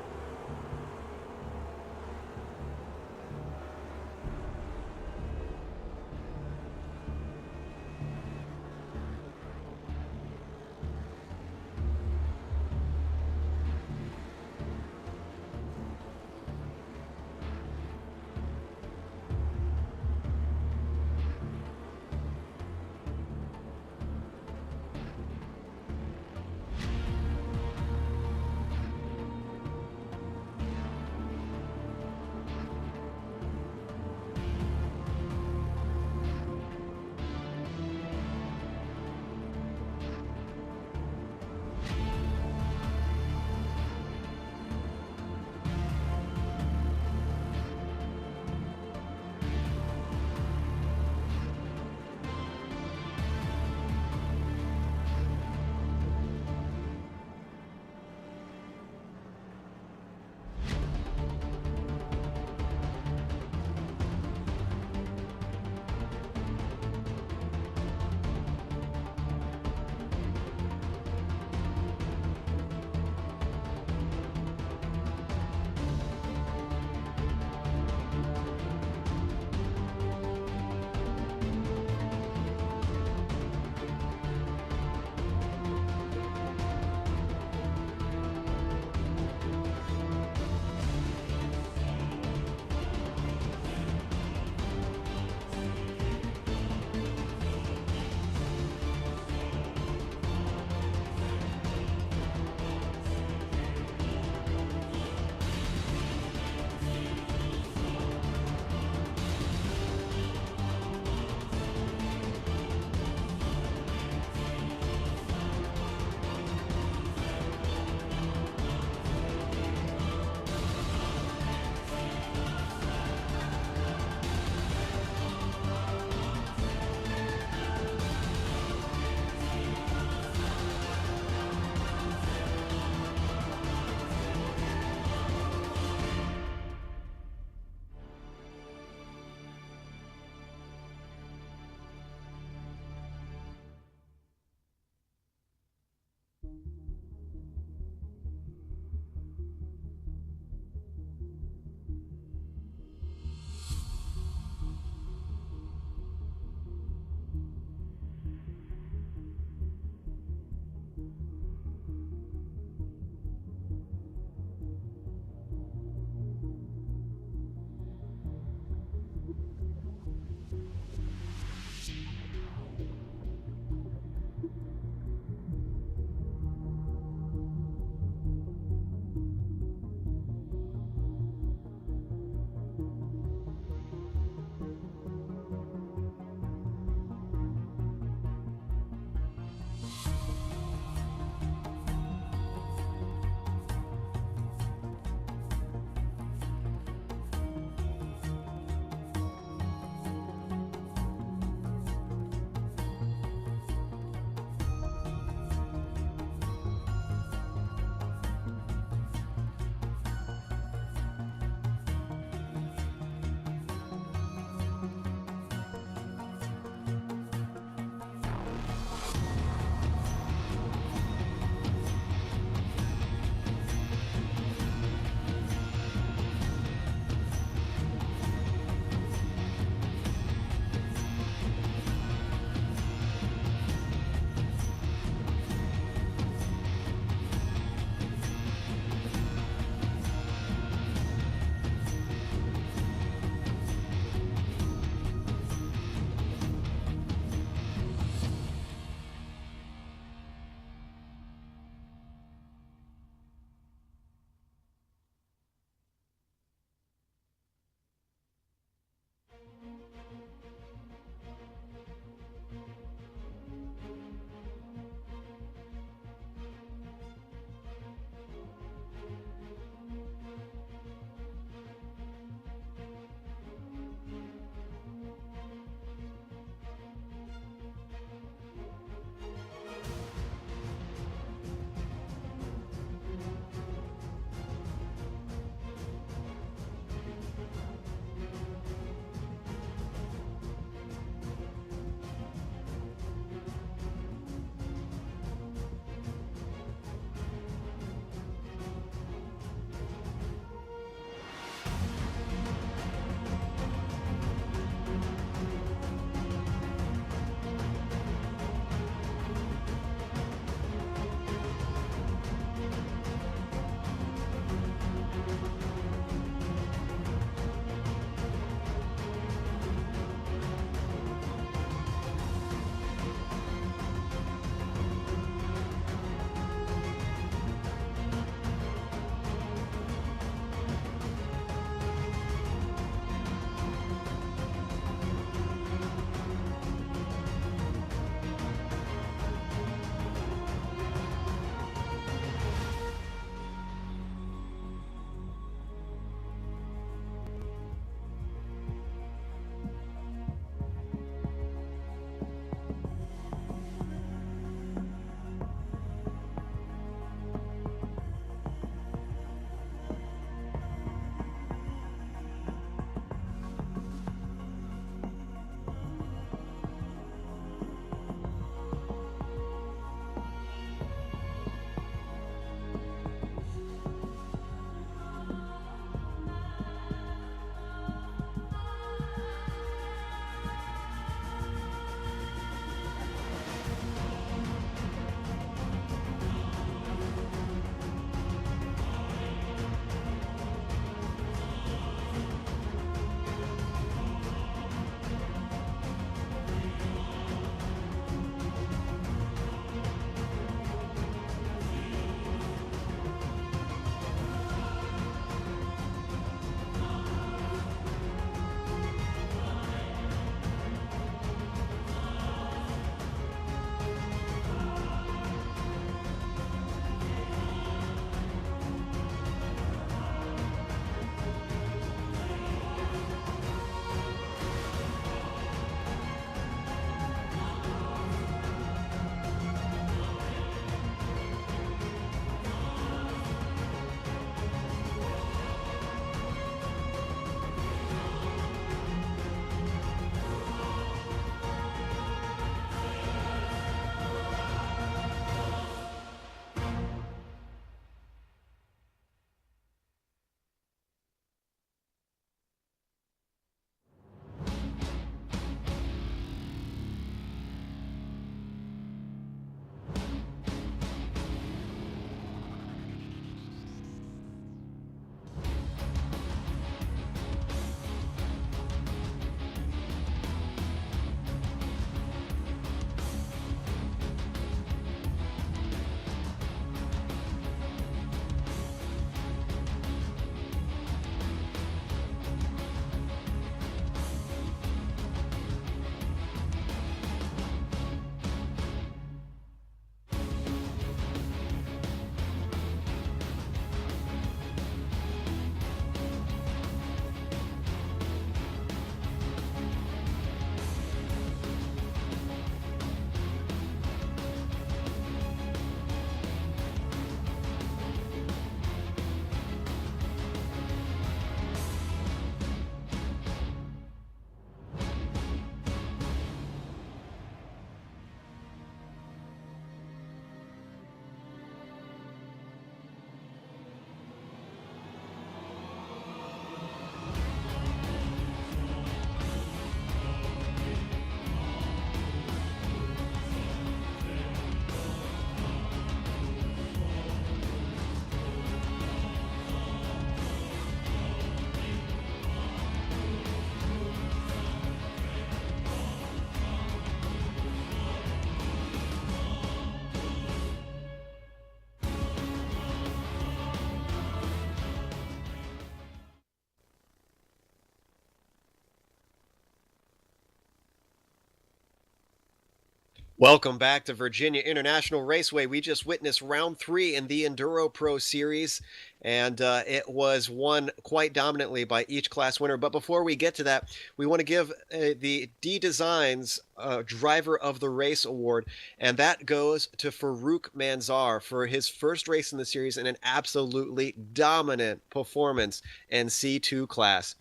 Speaker 1: Welcome back to Virginia International Raceway. We just witnessed round 3 in the EnduroPro series, and it was won quite dominantly by each class winner. But before we get to that, we want to give the D Designs Driver of the Race Award, and that goes to Farouk Manzar for his first race in the series and an absolutely dominant performance in C2 class.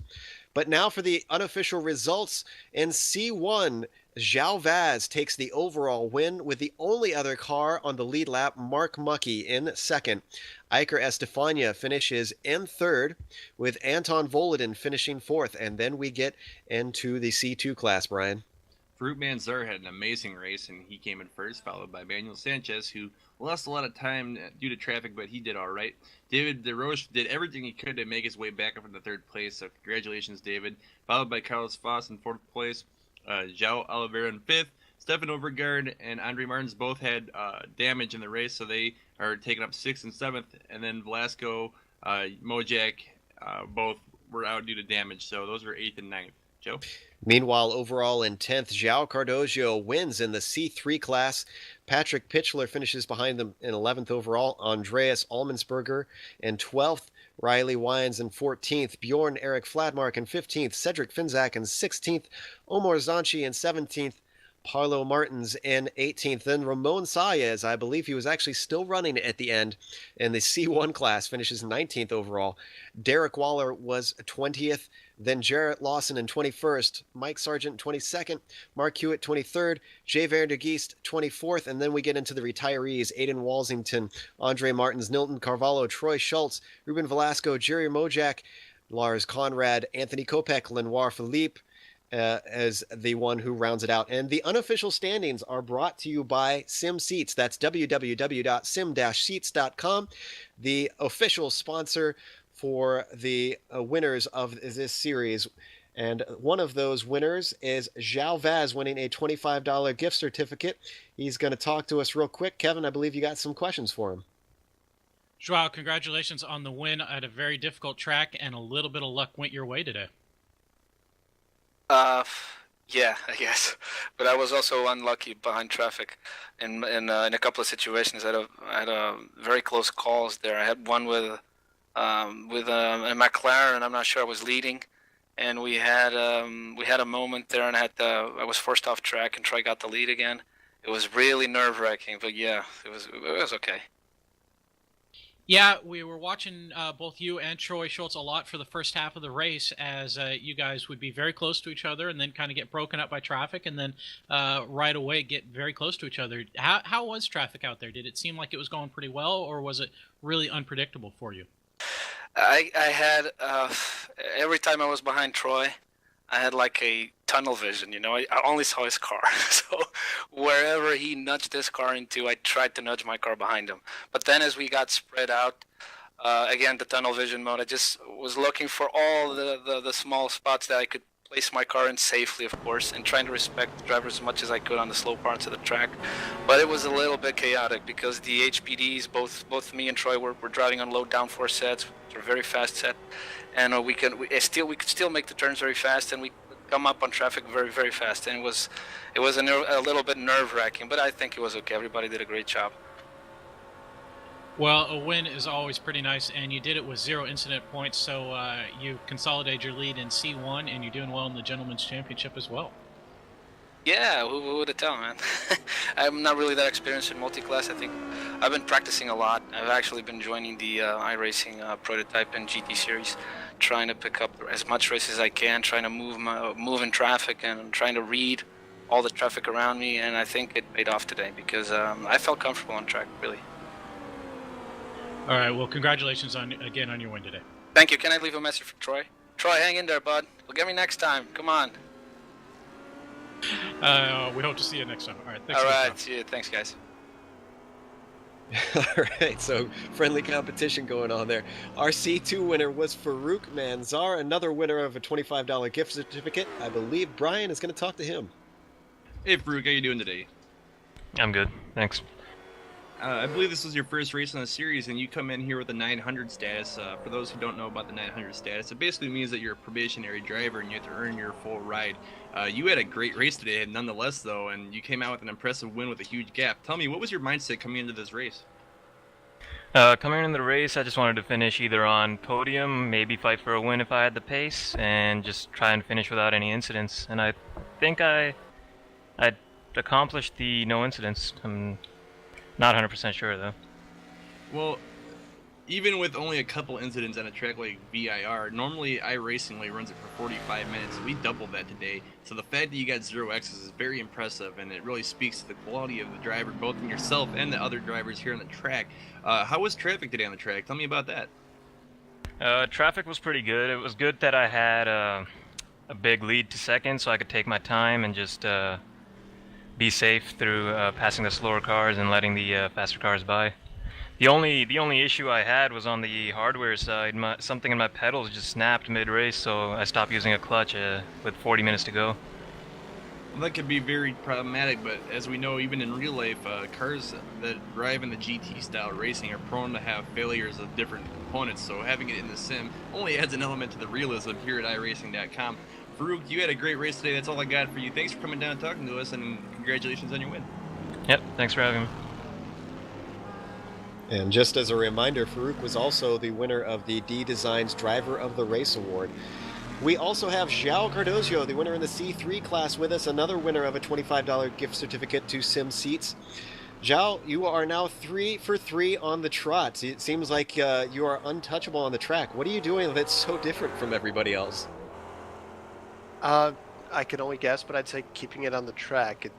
Speaker 1: But now for the unofficial results in C1. Zhao Vaz takes the overall win with the only other car on the lead lap, Mark Muckey, in second. Iker Estefania finishes in third, with Anton Volodin finishing fourth. And then we get into the C2 class, Brian.
Speaker 4: Farouk Manzar had an amazing race, and he came in first, followed by Manuel Sanchez, who lost a lot of time due to traffic, but he did all right. David DeRoche did everything he could to make his way back up into third place, so congratulations, David. Followed by Carlos Foss in fourth place. João Oliveira in fifth. Stefan Overgaard and Andre Martins both had damage in the race, so they are taking up sixth and seventh. And then Velasco, Mojak, both were out due to damage, so those are eighth and ninth. Joe?
Speaker 1: Meanwhile, overall in 10th, João Cardozo wins in the C3 class. Patrick Pitchler finishes behind them in 11th overall. Andreas Almensberger in 12th. Riley Wines in 14th, Bjorn Eric Fladmark in 15th, Cedric Finzak in 16th, Omar Zanchi in 17th, Parlo Martins in 18th. Then Ramon Saez, I believe he was actually still running at the end in the C1 class, finishes 19th overall. Derek Waller was 20th. Then Jarrett Lawson in 21st, Mike Sargent 22nd, Mark Hewitt 23rd, Jay Vandergeest 24th, and then we get into the retirees, Aiden Walsington, Andre Martins, Nilton Carvalho, Troy Schultz, Ruben Velasco, Jerry Mojak, Lars Conrad, Anthony Kopek, Lenoir Philippe, as the one who rounds it out. And the unofficial standings are brought to you by SimSeats. That's www.sim-seats.com, the official sponsor for the winners of this series. And one of those winners is Zhao Vaz, winning a $25 gift certificate. He's going to talk to us real quick. Kevin, I believe you got some questions for him.
Speaker 3: Joao, congratulations on the win at a very difficult track, and a little bit of luck went your way today.
Speaker 6: Yeah, I guess. But I was also unlucky behind traffic in a couple of situations. I had a very close calls there. I had one with a McLaren, I'm not sure I was leading, and we had a moment there, and I was forced off track, and Troy got the lead again. It was really nerve-wracking, but yeah, it was okay.
Speaker 3: Yeah, we were watching both you and Troy Schultz a lot for the first half of the race, as you guys would be very close to each other and then kind of get broken up by traffic, and then right away get very close to each other. How was traffic out there? Did it seem like it was going pretty well, or was it really unpredictable for you?
Speaker 6: I had every time I was behind Troy, I had like a tunnel vision, I only saw his car. So wherever he nudged his car into, I tried to nudge my car behind him. But then as we got spread out, again, the tunnel vision mode, I just was looking for all the small spots that I could place my car in safely, of course, and trying to respect the driver as much as I could on the slow parts of the track. But it was a little bit chaotic because the HPDs, both me and Troy were driving on low downforce sets, which are very fast set, and we could still make the turns very fast, and we come up on traffic very, very fast. And it was a little bit nerve-wracking, but I think it was okay. Everybody did a great job.
Speaker 3: Well, a win is always pretty nice, and you did it with 0 incident points, so you consolidated your lead in C1, and you're doing well in the Gentleman's Championship as well.
Speaker 6: Yeah, who would have told, man? I'm not really that experienced in multi-class. I think I've been practicing a lot. I've actually been joining the iRacing prototype and GT series, trying to pick up as much race as I can, trying to move in traffic and trying to read all the traffic around me, and I think it paid off today because I felt comfortable on track, really.
Speaker 3: All right, well, congratulations again on your win today.
Speaker 6: Thank you. Can I leave a message for Troy? Troy, hang in there, bud. We'll get me next time. Come on.
Speaker 3: We hope to see you next time. All right, thanks.
Speaker 6: All right, see you. Thanks, guys.
Speaker 1: All right, so friendly competition going on there. Our C2 winner was Farouk Manzar, another winner of a $25 gift certificate. I believe Brian is going to talk to him.
Speaker 4: Hey, Farouk, how you doing today?
Speaker 7: I'm good, thanks.
Speaker 4: I believe this was your first race in the series, and you come in here with a 900 status. For those who don't know about the 900 status, it basically means that you're a probationary driver and you have to earn your full ride. You had a great race today, nonetheless, though, and you came out with an impressive win with a huge gap. Tell me, what was your mindset coming into this race?
Speaker 7: Coming into the race, I just wanted to finish either on podium, maybe fight for a win if I had the pace, and just try and finish without any incidents. And I think I accomplished the no incidents. I'm not 100% sure, though.
Speaker 4: Well, even with only a couple incidents on a track like VIR, normally iRacing only runs it for 45 minutes. We doubled that today. So the fact that you got 0 X's is very impressive, and it really speaks to the quality of the driver, both in yourself and the other drivers here on the track. How was traffic today on the track? Tell me about that.
Speaker 7: Traffic was pretty good. It was good that I had a big lead to second, so I could take my time and just be safe through passing the slower cars and letting the faster cars by. The only issue I had was on the hardware side. Something in my pedals just snapped mid-race, so I stopped using a clutch with 40 minutes to go.
Speaker 4: Well, that could be very problematic, but as we know, even in real life, cars that drive in the GT style racing are prone to have failures of different components, so having it in the sim only adds an element to the realism here at iRacing.com. Farouk, you had a great race today. That's all I got for you. Thanks for coming down and talking to us, and congratulations on your win.
Speaker 7: Yep, thanks for having me.
Speaker 1: And just as a reminder, Farouk was also the winner of the D-Designs Driver of the Race Award. We also have João Cardoso, the winner in the C3 class, with us, another winner of a $25 gift certificate to Sim Seats. João, you are now 3 for 3 on the trot. It seems like you are untouchable on the track. What are you doing that's so different from everybody else?
Speaker 8: I can only guess, but I'd say keeping it on the track.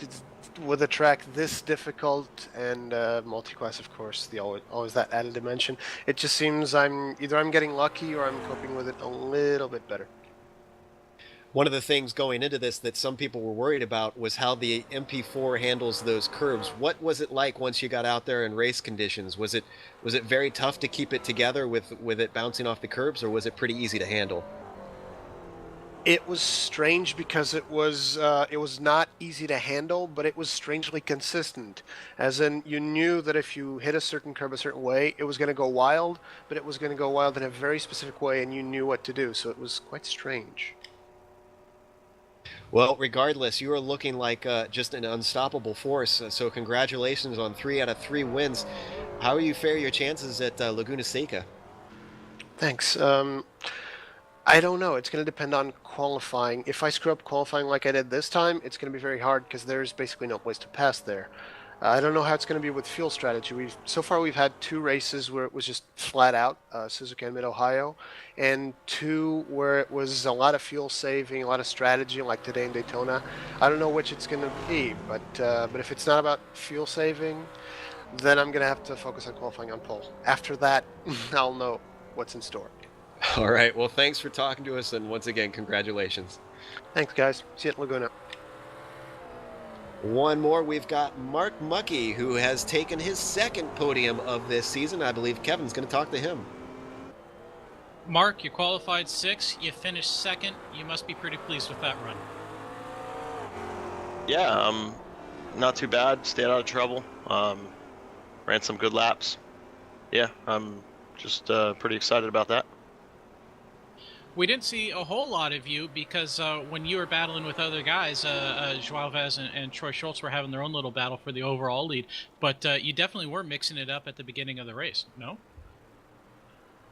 Speaker 8: It's, with a track this difficult and multi-class, of course, always that added dimension. It just seems I'm getting lucky or I'm coping with it a little bit better.
Speaker 1: One of the things going into this that some people were worried about was how the MP4 handles those curves. What was it like once you got out there in race conditions? Was it very tough to keep it together with it bouncing off the curbs, or was it pretty easy to handle?
Speaker 8: It was strange because it was not easy to handle, but it was strangely consistent. As in, you knew that if you hit a certain curb a certain way, it was going to go wild, but it was going to go wild in a very specific way, and you knew what to do. So it was quite strange.
Speaker 1: Well, regardless, you are looking like just an unstoppable force. So congratulations on 3 out of 3 wins. How are you fare your chances at Laguna Seca?
Speaker 8: Thanks. I don't know. It's going to depend on qualifying. If I screw up qualifying like I did this time, it's going to be very hard because there's basically no place to pass there. I don't know how it's going to be with fuel strategy. So far we've had 2 races where it was just flat out, Suzuka and Mid-Ohio, and 2 where it was a lot of fuel saving, a lot of strategy, like today in Daytona. I don't know which it's going to be, but if it's not about fuel saving, then I'm going to have to focus on qualifying on pole. After that, I'll know what's in store.
Speaker 1: All right. Well, thanks for talking to us, and once again, congratulations.
Speaker 8: Thanks, guys. See you at Laguna.
Speaker 1: One more. We've got Mark Muckey, who has taken his 2nd podium of this season. I believe Kevin's going to talk to him.
Speaker 3: Mark, you qualified 6th. You finished 2nd. You must be pretty pleased with that run.
Speaker 9: Yeah, not too bad. Stayed out of trouble. Ran some good laps. Yeah, I'm just pretty excited about that.
Speaker 3: We didn't see a whole lot of you because when you were battling with other guys, João Vaz and Troy Schultz were having their own little battle for the overall lead. But you definitely were mixing it up at the beginning of the race, no?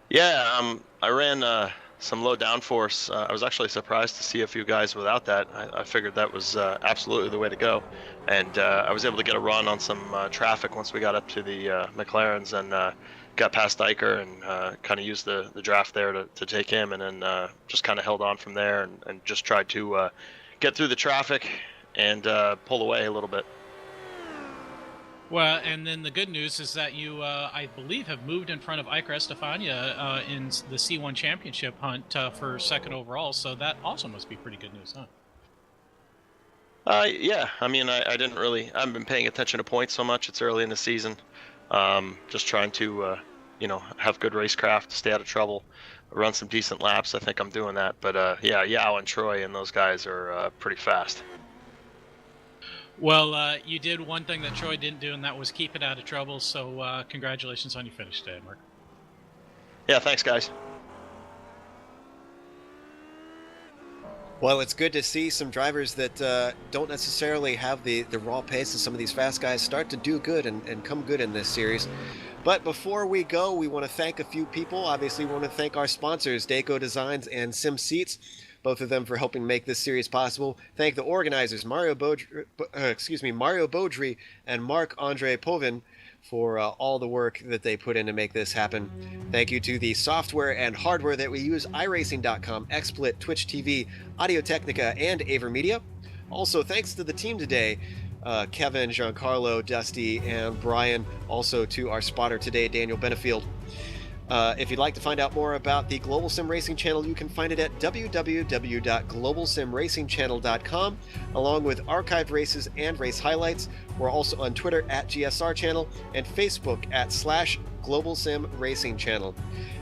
Speaker 9: Yeah, I ran some low downforce. I was actually surprised to see a few guys without that. I figured that was absolutely the way to go. And I was able to get a run on some traffic once we got up to the McLarens and got past Eicher and kind of used the draft there to take him, and then just kind of held on from there and just tried to get through the traffic and pull away a little bit.
Speaker 3: Well, and then the good news is that you, I believe, have moved in front of Iker Estefania in the C1 championship hunt for 2nd overall, so that also must be pretty good news, huh?
Speaker 9: Yeah, I mean, I haven't been paying attention to points so much. It's early in the season. Just trying to, have good racecraft, stay out of trouble, run some decent laps. I think I'm doing that. But, yeah, Yao and Troy and those guys are pretty fast.
Speaker 3: Well, you did one thing that Troy didn't do, and that was keep it out of trouble. So congratulations on your finish today, Mark.
Speaker 9: Yeah, thanks, guys.
Speaker 1: Well, it's good to see some drivers that don't necessarily have the raw pace of some of these fast guys start to do good and come good in this series. But before we go, we want to thank a few people. Obviously, we want to thank our sponsors, Daco Designs and SimSeats, both of them for helping make this series possible. Thank the organizers, Mario Beaudry and Marc-Andre Povin, for all the work that they put in to make this happen. Thank you to the software and hardware that we use, iRacing.com, XSplit, Twitch TV, Audio Technica, and AverMedia. Also, thanks to the team today, Kevin, Giancarlo, Dusty, and Brian. Also to our spotter today, Daniel Benefield. If you'd like to find out more about the Global Sim Racing Channel, you can find it at www.globalsimracingchannel.com, along with archived races and race highlights. We're also on Twitter at GSR Channel and Facebook at /Global Sim Racing Channel.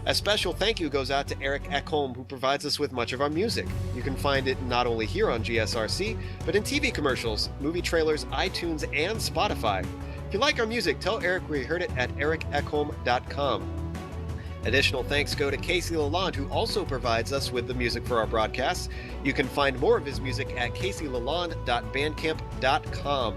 Speaker 1: A special thank you goes out to Eric Ekholm, who provides us with much of our music. You can find it not only here on GSRC, but in TV commercials, movie trailers, iTunes, and Spotify. If you like our music, tell Eric we heard it at ericekholm.com. Additional thanks go to Casey Lalonde, who also provides us with the music for our broadcasts. You can find more of his music at caseylalonde.bandcamp.com.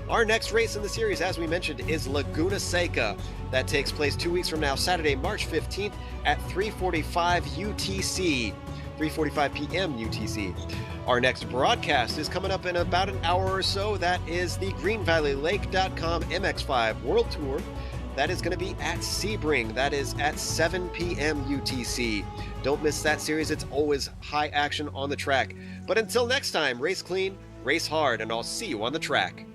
Speaker 1: Our next race in the series, as we mentioned, is Laguna Seca. That takes place 2 weeks from now, Saturday, March 15th at 3:45 UTC, 3:45 p.m. UTC. Our next broadcast is coming up in about an hour or so. That is the GreenValleyLake.com MX5 World Tour. That is going to be at Sebring. That is at 7 p.m. UTC. Don't miss that series. It's always high action on the track. But until next time, race clean, race hard, and I'll see you on the track.